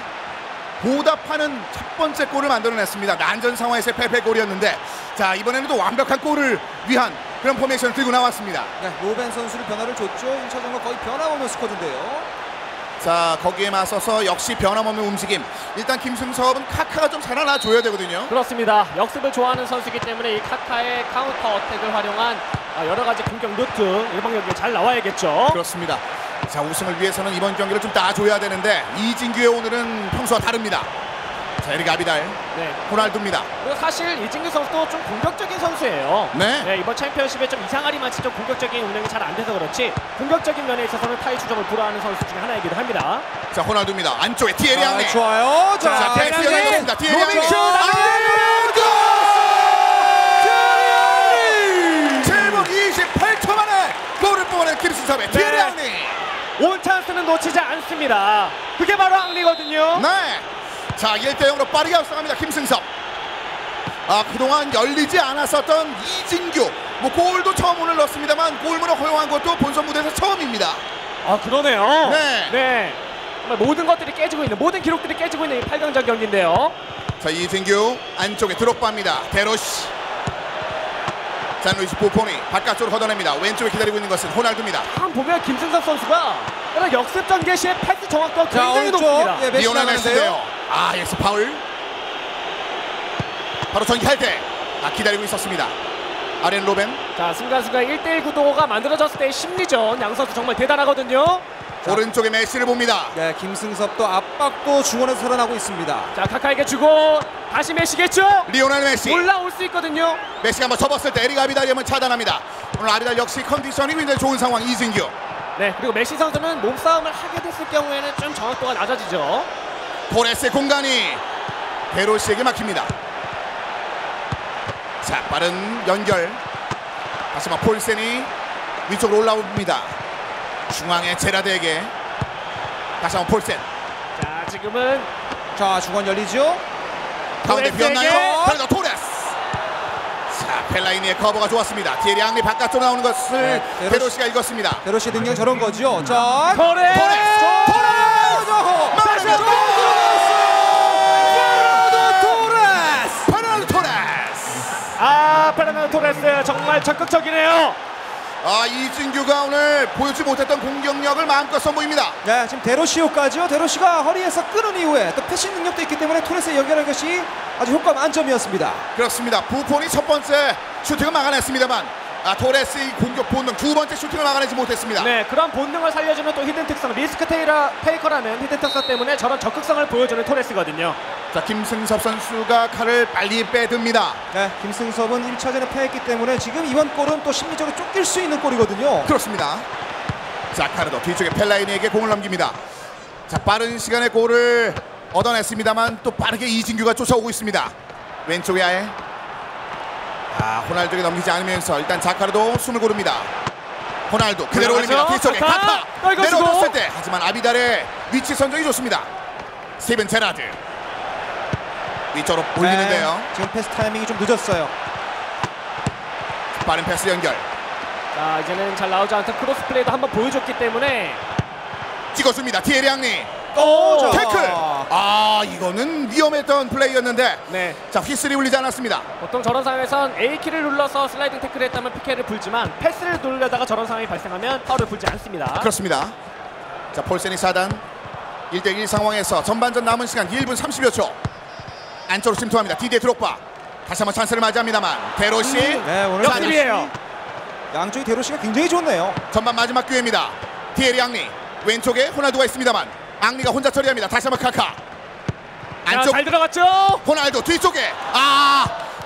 보답하는 첫 번째 골을 만들어냈습니다. 난전 상황에서의 패배골이었는데 자, 이번에는 또 완벽한 골을 위한 그런 포메이션을 들고 나왔습니다. 네, 로벤 선수를 변화를 줬죠. 1차전과 거의 변함없는 스쿼드인데요. 자, 거기에 맞서서 역시 변함없는 움직임. 일단 김승섭은 카카가 좀 살아나줘야 되거든요. 그렇습니다. 역습을 좋아하는 선수이기 때문에 이 카카의 카운터 어택을 활용한 여러 가지 공격 루트 일본 경기에 잘 나와야겠죠. 그렇습니다. 자, 우승을 위해서는 이번 경기를 좀 따줘야 되는데 이진규의 오늘은 평소와 다릅니다. 자, 에릭 아비달, 네. 호날두입니다. 그리고 사실 이진규 선수도 좀 공격적인 선수예요. 네. 이번 챔피언십에 좀 이상하리만치 좀 공격적인 운영이 잘 안 돼서 그렇지 공격적인 면에 있어서는 타이 추적을 불허하는 선수 중에 하나이기도 합니다. 자, 호날두입니다. 안쪽에 티에리 앙리. 좋아요. 자, 패스 열렸습니다. 티에리 앙리. 로빙 슛! 7분 28초 만에 골을 뽑아낸 김승섭의 티에리 앙리. 온 찬스는 놓치지 않습니다. 그게 바로 앙리거든요. 네. 자, 1대0으로 빠르게 앞서갑니다. 김승섭. 그동안 열리지 않았었던 이진규. 뭐 골도 처음 오늘 넣었습니다만 골문을 허용한 것도 본선 무대에서 처음입니다. 그러네요. 네. 정말 모든 것들이 깨지고 있는, 모든 기록들이 깨지고 있는 이 8강전 경기인데요. 자, 이진규 안쪽에 드록바입니다. 데로시. 잔루이스 부폰이 바깥쪽으로 걷어냅니다. 왼쪽에 기다리고 있는 것은 호날두입니다. 한 보면 김승섭 선수가 역습 전개 시에 패스 정확도가 굉장히 높습니다. 예, 메시 리오넬 메시인데요. 나가는데요. 여기서 파울. 바로 전개할 때 기다리고 있었습니다. 아렌 로벤. 자, 순간순간 1대1 구도가 만들어졌을 때의 심리전 양 선수 정말 대단하거든요. 오른쪽에 메시를 봅니다. 네, 김승섭도 압박도 중원에서 살아나고 있습니다. 자, 카카에게 주고 다시 메시겠죠? 리오넬 메시. 올라올 수 있거든요. 메시가 한번 접었을 때 에릭 아비달이 한번 차단합니다. 오늘 아비달 역시 컨디션이 굉장히 좋은 상황. 이진규. 네, 그리고 메시 선수는 몸싸움을 하게 됐을 경우에는 좀 정확도가 낮아지죠. 토레스의 공간이 데로시에게 막힙니다. 자, 빠른 연결. 다시 한번 폴센이 위쪽으로 올라옵니다. 중앙에 제라드에게 다시 한번 폴센. 자, 지금은 자, 중원 열리죠. 가운데 토레스에게. 비었나요? 그래도 토레스. 자, 펠라이니의 커버가 좋았습니다. 티에리 앙리 바깥쪽으로 나오는 것을 네, 데로시가 읽었습니다. 데로시 능력 저런 거죠. 자, 토레스! 페르난도 토레스. 페르난도 토레스 정말 적극적이네요. 이진규가 오늘 보여주지 못했던 공격력을 마음껏 선보입니다. 네, 지금 데로시 효과죠. 데로시가 허리에서 끊은 이후에 또 패싱 능력도 있기 때문에 토레스에 연결한 것이 아주 효과 만점이었습니다. 그렇습니다. 부폰이 첫 번째 슈팅을 막아냈습니다만 토레스의 공격 본능 두 번째 슈팅을 막아내지 못했습니다. 네, 그런 본능을 살려주는 또 히든 특성, 리스크 테이커라는 히든 특성 때문에 저런 적극성을 보여주는 토레스거든요. 자, 김승섭 선수가 칼을 빨리 빼듭니다. 네, 김승섭은 1차전에 패했기 때문에 지금 이번 골은 또 심리적으로 쫓길 수 있는 골이거든요. 그렇습니다. 자, 카르도 뒤쪽에 펠라이니에게 공을 넘깁니다. 자, 빠른 시간에 골을 얻어냈습니다만 또 빠르게 이진규가 쫓아오고 있습니다. 왼쪽에 아예 호날두에게 넘기지 않으면서 일단 자카르도 숨을 고릅니다. 호날두 그대로 올립니다. 뒤쪽에 카카 내려줬을 때 하지만 아비달의 위치 선정이 좋습니다. 스티븐 제라드 위쪽으로 올리는데요. 네, 지금 패스 타이밍이 좀 늦었어요. 빠른 패스 연결 자, 이제는 잘 나오지 않던 크로스 플레이도 한번 보여줬기 때문에 찍어줍니다. 티에리 앙리 오! 태클. 이거는 위험했던 플레이였는데 네. 자 휘슬이 울리지 않았습니다. 보통 저런 상황에선 A키를 눌러서 슬라이딩 태클을 했다면 PK를 불지만 패스를 누르려다가 저런 상황이 발생하면 파울을 불지 않습니다. 그렇습니다. 자 폴센이 사단 1대1 상황에서 전반전 남은 시간 1분 30여 초 안쪽으로 침투합니다. 디디에 드록바 다시 한번 찬스를 맞이합니다만 데로시 네, 오늘 역습이에요. 양쪽이 데로시가 굉장히 좋네요. 전반 마지막 기회입니다. 티에리 앙리 왼쪽에 호날두가 있습니다만 앙리가 혼자 처리합니다. 다시 한번 카카 자, 안쪽 잘 들어갔죠? 호날두 뒤쪽에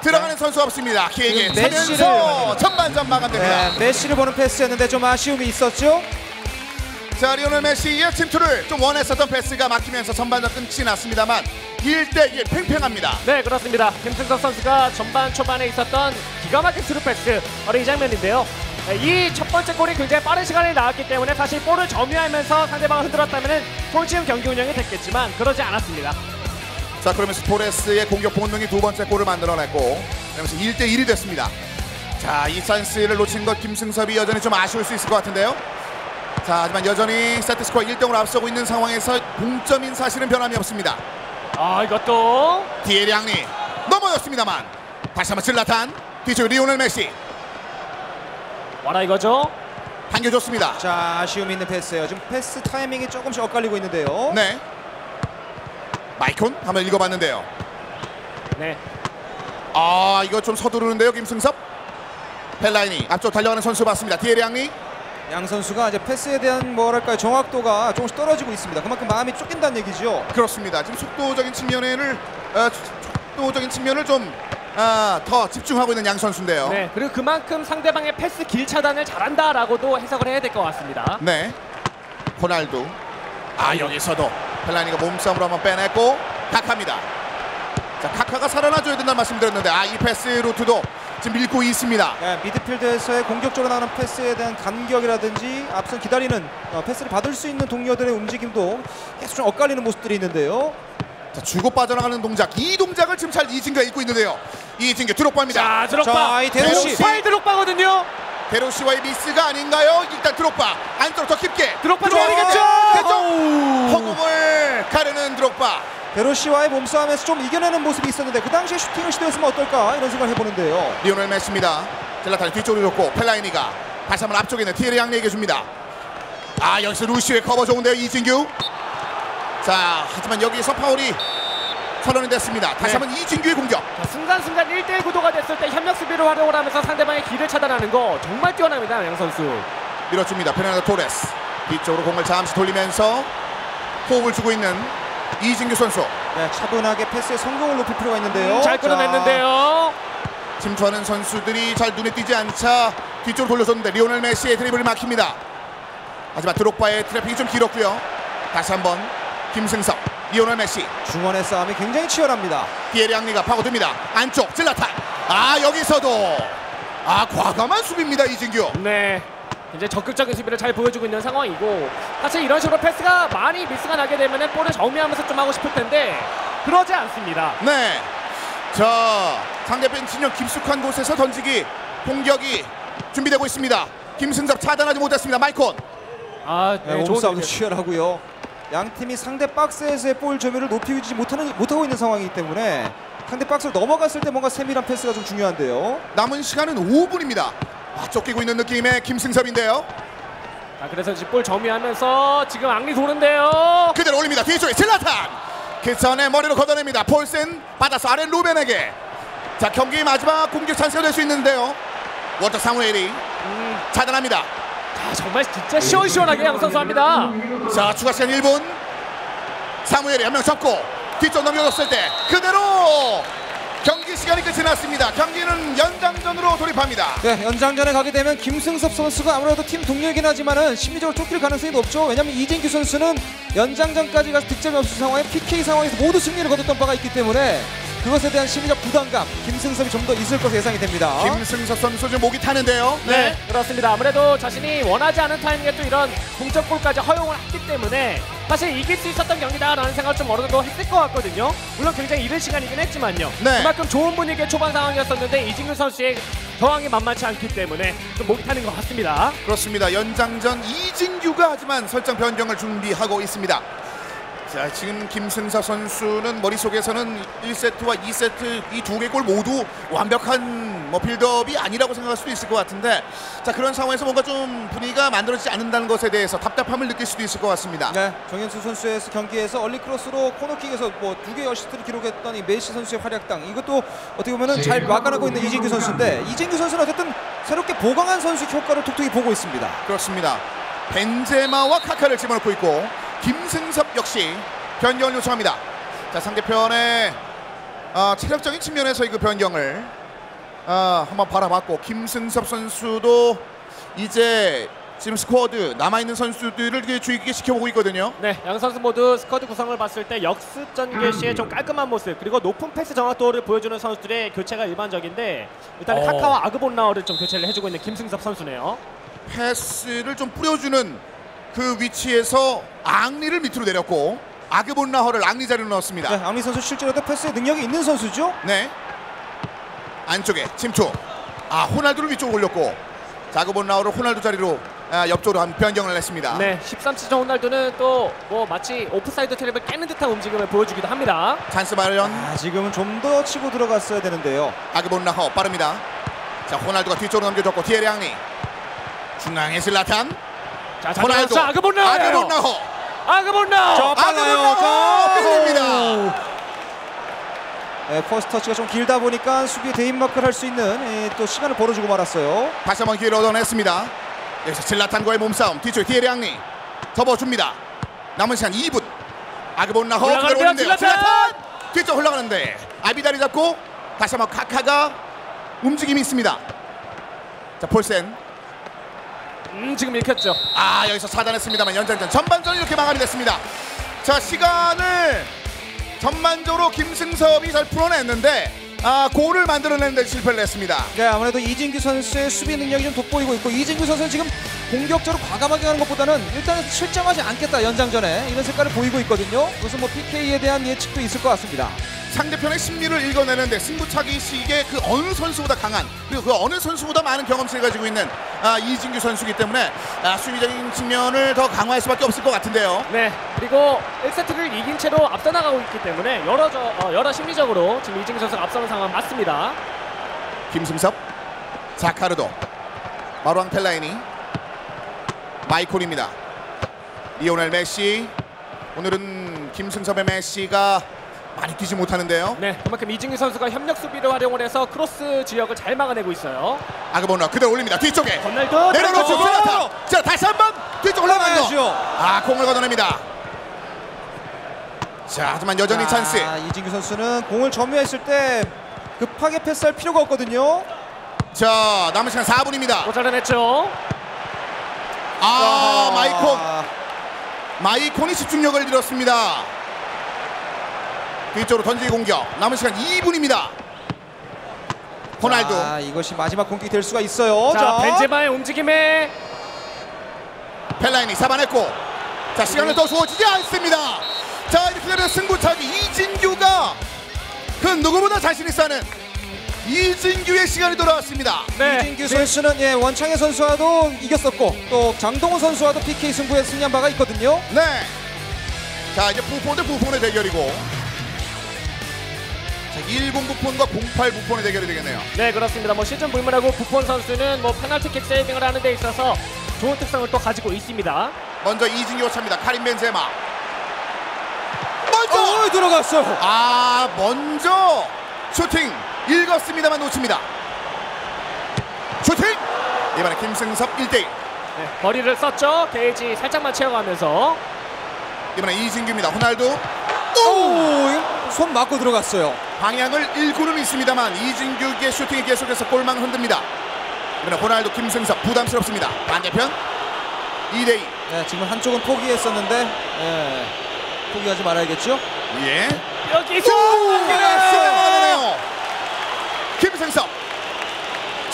들어가는 선수가 없습니다. 키에게 지금 차면서 전반전 마감됩니다. 네, 메시를 보는 패스였는데 좀 아쉬움이 있었죠. 자 리오넬 메시의 침투를 좀 원했었던 패스가 막히면서 전반전 끝이 났습니다만 1대1 팽팽합니다. 네, 그렇습니다. 김승석 선수가 전반 초반에 있었던 기가 막힌 스루 패스 바로 이 장면인데요. 이 첫 번째 골이 굉장히 빠른 시간에 나왔기 때문에 사실 볼을 점유하면서 상대방을 흔들었다면 손쉬운 경기 운영이 됐겠지만 그러지 않았습니다. 자 그러면서 토레스의 공격 본능이 두 번째 골을 만들어냈고 그러면서 1대1이 됐습니다. 자 이 찬스를 놓친 것 김승섭이 여전히 좀 아쉬울 수 있을 것 같은데요. 자 하지만 여전히 세트스코어 1등으로 앞서고 있는 상황에서 동점인 사실은 변함이 없습니다. 이것도 디에리 앙리 넘어졌습니다만 다시 한번 질라탄 뒤쪽 리오넬 메시 와라 이거죠? 당겨줬습니다. 자 아쉬움이 있는 패스예요. 지금 패스 타이밍이 조금씩 엇갈리고 있는데요. 네 마이콘 한번 읽어봤는데요. 네. 이거 좀 서두르는데요. 김승섭 펠라인이 앞쪽 달려가는 선수 봤습니다. 디에리 앙리 양 선수가 이제 패스에 대한 뭐랄까요 정확도가 조금씩 떨어지고 있습니다. 그만큼 마음이 쫓긴다는 얘기죠. 그렇습니다. 지금 속도적인 측면을 좀 더 집중하고 있는 양 선수인데요. 네. 그리고 그만큼 상대방의 패스 길 차단을 잘한다라고도 해석을 해야 될 것 같습니다. 네. 호날두. 여기서도 펠라니가 몸싸움으로 한번 빼냈고 카카입니다. 자 카카가 살아나줘야 된다는 말씀드렸는데 이 패스 루트도 지금 밀고 있습니다. 네, 미드필드에서의 공격적으로 나오는 패스에 대한 간격이라든지 앞선 기다리는 패스를 받을 수 있는 동료들의 움직임도 계속 좀 엇갈리는 모습들이 있는데요. 자, 주고 빠져나가는 동작. 이 동작을 지금 잘 이진규가 읽고 있는데요. 이진규 드록바입니다. 자, 드록바. 자, 이 데로시. 파이 드록바거든요. 데로시와의 미스가 아닌가요? 일단 드록바 안쪽으로 더 깊게 드록바 들어가겠죠. 들어가겠죠. 허공을 가르는 드록바. 데로시와의 몸싸움에서 좀 이겨내는 모습이 있었는데 그 당시에 슈팅을 시도했으면 어떨까 이런 생각을 해보는데요. 리오넬 메시입니다. 젤라탄이 뒤쪽으로 줬고 펠라이니가 다시 한번 앞쪽에 있는 티에리 앙리에게 줍니다. 여기서 루시오의 커버 좋은데요. 이진규. 자 하지만 여기서 파울이 선언이 됐습니다. 다시 네. 한번 이진규의 공격. 자, 순간순간 1대1 구도가 됐을 때 협력 수비를 활용을 하면서 상대방의 길을 차단하는 거 정말 뛰어납니다. 양 선수. 밀어줍니다. 페르난도 토레스 뒤쪽으로 공을 잠시 돌리면서 호흡을 주고 있는 이진규 선수. 네, 차분하게 패스의 성공을 높일 필요가 있는데요. 잘 끌어냈는데요. 침투하는 선수들이 잘 눈에 띄지 않자 뒤쪽으로 돌려줬는데 리오넬 메시의 드리블이 막힙니다. 하지만 드록바의 트래픽이 좀 길었고요. 다시 한번 김승석, 리오넬 메시. 중원의 싸움이 굉장히 치열합니다. 디에리 앙리가 파고듭니다. 안쪽 질라탄. 여기서도 과감한 수비입니다. 이진규. 네. 이제 적극적인 수비를 잘 보여주고 있는 상황이고 사실 이런 식으로 패스가 많이 미스가 나게 되면 볼을 정리하면서 좀 하고 싶을 텐데 그러지 않습니다. 네. 자 상대편 진영 깊숙한 곳에서 던지기 공격이 준비되고 있습니다. 김승섭 차단하지 못했습니다. 마이콘. 네, 몸싸움도 치열하고요. 양 팀이 상대 박스에서의 볼 점유율을 높이지 못하고 있는 상황이기 때문에 상대 박스를 넘어갔을 때 뭔가 세밀한 패스가 좀 중요한데요. 남은 시간은 5분입니다. 쫓기고 있는 느낌의 김승섭인데요. 자, 그래서 지금 볼 점유하면서 지금 앙리 도는데요. 그대로 올립니다. 뒤쪽에 질라탄. 그 전에 머리로 걷어냅니다. 폴센 받아서 아렌 루벤에게. 자 경기 마지막 공격 찬스가 될 수 있는데요. 워터 사무엘이 차단합니다. 정말 진짜 시원시원하게 양 선수 합니다. 자 추가 시간 1분. 사무엘이 한 명 접고 뒤쪽 넘겨줬을 때 그대로 경기 시간이 끝이 났습니다. 경기는 연장전으로 돌입합니다. 네, 연장전에 가게 되면 김승섭 선수가 아무래도 팀 동료이긴 하지만은 심리적으로 쫓길 가능성이 높죠. 왜냐하면 이진규 선수는 연장전까지 가서 득점이 없을 상황에 PK 상황에서 모두 승리를 거뒀던 바가 있기 때문에 그것에 대한 심리적 부담감 김승섭이 좀 더 있을 것으로 예상이 됩니다. 김승섭 선수 좀 목이 타는데요. 네, 그렇습니다. 아무래도 자신이 원하지 않은 타이밍에 또 이런 동점골까지 허용을 했기 때문에 사실 이길 수 있었던 경기다라는 생각을 좀 어느 정도 했을 것 같거든요. 물론 굉장히 이른 시간이긴 했지만요. 네. 그만큼 좋은 분위기의 초반 상황이었었는데 이진규 선수의 저항이 만만치 않기 때문에 좀 목이 타는 것 같습니다. 그렇습니다. 연장전 이진규가 하지만 설정 변경을 준비하고 있습니다. 자, 지금 김승섭 선수는 머릿속에서는 1세트와 2세트 이 두 개 골 모두 완벽한 빌드업이 아니라고 생각할 수도 있을 것 같은데, 자, 그런 상황에서 뭔가 좀 분위기가 만들어지지 않는다는 것에 대해서 답답함을 느낄 수도 있을 것 같습니다. 네, 정현수 선수의 경기에서 얼리 크로스로 코너킥에서 뭐 2개의 어시스트를 기록했던 이 메시 선수의 활약당, 이것도 어떻게 보면은 잘 막아내고 있는 이진규 선수인데, 이진규 선수는 어쨌든 새롭게 보강한 선수 효과를 톡톡히 보고 있습니다. 그렇습니다. 벤제마와 카카를 집어넣고 있고 김승섭 역시 변경을 요청합니다. 자, 상대편의 체력적인 측면에서의 그 변경을 한번 바라봤고, 김승섭 선수도 이제 지금 스쿼드 남아있는 선수들을 주의 깊게 지켜보고 있거든요. 네, 양 선수 모두 스쿼드 구성을 봤을 때 역습전 개시의 좀 깔끔한 모습, 그리고 높은 패스 정확도를 보여주는 선수들의 교체가 일반적인데, 일단 카카와 아그본나우를 좀 교체를 해주고 있는 김승섭 선수네요. 패스를 좀 뿌려주는 그 위치에서 앙리를 밑으로 내렸고 아그본나허를 앙리 자리로 넣었습니다. 네, 앙리 선수 실제로도 패스에 능력이 있는 선수죠. 네, 안쪽에 침투. 호날두를 위쪽으로 올렸고 아그본나허를 호날두 자리로 옆쪽으로 한 변경을 했습니다. 네, 13시즌 호날두는 또 뭐 마치 오프사이드 트랩을 깨는 듯한 움직임을 보여주기도 합니다. 찬스 마련. 지금은 좀 더 치고 들어갔어야 되는데요. 아그본나허 빠릅니다. 자, 호날두가 뒤쪽으로 넘겨줬고 디에리 앙리, 중앙에 슬라탄. 자, 호날두, 아그본나허. 아그본나우. 빨라요. 밀립니다. 네, 퍼스트 터치가 좀 길다 보니까 수비에 대인마크를 할 수 있는 또 시간을 벌어주고 말았어요. 다시 한번 기회를 얻어냈습니다. 여기서 슬라탄과의 몸싸움. 뒤쪽에 디에리 앙리 접어줍니다. 남은 시간 2분. 아그본나허 그대로 올린대요. 슬라탄 뒤쪽 흘러가는데 아비다리 잡고 다시 한번 카카가 움직임이 있습니다. 자, 폴센. 지금 읽혔죠. 여기서 차단했습니다만 연장전 전반전이 이렇게 마감이 됐습니다. 자, 시간을 전반적으로 김승섭이 잘 풀어냈는데 골을 만들어내는데 실패를 했습니다. 네, 아무래도 이진규 선수의 수비 능력이 좀 돋보이고 있고, 이진규 선수는 지금 공격적으로 과감하게 가는 것보다는 일단은 실점하지 않겠다, 연장전에 이런 색깔을 보이고 있거든요. 그래서 뭐 PK에 대한 예측도 있을 것 같습니다. 상대편의 심리를 읽어내는데 승부차기 시기에 그 어느 선수보다 강한, 그리고 그 어느 선수보다 많은 경험치를 가지고 있는 이진규 선수이기 때문에 수비적인 측면을 더 강화할 수밖에 없을 것 같은데요. 네, 그리고 1세트를 이긴 채로 앞서 나가고 있기 때문에 여러 심리적으로 지금 이진규 선수가 앞서는 상황 맞습니다. 김승섭, 자카르도, 마루앙 펠라이니, 마이콜입니다. 리오넬 메시. 오늘은 김승섭의 메시가 많이 뛰지 못하는데요. 네, 그만큼 이진규 선수가 협력 수비를 활용을 해서 크로스 지역을 잘 막아내고 있어요. 아그본나 그대로 올립니다. 뒤쪽에 건날도 내려놓죠. 슬라탄. 자, 다시 한번 뒤쪽 올라가야죠. 올라가야죠. 공을 걷어냅니다. 자, 하지만 여전히 찬스. 이진규 선수는 공을 점유했을 때 급하게 패스할 필요가 없거든요. 자, 남은 시간 4분입니다. 잘해냈죠. 마이콘이 집중력을 잃었습니다. 뒤쪽으로 던지기 공격. 남은 시간 2분입니다. 호날두. 이것이 마지막 공격이 될 수가 있어요. 자, 벤제마의 움직임에 펠라인이 잡아냈고, 자, 시간을 더 주어지지 않습니다. 자, 이렇게 되면 승부차기 이진규가 그 누구보다 자신 있어 하는 이진규의 시간이 돌아왔습니다. 네, 이진규 선수는 원창현 선수와도 이겼었고, 또 장동훈 선수와도 PK 승부에 승리한 바가 있거든요. 네. 자, 이제 부폰 대 부폰의 대결이고, 자, 10 부폰과 08 부폰의 대결이 되겠네요. 네, 그렇습니다. 뭐 시즌 불문하고 부폰 선수는 뭐 페널티킥 세이빙을 하는 데 있어서 좋은 특성을 또 가지고 있습니다. 먼저 이진규가 찹니다. 카림 벤제마. 들어갔어요. 먼저 슈팅 읽었습니다만 놓칩니다. 슈팅! 이번에 김승섭 1대1. 네, 거리를 썼죠. 게이지 살짝만 채워가면서. 이번에 이진규입니다. 호날두. 손 맞고 들어갔어요. 방향을 잃고는 있습니다만 이진규의 슈팅이 계속해서 골망을 흔듭니다. 이번에 호날두, 김승섭 부담스럽습니다. 반대편 2대2. 네, 지금 한쪽은 포기했었는데 포기하지 말아야겠죠. 예. 여기서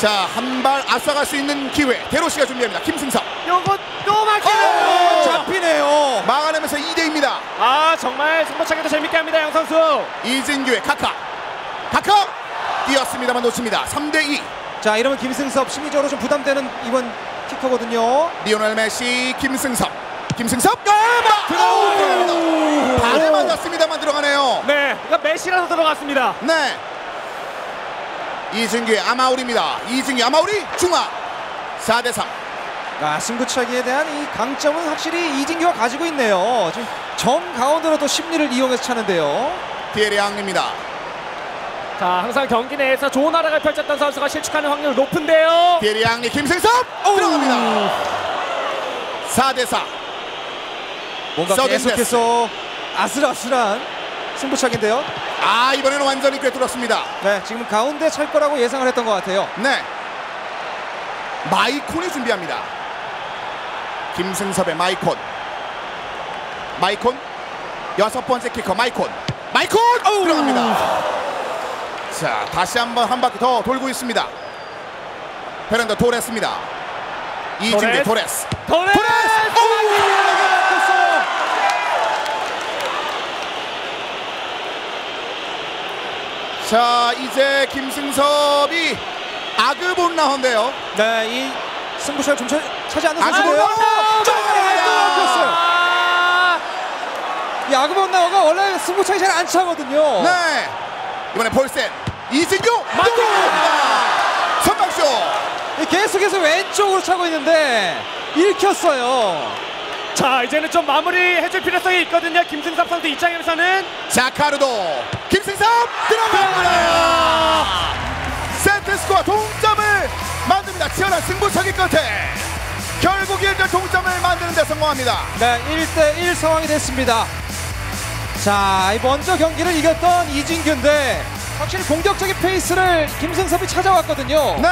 자, 한 발 앞서갈 수 있는 기회. 대로시가 준비합니다. 김승섭 요거 또 막히네요. 잡히네요. 막아내면서 2대2입니다. 아 정말 승부차기도 재밌게 합니다 양 선수. 이진규의 카카 뛰었습니다만 놓칩니다. 3대2. 자, 이러면 김승섭 심리적으로 좀 부담되는 이번 키커거든요. 리오넬 메시 김승섭 들어갑니다. 발에 맞았습니다만 들어가네요. 네, 그러니까 메시라도 들어갔습니다. 네. 이진규의 아마우리입니다. 이진규 아마우리 중앙 4대3. 아, 승부차기에 대한 이 강점은 확실히 이진규가 가지고 있네요. 지금 정 가운데로 또 심리를 이용해서 차는데요. 디에리 앙입니다. 자, 항상 경기 내에서 좋은 활약을 펼쳤던 선수가 실축하는 확률 높은데요. 디에리 앙리 김승섭 들어갑니다. 4대4. 뭔가 서든 계속해서 아슬아슬한 승부차기인데요. 아, 이번에는 완전히 꿰뚫었습니다. 네, 지금 가운데 찰 거라고 예상을 했던 것 같아요. 네. 마이콘이 준비합니다. 김승섭의 마이콘 여섯 번째 키커 마이콘 들어갑니다. 자, 다시 한번 한 바퀴 더 돌고 있습니다. 페란도 토레스입니다. 이진규 토레스. 자, 이제 김승섭이 아그본 라운드인데요. 네, 이 승부차를 좀 차지 않는 아그본 선수인데요. 라운드. 이 아그본 나오가 원래 승부차기 잘 안 차거든요. 네. 이번에 폴센 이진규 맞습니다. 선방쇼. 계속해서 왼쪽으로 차고 있는데 읽혔어요. 자, 이제는 좀 마무리해줄 필요성이 있거든요. 김승섭 선수 입장에서는. 자카르도 김승섭 들어갑니다. 세트 스코어 동점을 만듭니다. 치열한 승부차기 끝에 결국 1대 동점을 만드는 데 성공합니다. 네, 1대1 상황이 됐습니다. 자, 먼저 경기를 이겼던 이진규인데 확실히 공격적인 페이스를 김승섭이 찾아왔거든요. 네.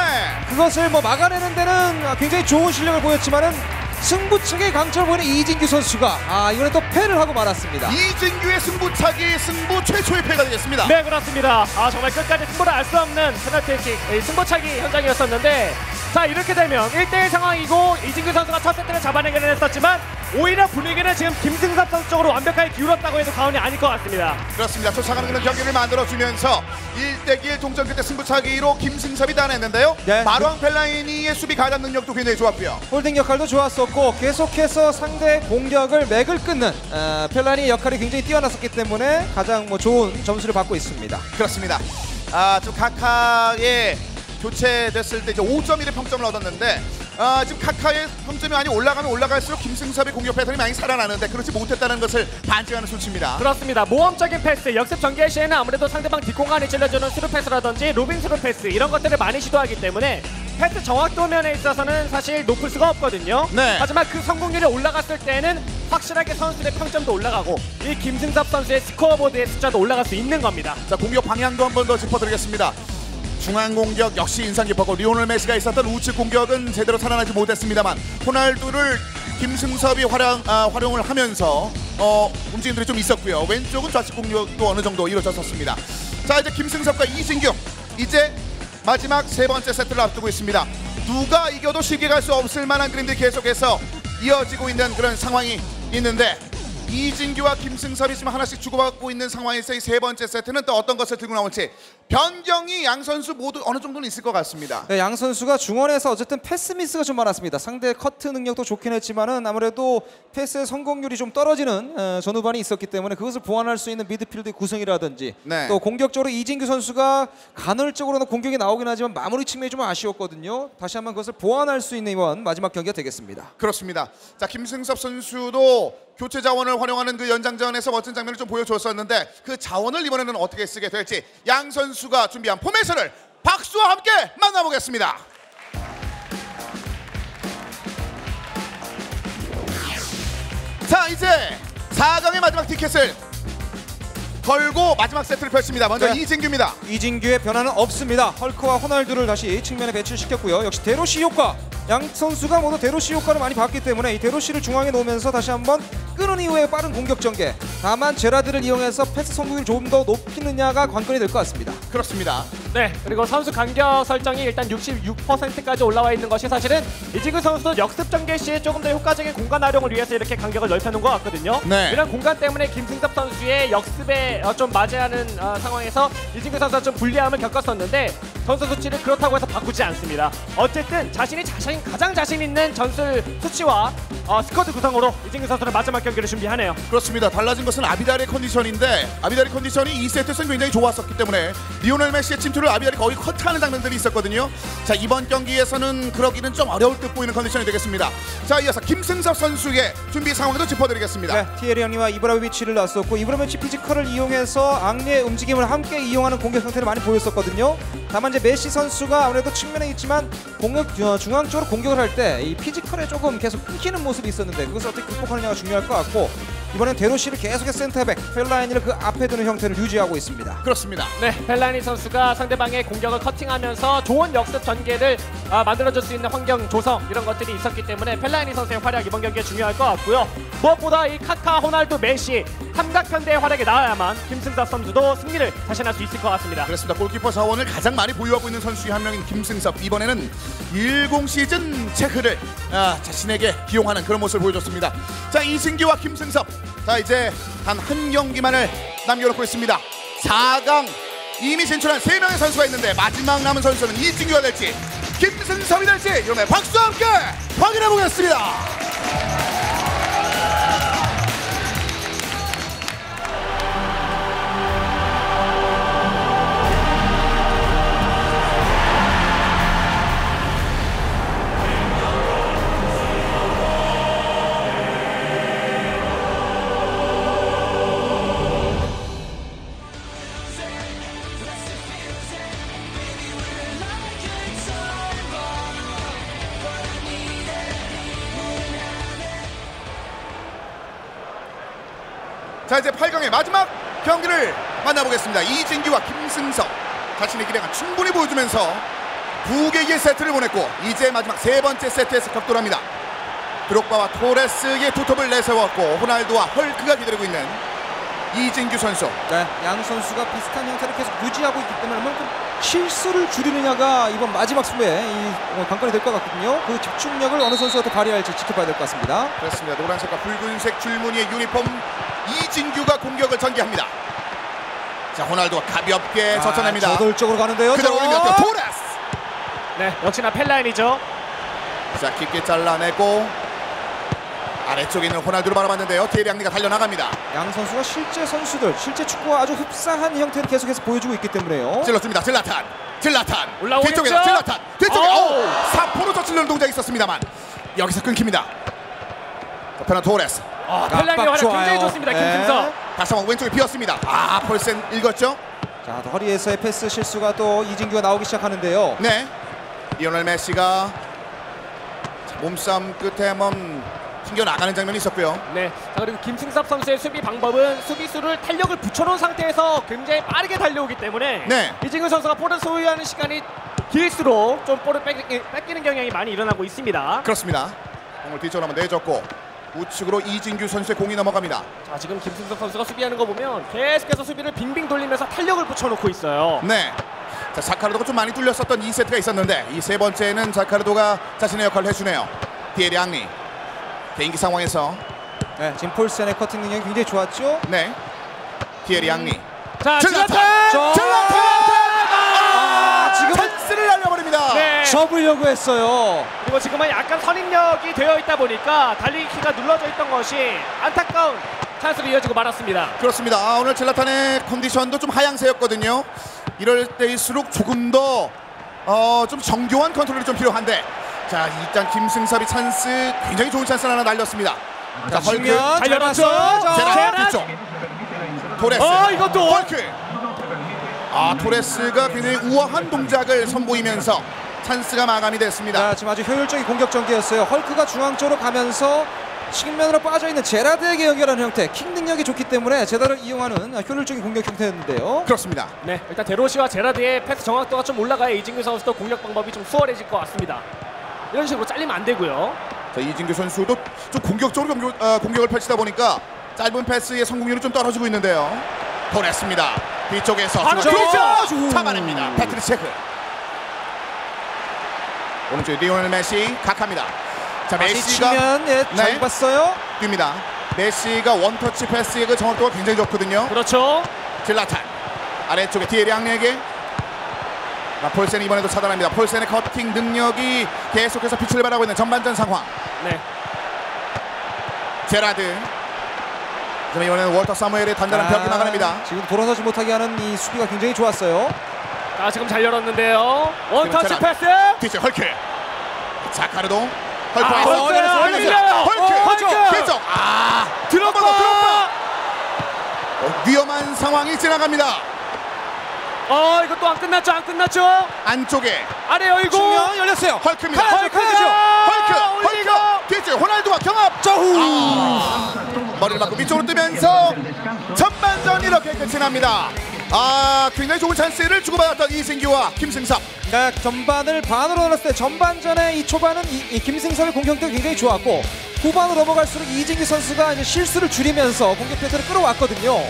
그것을 막아내는 데는 굉장히 좋은 실력을 보였지만은 승부차기의 강점을 보이는 이진규 선수가 이번에 또 패를 하고 말았습니다. 이진규의 승부차기 승부 최초의 패가 되겠습니다. 네, 그렇습니다. 정말 끝까지 승부를 알 수 없는 페널티킥 승부차기 현장이었었는데, 자, 이렇게 되면 1대1 상황이고 이진규 선수가 첫 세트를 잡아내기는 했었지만 오히려 분위기는 지금 김승섭 선수 쪽으로 완벽하게 기울었다고 해도 과언이 아닐 것 같습니다. 그렇습니다. 쫓아가는 그런 경기를 만들어주면서 1대1 동점 끝에 승부차기로 김승섭이 따냈는데요. 네. 마루앙 펠라이니의 수비 가담 능력도 굉장히 좋았고요. 홀딩 역할도 좋았었고 계속해서 상대 공격을 맥을 끊는 펠라니 역할이 굉장히 뛰어났었기 때문에 가장 좋은 점수를 받고 있습니다. 그렇습니다. 좀 카카의 교체됐을 때 이제 5.1의 평점을 얻었는데 지금 카카의 평점이 많이 올라가면 올라갈수록 김승섭의 공격 패턴이 많이 살아나는데 그렇지 못했다는 것을 반증하는 수치입니다. 그렇습니다. 모험적인 패스, 역습 전개 시에는 아무래도 상대방 뒷공간에 찔러주는 스루 패스라든지 로빙 스루 패스 이런 것들을 많이 시도하기 때문에 패스 정확도 면에 있어서는 사실 높을 수가 없거든요. 네. 하지만 그 성공률이 올라갔을 때는 확실하게 선수들의 평점도 올라가고 이 김승섭 선수의 스코어보드의 숫자도 올라갈 수 있는 겁니다. 자, 공격 방향도 한 번 더 짚어드리겠습니다. 중앙 공격 역시 인상 깊었고 리오넬 메시가 있었던 우측 공격은 제대로 살아나지 못했습니다만 호날두를 김승섭이 활용을 하면서 움직임들이 좀 있었고요. 왼쪽은 좌측 공격도 어느 정도 이루어졌었습니다. 자, 이제 김승섭과 이진규 이제 마지막 세 번째 세트를 앞두고 있습니다. 누가 이겨도 쉽게 갈 수 없을 만한 그림들이 계속해서 이어지고 있는 그런 상황이 있는데 이진규와 김승섭이 지금 하나씩 주고받고 있는 상황에서 이 세 번째 세트는 또 어떤 것을 들고 나올지 변경이 양 선수 모두 어느 정도는 있을 것 같습니다. 네, 양 선수가 중원에서 어쨌든 패스 미스가 좀 많았습니다. 상대 커트 능력도 좋긴 했지만은 아무래도 패스의 성공률이 좀 떨어지는 전후반이 있었기 때문에 그것을 보완할 수 있는 미드필드 구성이라든지 네. 또 공격적으로 이진규 선수가 간헐적으로는 공격이 나오긴 하지만 마무리 측면이 좀 아쉬웠거든요. 다시 한번 그것을 보완할 수 있는 이번 마지막 경기가 되겠습니다. 그렇습니다. 자, 김승섭 선수도 교체 자원을 활용하는 그 연장전에서 멋진 장면을 좀 보여줬었는데 그 자원을 이번에는 어떻게 쓰게 될지 양 선수가 준비한 포메이션을 박수와 함께 만나보겠습니다. 자, 이제 4강의 마지막 티켓을 걸고 마지막 세트를 펼칩니다. 먼저 네. 이진규입니다. 이진규의 변화는 없습니다. 헐크와 호날두를 다시 측면에 배치시켰고요. 역시 데로시 효과. 양 선수가 모두 데로시 효과를 많이 봤기 때문에 이 데로시를 중앙에 놓으면서 다시 한번 끊은 이후에 빠른 공격 전개. 다만 제라드를 이용해서 패스 성공률을 조금 더 높이느냐가 관건이 될 것 같습니다. 그렇습니다. 네, 그리고 선수 간격 설정이 일단 66%까지 올라와 있는 것이 사실은 이진규 선수도 역습 전개 시에 조금 더 효과적인 공간 활용을 위해서 이렇게 간격을 넓혀놓은 것 같거든요. 네. 이런 공간 때문에 김승섭 선수의 역습에 좀 맞이하는 상황에서 이진규 선수가 좀 불리함을 겪었었는데 전술 수치를 그렇다고 해서 바꾸지 않습니다. 어쨌든 자신이 가장 자신 있는 전술 수치와 스쿼드 구성으로 이진규 선수는 마지막 경기를 준비하네요. 그렇습니다. 달라진 것은 아비달의 컨디션인데 아비달의 컨디션이 2세트에서는 굉장히 좋았었기 때문에 리오넬 메시의 침투를 아비달이 거의 커트하는 장면들이 있었거든요. 자, 이번 경기에서는 그러기는 좀 어려울 듯 보이는 컨디션이 되겠습니다. 자, 이어서 김승섭 선수의 준비 상황도 짚어드리겠습니다. 네, 티에리 앙리와 이브라모비치를 놨었고 이브라모비치 피지컬을 이용해서 앙리의 움직임을 함께 이용하는 공격 형태를 많이 보였었거든요. 다만 이제 메시 선수가 아무래도 측면에 있지만 중앙 쪽으로 공격을 할 때 이 피지컬에 조금 계속 끊기는 모습이 있었는데 그것을 어떻게 극복하느냐가 중요할 것 같고 이번엔 데로시를 계속해서 센터백 펠라인을 그 앞에 두는 형태를 유지하고 있습니다. 그렇습니다. 네, 펠라니 선수가 상대방의 공격을 커팅하면서 좋은 역습 전개를 만들어줄 수 있는 환경 조성 이런 것들이 있었기 때문에 펠라니 선수의 활약 이번 경기에 중요할 것 같고요. 무엇보다 이 카카, 호날두, 메시 삼각편대의 활약이 나와야만 김승섭 선수도 승리를 자신할 수 있을 것 같습니다. 그렇습니다. 골키퍼 사원을 가장 많이 보유하고 있는 선수 중 한 명인 김승섭, 이번에는 10 시즌 체크를 자신에게 기용하는 그런 모습을 보여줬습니다. 자, 이진규와 김승섭, 자 이제 단 한 경기만을 남겨놓고 있습니다. 4강 이미 진출한 3명의 선수가 있는데 마지막 남은 선수는 이진규가 될지 김승섭이 될지 이번에 박수와 함께 확인해 보겠습니다. 자, 이제 8강의 마지막 경기를 만나보겠습니다. 이진규와 김승섭, 자신의 기량을 충분히 보여주면서 2개의 세트를 보냈고 이제 마지막 3번째 세트에서 격돌합니다. 드록바와 토레스의 투톱을 내세웠고 호날두와 헐크가 기다리고 있는 이진규 선수. 네, 양 선수가 비슷한 형태를 계속 유지하고 있기 때문에 얼마큼 실수를 줄이느냐가 이번 마지막 승부에 관건이 될 것 같거든요. 그 집중력을 어느 선수가 더 발휘할지 지켜봐야 될 것 같습니다. 그렇습니다. 노란색과 붉은색 줄무늬의 유니폼 이진규가 공격을 전개합니다. 자, 호날두가 가볍게 젖혀냅니다. 저돌적으로 가는데요. 그대로 올리면 토레스. 네, 역시나 펠라인이죠. 자, 깊게 잘라내고 아래쪽에 있는 호날두를 바라봤는데요. 티에리 앙리가 달려나갑니다. 양 선수가 실제 선수들, 실제 축구와 아주 흡사한 형태를 계속해서 보여주고 있기 때문에요. 찔러줍니다. 질라탄 올라오겠죠? 뒤쪽에서 질라탄 뒤쪽에 오! 사포로 젖히려는 동작이 있었습니다만 여기서 끊깁니다. 페난 토레스. 펠라인의 활약 좋아요. 굉장히 좋습니다. 네. 김승섭. 다시 한번 왼쪽에 비었습니다. 폴센 읽었죠? 자, 허리에서의 패스 실수가 또 이진규가 나오기 시작하는데요. 네. 리오넬 메시가 몸싸움 끝에 한번 튕겨 나가는 장면이 있었고요. 네. 자, 그리고 김승섭 선수의 수비 방법은 수비수를 탄력을 붙여놓은 상태에서 굉장히 빠르게 달려오기 때문에 네. 이진규 선수가 볼을 소유하는 시간이 길수록 좀 볼을 뺏기는 경향이 많이 일어나고 있습니다. 그렇습니다. 공을 뒤쪽으로 한번 내줬고 우측으로 이진규 선수의 공이 넘어갑니다. 자, 지금 김승섭 선수가 수비하는 거 보면 계속해서 수비를 빙빙 돌리면서 탄력을 붙여놓고 있어요. 네. 자, 자카르도가 좀 많이 뚫렸었던 2세트가 있었는데 이 3번째는 자카르도가 자신의 역할을 해주네요. 티에리 앙리 개인기 상황에서 네, 지금 폴센의 커팅 능력이 굉장히 좋았죠. 네. 티에리 앙리 자, 질라탄! 지금 찬스를 날려버립니다. 네. 접으려고 했어요. 그리고 지금은 약간 선입력이 되어 있다 보니까 달리기 키가 눌러져 있던 것이 안타까운 찬스로 이어지고 말았습니다. 그렇습니다. 오늘 질라탄의 컨디션도 좀 하향세였거든요. 이럴 때일수록 조금 더 좀 정교한 컨트롤이 좀 필요한데 자, 일단 김승섭이 찬스 굉장히 좋은 찬스를 하나 날렸습니다. 자, 헐크 잘 열었죠. 제라 뒤쪽 토레스 이것도 헐크. 토레스가 굉장히 우아한 동작을 선보이면서 찬스가 마감이 됐습니다. 자, 지금 아주 효율적인 공격 전개였어요. 헐크가 중앙 쪽으로 가면서 측면으로 빠져있는 제라드에게 연결하는 형태, 킥 능력이 좋기 때문에 제라드를 이용하는 효율적인 공격 형태였는데요. 그렇습니다. 네, 일단 데로시와 제라드의 패스 정확도가 좀 올라가야 이진규 선수도 공격 방법이 좀 수월해질 것 같습니다. 이런 식으로 잘리면 안 되고요. 자, 이진규 선수도 좀 공격적으로 공격을 펼치다 보니까 짧은 패스의 성공률이 좀 떨어지고 있는데요. 토레스입니다. 뒤쪽에서 바로 뒤쪽 잡아냅니다. 패트리체크. 오른쪽에 리오넬 메시 각합니다. 자, 다시 메시가 치면 잘 네. 봤어요. 뜁니다. 메시가 원터치 패스의 그 정확도가 굉장히 좋거든요. 그렇죠. 질라탄 아래쪽에 디에리 앙리에게 폴센이 이번에도 차단합니다. 폴센의 커팅 능력이 계속해서 빛을 발하고 있는 전반전 상황. 네. 제라드. 하지만 이번에는 월터 사무엘의 단단한 벽이 막아냅니다. 지금 돌아서지 못하게 하는 이 수비가 굉장히 좋았어요. 자, 지금 잘 열었는데요. 원터치 지금 패스. 뒤쪽 헐크. 자, 카르도 헐크 아, 와서 헐크요. 헐크 뒤쪽 들어가 위험한 상황이 지나갑니다. 이거 또 안 끝났죠. 안 끝났죠. 안쪽에 아래 열고. 측면 열렸어요. 헐크입니다. 헐크! 헐크 뒤쪽 호날두와 경합. 머리를 맞고 밑쪽으로 뜨면서 전반전 이렇게 끝이 납니다. 굉장히 좋은 찬스를 주고받았던 이승규와 김승섭. 네, 전반을 반으로 나눴을 때 전반전에 이 초반은 이 김승섭의 공격력이 굉장히 좋았고 후반으로 넘어갈수록 이진규 선수가 이제 실수를 줄이면서 공격 패턴을 끌어왔거든요.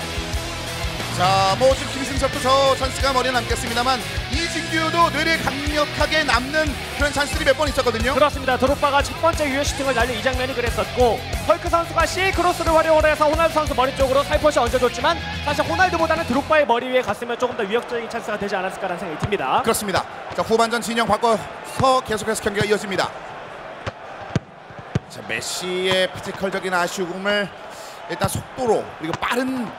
자, 뭐 지금 김승섭도 저 찬스가 머리에 남겠습니다만 이진규도 뇌리에 강력하게 남는 그런 찬스들이 몇 번 있었거든요. 그렇습니다. 드록바가 첫 번째 유효 슈팅을 날린 이 장면이 그랬었고 헐크 선수가 C 크로스를 활용을 해서 호날두 선수 머리 쪽으로 살포시 얹어줬지만 사실 호날두보다는 드록바의 머리 위에 갔으면 조금 더 위협적인 찬스가 되지 않았을까라는 생각이 듭니다. 그렇습니다. 자, 후반전 진영 바꿔서 계속해서 경기가 이어집니다. 자, 메시의 피지컬적인 아쉬움을 일단 속도로 그리고 빠른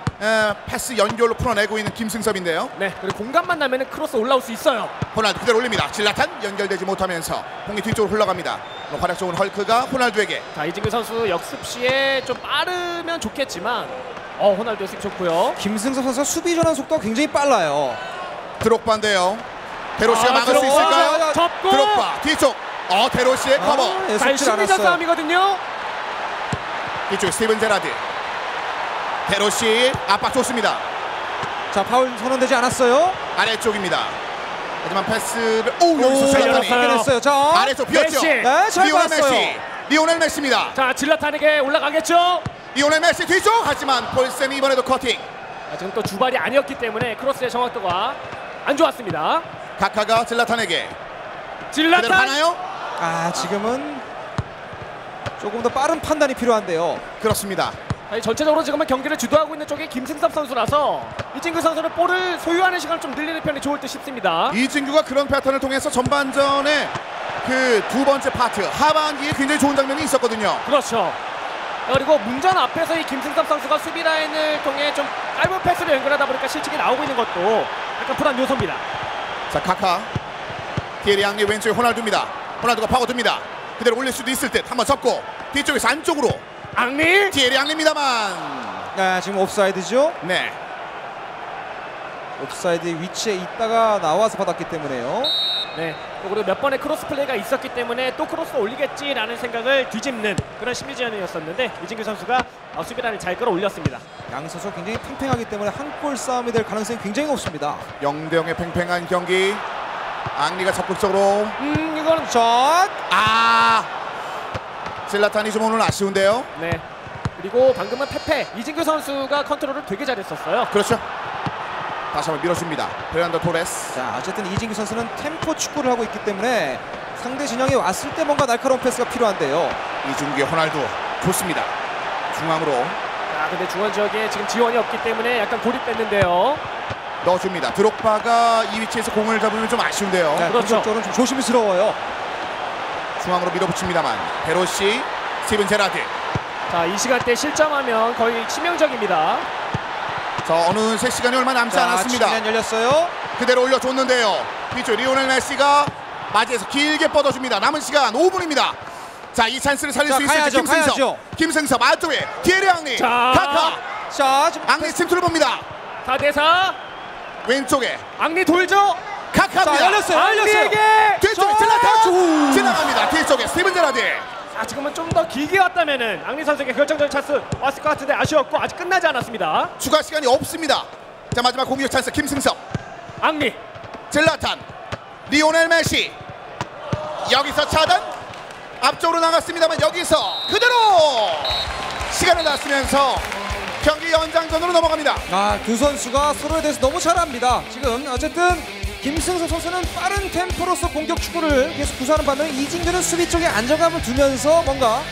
패스 연결로 풀어내고 있는 김승섭인데요. 네, 그리고 공간만 나면은 크로스 올라올 수 있어요. 호날두 그대로 올립니다. 질라탄 연결되지 못하면서 공이 뒤쪽으로 흘러갑니다. 활약 좋은 헐크가 호날두에게. 자, 이진규 선수 역습 시에 좀 빠르면 좋겠지만 호날두 역습 좋고요. 김승섭 선수가 수비 전환 속도가 굉장히 빨라요. 드록바인데요. 데로시가 막을 수 있을까요? 접고 드록바 뒤쪽. 데로시의 커버. 예, 자, 속지 심리전 않았어요. 싸움이거든요. 뒤쪽에 스티븐 제라드. 데로시 압박 좋습니다. 자, 파울 선언되지 않았어요. 아래쪽입니다. 하지만 패스를 여기서 질라탄이 끊었어요. 자, 아래쪽 비었죠. 메시. 네, 잘 리오넬 봤어요. 메시. 리오넬 메시입니다. 자, 질라탄에게 올라가겠죠. 리오넬 메시 뒤쪽. 하지만 폴센이 이번에도 커팅. 지금 또 주발이 아니었기 때문에 크로스의 정확도가 안 좋았습니다. 카카가 질라탄에게 그대로 질라탄. 하나요? 지금은 조금 더 빠른 판단이 필요한데요. 그렇습니다. 전체적으로 지금은 경기를 주도하고 있는 쪽이 김승섭 선수라서 이진규 선수는 볼을 소유하는 시간을 좀 늘리는 편이 좋을 듯 싶습니다. 이진규가 그런 패턴을 통해서 전반전에 그 두 번째 파트 하반기에 굉장히 좋은 장면이 있었거든요. 그렇죠. 그리고 문전 앞에서 이 김승섭 선수가 수비 라인을 통해 좀 짧은 패스를 연결하다 보니까 실책이 나오고 있는 것도 약간 불안 요소입니다. 자, 카카 디에리 앙리 왼쪽에 호날두입니다. 호날두가 파고듭니다. 그대로 올릴 수도 있을 듯 한번 접고 뒤쪽에서 안쪽으로 앙리. 디에리 앙리입니다만 지금 옵사이드죠. 네, 옵사이드 위치에 있다가 나와서 받았기 때문에요. 네. 그리고 몇 번의 크로스 플레이가 있었기 때문에 또 크로스 올리겠지라는 생각을 뒤집는 그런 심리전이었었는데 이진규 선수가 수비라인을 잘 끌어올렸습니다. 양 선수가 굉장히 팽팽하기 때문에 한 골 싸움이 될 가능성이 굉장히 높습니다. 0대0의 팽팽한 경기. 앙리가 적극적으로 이거는 샷! 질라탄이 좀 오늘 아쉬운데요. 네. 그리고 방금은 페페 이진규 선수가 컨트롤을 되게 잘했었어요. 그렇죠. 다시 한번 밀어줍니다. 베란더 토레스. 자, 어쨌든 이진규 선수는 템포 축구를 하고 있기 때문에 상대 진영에 왔을 때 뭔가 날카로운 패스가 필요한데요. 이중규의 호날두 좋습니다. 중앙으로 자, 근데 중원 지역에 지금 지원이 없기 때문에 약간 고립됐는데요. 넣어줍니다. 드록바가 이 위치에서 공을 잡으면 좀 아쉬운데요. 네, 그렇죠. 공격적으로는 좀 조심스러워요. 중앙으로 밀어붙입니다만 베로시, 스티븐 제라드. 자, 이 시간대 실점하면 거의 치명적입니다. 자, 어느새 시간이 얼마 남지 않았습니다. 측면 열렸어요. 그대로 올려줬는데요. 뒤쪽 리오넬 메시가 맞이해서 길게 뻗어줍니다. 남은 시간 5분입니다. 자, 이 찬스를 살릴 자, 수 있을지 가야죠, 김승섭. 가야죠. 김승섭 안쪽에 디에리 앙리. 자. 카카. 자, 지금 앙리 침투를 봅니다. 4대4 왼쪽에 앙리 돌죠. 카카입니다. 자, 열렸어요. 앙리에게. 뒤쪽에 자, 질라탄 지나갑니다. 뒤쪽에 스티븐 제라드. 자, 지금은 좀 더 길게 왔다면은 앙리 선수에게 결정적인 찬스 왔을 것 같은데 아쉬웠고 아직 끝나지 않았습니다. 추가 시간이 없습니다. 자, 마지막 공격 찬스 김승섭. 앙리. 질라탄, 리오넬 메시. 여기서 차단. 앞쪽으로 나갔습니다만 여기서 그대로 시간을 놨으면서 경기 연장전으로 넘어갑니다. 두 선수가 서로에 대해서 너무 잘 압니다. 지금 어쨌든 김승섭 선수는 빠른 템포로서 공격 축구를 계속 구사하는 반면에 이진규는 수비 쪽에 안정감을 두면서 뭔가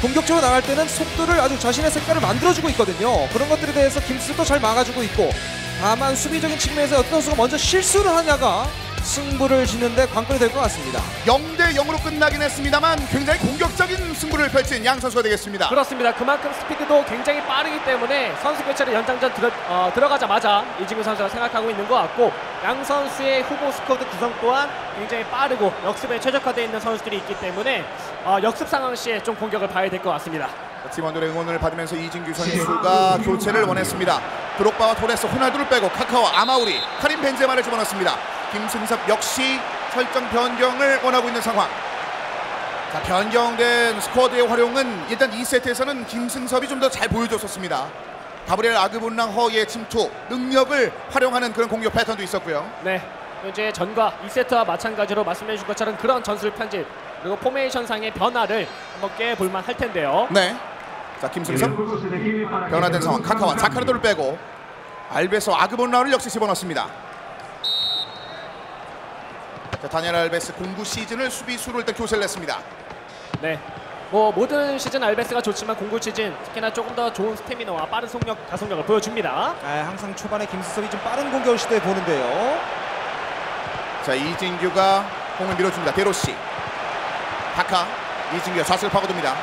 공격적으로 나갈 때는 속도를 아주 자신의 색깔을 만들어주고 있거든요. 그런 것들에 대해서 김승섭도 잘 막아주고 있고, 다만 수비적인 측면에서 어떤 선수가 먼저 실수를 하냐가 승부를 짓는데 관건이 될 것 같습니다. 0대 0으로 끝나긴 했습니다만 굉장히 공격적인 승부를 펼친 양 선수가 되겠습니다. 그렇습니다. 그만큼 스피드도 굉장히 빠르기 때문에 선수 교체를 연장전 들어가자마자 이진규 선수가 생각하고 있는 것 같고, 양 선수의 후보 스쿼드 구성 또한 굉장히 빠르고 역습에 최적화되어 있는 선수들이 있기 때문에 역습 상황 시에 좀 공격을 봐야 될 것 같습니다. 팀원들의 응원을 받으면서 이진규 선수가 교체를 원했습니다. 드록바와 토레스, 호날두를 빼고 카카오, 아마우리, 카림 벤제마를 집어넣습니다. 김승섭 역시 설정 변경을 원하고 있는 상황. 자, 변경된 스쿼드의 활용은 일단 2세트에서는 김승섭이 좀 더 잘 보여줬었습니다. 가브리엘 아그본랑허의 침투 능력을 활용하는 그런 공격 패턴도 있었고요. 네, 현재 전과 2세트와 마찬가지로 말씀해 주신 것처럼 그런 전술 편집 그리고 포메이션상의 변화를 한번 깨볼만 할 텐데요. 네. 자, 김승섭 변화된 상황. 카카와 자카르도를 빼고 알베스 아그본라를 역시 집어넣습니다. 자, 다니엘 알베스 공구 시즌을 수비수로 일단 교체를 했습니다. 네, 뭐 모든 시즌 알베스가 좋지만 공구 시즌 특히나 조금 더 좋은 스태미너와 빠른 속력, 가속력을 보여줍니다. 항상 초반에 김승섭이 좀 빠른 공격을 시도해 보는데요. 자, 이진규가 공을 밀어줍니다. 데로시, 카카, 이진규가 좌측을 파고듭니다.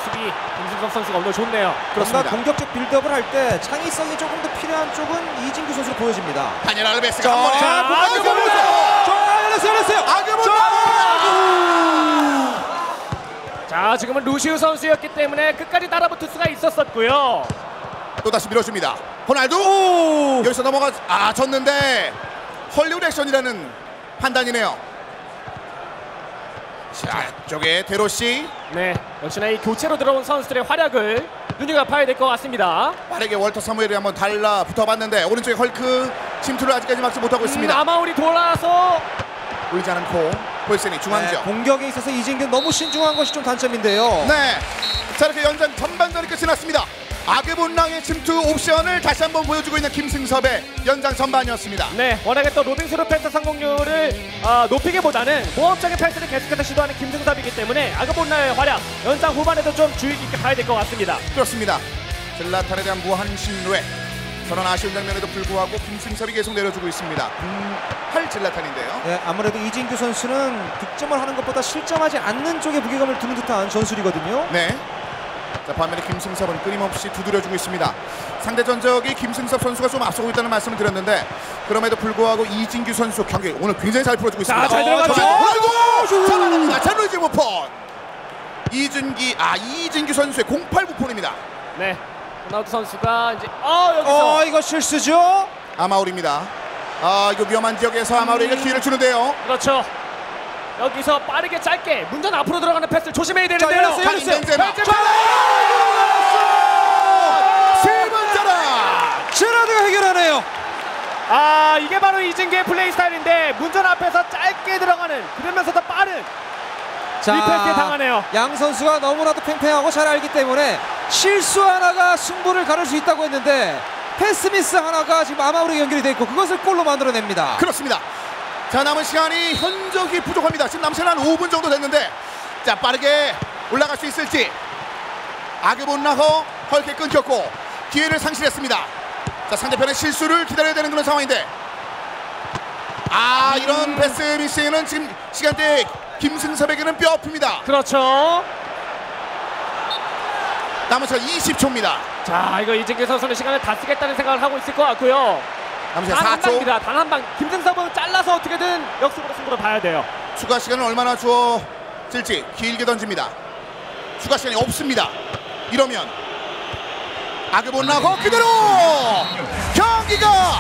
수비 김승섭 선수가 오늘 좋네요. 그렇습니다. 뭔가 공격적 빌드업을 할 때 창의성이 조금 더 필요한 쪽은 이진규 선수로 보여집니다. 다니엘 알베스가 한 번에 열렸어요. 자, 지금은 루시우 선수였기 때문에 끝까지 따라붙을 수가 있었었고요. 또 다시 밀어줍니다. 호날두 여기서 졌는데 헐리우드 액션이라는 판단이네요. 자, 쪽에 데로시 네, 역시나 이 교체로 들어온 선수들의 활약을 눈여겨봐야 될 것 같습니다. 빠르게 월터 사무엘이 한번 달라붙어봤는데 오른쪽에 헐크 침투를 아직까지 막지 못하고 있습니다. 아마우리 돌아서 보이지 않고 폴센이 중앙지역. 공격에 있어서 이진규 너무 신중한 것이 좀 단점인데요. 네, 자, 이렇게 연장 전반전이 끝이 났습니다. 아그본랑의 침투 옵션을 다시 한번 보여주고 있는 김승섭의 연장 전반이었습니다. 네, 워낙에 또 로빙스루 패스 성공률을 높이기보다는 모험적인 패스를 계속해서 시도하는 김승섭이기 때문에 아그본라의 활약 연장 후반에도 좀 주의 깊게 봐야 될 것 같습니다. 그렇습니다. 질라탄에 대한 무한 신뢰, 저런 아쉬운 장면에도 불구하고 김승섭이 계속 내려주고 있습니다. 할 질라탄인데요. 네, 아무래도 이진규 선수는 득점을 하는 것보다 실점하지 않는 쪽에 무게감을 두는 듯한 전술이거든요. 네. 자, 반면에 김승섭은 끊임없이 두드려주고 있습니다. 상대 전적이 김승섭 선수가 좀 앞서고 있다는 말씀을 드렸는데 그럼에도 불구하고 이진규 선수 경기 오늘 굉장히 잘 풀어주고 있습니다. 잘 들어갔죠. 호날두 잡아냅니다. 자루지 부폰. 이진규 선수의 08 부폰입니다. 네, 호날두 선수가 이제 여기서 이거 실수죠? 아마우리입니다. 이거 위험한 지역에서 아마우리에게 기회를 주는데요. 그렇죠. 여기서 빠르게 짧게 문전 앞으로 들어가는 패스를 조심해야 되는데요. 열렸어요. 카림 벤제마. 세 번째라. 제라드가 해결하네요. 이게 바로 이진규의 플레이 스타일인데 문전 앞에서 짧게 들어가는 그러면서도 빠른 리패스에 당하네요. 양 선수가 너무나도 팽팽하고 잘 알기 때문에 실수 하나가 승부를 가를 수 있다고 했는데 패스 미스 하나가 지금 아마우리 연결이 돼 있고 그것을 골로 만들어냅니다. 그렇습니다. 자, 남은 시간이 현저히 부족합니다. 지금 남은 시간 한 5분 정도 됐는데 자, 빠르게 올라갈 수 있을지. 아그본라허 헐게 끊겼고 기회를 상실했습니다. 자, 상대편의 실수를 기다려야 되는 그런 상황인데 이런 패스 미스는 지금 시간대에 김승섭에게는 뼈 아픕니다. 그렇죠. 남은 시간 20초입니다. 자, 이거 이진규 선수는 시간을 다 쓰겠다는 생각을 하고 있을 것 같고요. 남은 단 시간 한 4초. 방입니다. 단 한 방. 김승섭은 잘라서 어떻게든 역습으로 승부를 봐야 돼요. 추가 시간을 얼마나 주어질지 길게 던집니다. 추가 시간이 없습니다. 이러면 아그본라허 그대로 경기가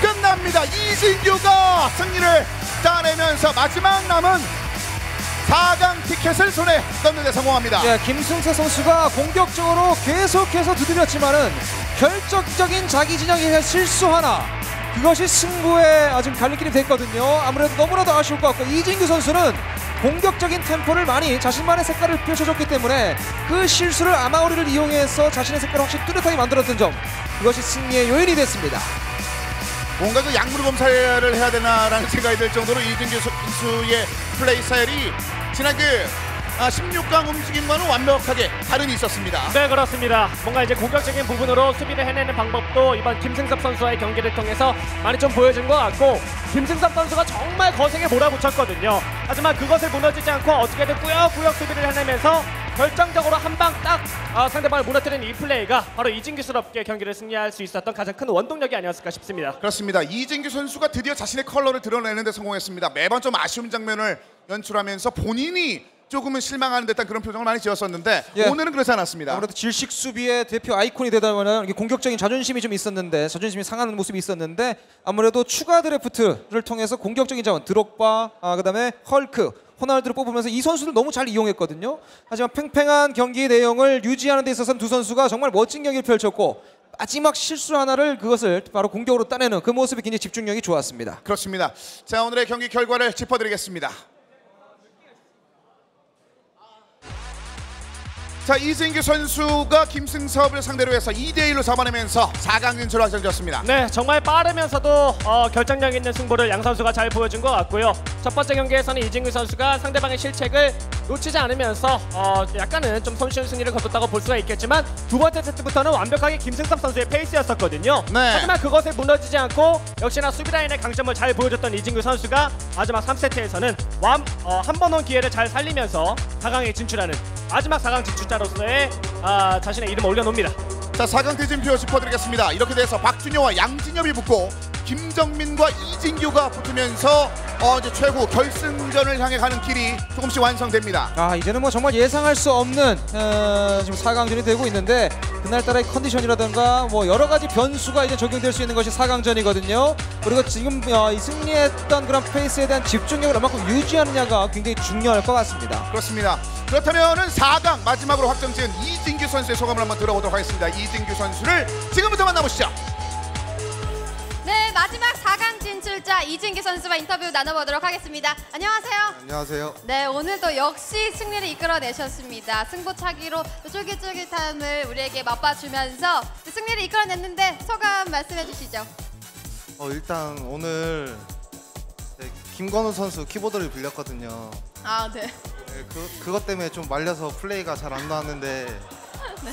끝납니다. 이진규가 승리를 따내면서 마지막 남은 4강 티켓을 손에 넣는 데 성공합니다. 네, 김승태 선수가 공격적으로 계속해서 두드렸지만은 결정적인 자기 진영의 실수 하나 그것이 승부의 지금 갈림길이 됐거든요. 아무래도 너무나도 아쉬울 것 같고 이진규 선수는 공격적인 템포를 많이 자신만의 색깔을 펼쳐줬기 때문에 그 실수를 아마우리를 이용해서 자신의 색깔을 확실히 뚜렷하게 만들었던 점, 그것이 승리의 요인이 됐습니다. 뭔가 그 약물 검사를 해야 되나라는 생각이 들 정도로 이진규 선수의 플레이 스타일이 지난 16강 움직임과는 완벽하게 다름이 있었습니다. 네, 그렇습니다. 뭔가 이제 공격적인 부분으로 수비를 해내는 방법도 이번 김승섭 선수와의 경기를 통해서 많이 좀 보여준 것 같고, 김승섭 선수가 정말 거세게 몰아붙였거든요. 하지만 그것을 무너지지 않고 어떻게든 꾸역꾸역 수비를 해내면서 결정적으로 한 방 딱 상대방을 무너뜨리는 이 플레이가 바로 이진규스럽게 경기를 승리할 수 있었던 가장 큰 원동력이 아니었을까 싶습니다. 그렇습니다. 이진규 선수가 드디어 자신의 컬러를 드러내는 데 성공했습니다. 매번 좀 아쉬운 장면을 연출하면서 본인이 조금은 실망하는 듯한 그런 표정을 많이 지었었는데 예. 오늘은 그렇지 않았습니다. 아무래도 질식 수비의 대표 아이콘이 되다 보면 이게 공격적인 자존심이 좀 있었는데, 자존심이 상하는 모습이 있었는데, 아무래도 추가 드래프트를 통해서 공격적인 자원 드록바, 그다음에 헐크, 호날두를 뽑으면서 이 선수들 너무 잘 이용했거든요. 하지만 팽팽한 경기 내용을 유지하는 데 있어서는 두 선수가 정말 멋진 경기를 펼쳤고, 마지막 실수 하나를 그것을 바로 공격으로 따내는 그 모습이 굉장히 집중력이 좋았습니다. 그렇습니다. 자, 오늘의 경기 결과를 짚어드리겠습니다. 자, 이진규 선수가 김승섭을 상대로 해서 2대1로 잡아내면서 4강 진출을 확정지었습니다. 네, 정말 빠르면서도 결정력 있는 승부를 양 선수가 잘 보여준 것 같고요. 첫 번째 경기에서는 이진규 선수가 상대방의 실책을 놓치지 않으면서 약간은 좀 손쉬운 승리를 거뒀다고 볼 수가 있겠지만, 두 번째 세트부터는 완벽하게 김승섭 선수의 페이스였었거든요. 네. 하지만 그것에 무너지지 않고 역시나 수비 라인의 강점을 잘 보여줬던 이진규 선수가 마지막 3세트에서는 한 번 온 기회를 잘 살리면서 4강에 진출하는 마지막 4강 진출자로서의 자신의 이름을 올려놓습니다. 자, 4강 대진표 짚어드리겠습니다. 이렇게 돼서 박준효와 양진엽이 붙고 김정민과 이진규가 붙으면서 이제 최후 결승전을 향해 가는 길이 조금씩 완성됩니다. 이제는 뭐 정말 예상할 수 없는 지금 4강전이 되고 있는데, 그날따라의 컨디션이라든가 뭐 여러 가지 변수가 이제 적용될 수 있는 것이 4강전이거든요. 그리고 지금 이 승리했던 그런 페이스에 대한 집중력을 얼마큼 유지하느냐가 굉장히 중요할 것 같습니다. 그렇습니다. 그렇다면은 4강 마지막으로 확정지은 이진규 선수의 소감을 한번 들어보도록 하겠습니다. 이진규 선수를 지금부터 만나보시죠. 네, 마지막 4강 진출자 이진규 선수와 인터뷰 나눠보도록 하겠습니다. 안녕하세요. 안녕하세요. 네, 오늘도 역시 승리를 이끌어내셨습니다. 승부차기로 쫄깃쫄깃함을 우리에게 맛봐주면서 승리를 이끌어냈는데 소감 말씀해 주시죠. 일단 오늘 김건우 선수 키보드를 빌렸거든요. 아, 네. 네, 그것 때문에 좀 말려서 플레이가 잘 안 나왔는데 네.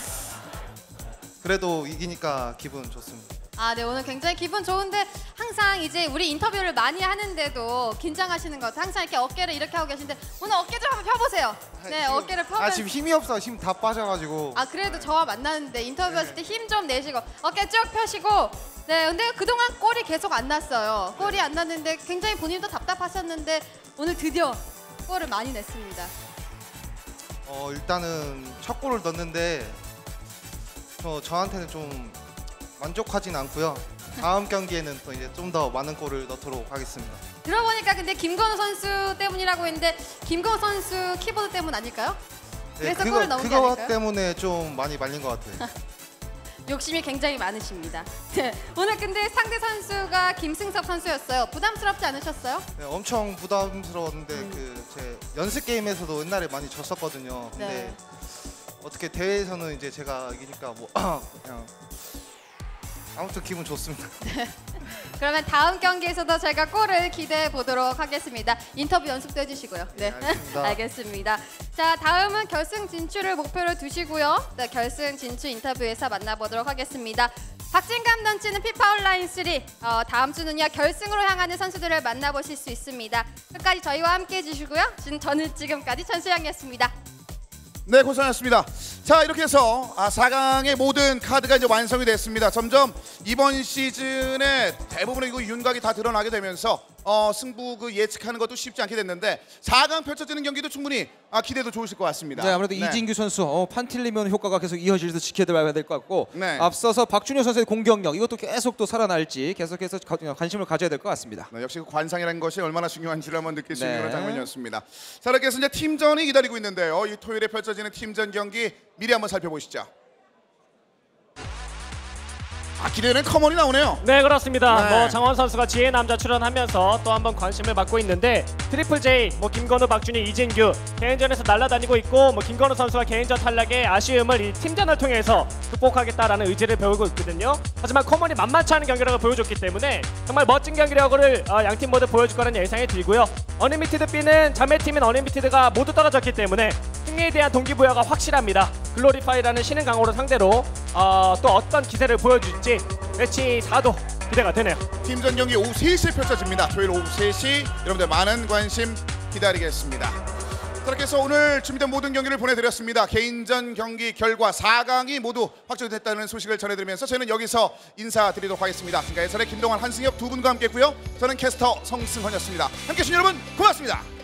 그래도 이기니까 기분 좋습니다. 아, 네, 오늘 굉장히 기분 좋은데 항상 이제 우리 인터뷰를 많이 하는데도 긴장하시는 것 같아요. 항상 이렇게 어깨를 이렇게 하고 계신데 오늘 어깨 좀 한번 펴보세요. 네, 어깨를 펴면 지금 힘이 없어. 힘 다 빠져가지고. 그래도 저와 만나는데 인터뷰하실 때 힘 좀 내시고 어깨 쭉 펴시고. 네, 근데 그동안 골이 계속 안 났어요. 골이 안 났는데 굉장히 본인도 답답하셨는데 오늘 드디어 골을 많이 냈습니다. 일단은 첫 골을 넣었는데 저한테는 좀 만족하진 않고요. 다음 경기에는 또 이제 좀 더 많은 골을 넣도록 하겠습니다. 들어보니까 근데 김건우 선수 때문이라고 했는데 김건우 선수 키보드 때문 아닐까요? 그래서 골을 넣은 게 그거 아닐까요? 때문에 좀 많이 말린 것 같아요. 욕심이 굉장히 많으십니다. 네, 오늘 근데 상대 선수가 김승섭 선수였어요. 부담스럽지 않으셨어요? 네, 엄청 부담스러웠는데 제 연습 게임에서도 옛날에 많이 졌었거든요. 근데 네. 어떻게 대회에서는 이제 제가 이기니까 뭐 그냥 아무튼 기분 좋습니다. 그러면 다음 경기에서도 제가 골을 기대해 보도록 하겠습니다. 인터뷰 연습도 해주시고요. 네, 알겠습니다. 알겠습니다. 자, 다음은 결승 진출을 목표로 두시고요. 네, 결승 진출 인터뷰에서 만나보도록 하겠습니다. 박진감 넘치는 피파 온라인 3 다음 주는요 결승으로 향하는 선수들을 만나보실 수 있습니다. 끝까지 저희와 함께 해주시고요. 저는 지금까지 전수영이었습니다. 네, 고생하셨습니다. 자, 이렇게 해서 4강의 모든 카드가 이제 완성이 됐습니다. 점점 이번 시즌에 대부분의 그 윤곽이 다 드러나게 되면서 승부 예측하는 것도 쉽지 않게 됐는데 4강 펼쳐지는 경기도 충분히 기대도 좋으실 것 같습니다. 네, 아무래도 이진규 선수 판틸리면 효과가 계속 이어질수 지켜봐야 될 것 같고, 네. 앞서서 박준효 선수의 공격력, 이것도 계속 또 살아날지 계속해서 관심을 가져야 될 것 같습니다. 네, 역시 그 관상이라는 것이 얼마나 중요한지를 한번 느낄 수 있는 네. 그런 장면이었습니다. 자, 이렇게 해서 이제 팀전이 기다리고 있는데요. 이 토요일에 펼쳐지는 팀전 경기 미리 한번 살펴보시죠. 기대되는 커먼이 나오네요. 네, 그렇습니다. 네. 뭐 장원 선수가 지혜 남자 출연하면서 또 한번 관심을 받고 있는데 트리플 J, 뭐 김건우, 박준희, 이진규 개인전에서 날아다니고 있고 뭐 김건우 선수가 개인전 탈락의 아쉬움을 이 팀전을 통해서 극복하겠다라는 의지를 배우고 있거든요. 하지만 커먼이 만만치 않은 경기력을 보여줬기 때문에 정말 멋진 경기력을 양팀 모두 보여줄 거라는 예상이 들고요. 어니미티드 B는 자매팀인 어니미티드가 모두 떨어졌기 때문에 승리에 대한 동기부여가 확실합니다. 글로리파이라는 신흥 강호를 상대로 또 어떤 기세를 보여줄지 매치 4도 기대가 되네요. 팀전 경기 오후 3시에 펼쳐집니다. 토요일 오후 3시 여러분들 많은 관심 기다리겠습니다. 그렇게 해서 오늘 준비된 모든 경기를 보내드렸습니다. 개인전 경기 결과 4강이 모두 확정됐다는 소식을 전해드리면서 저희는 여기서 인사드리도록 하겠습니다. 지금까지 해설의 김동환, 한승엽 두 분과 함께했고요. 저는 캐스터 성승헌이었습니다. 함께해 주신 여러분 고맙습니다.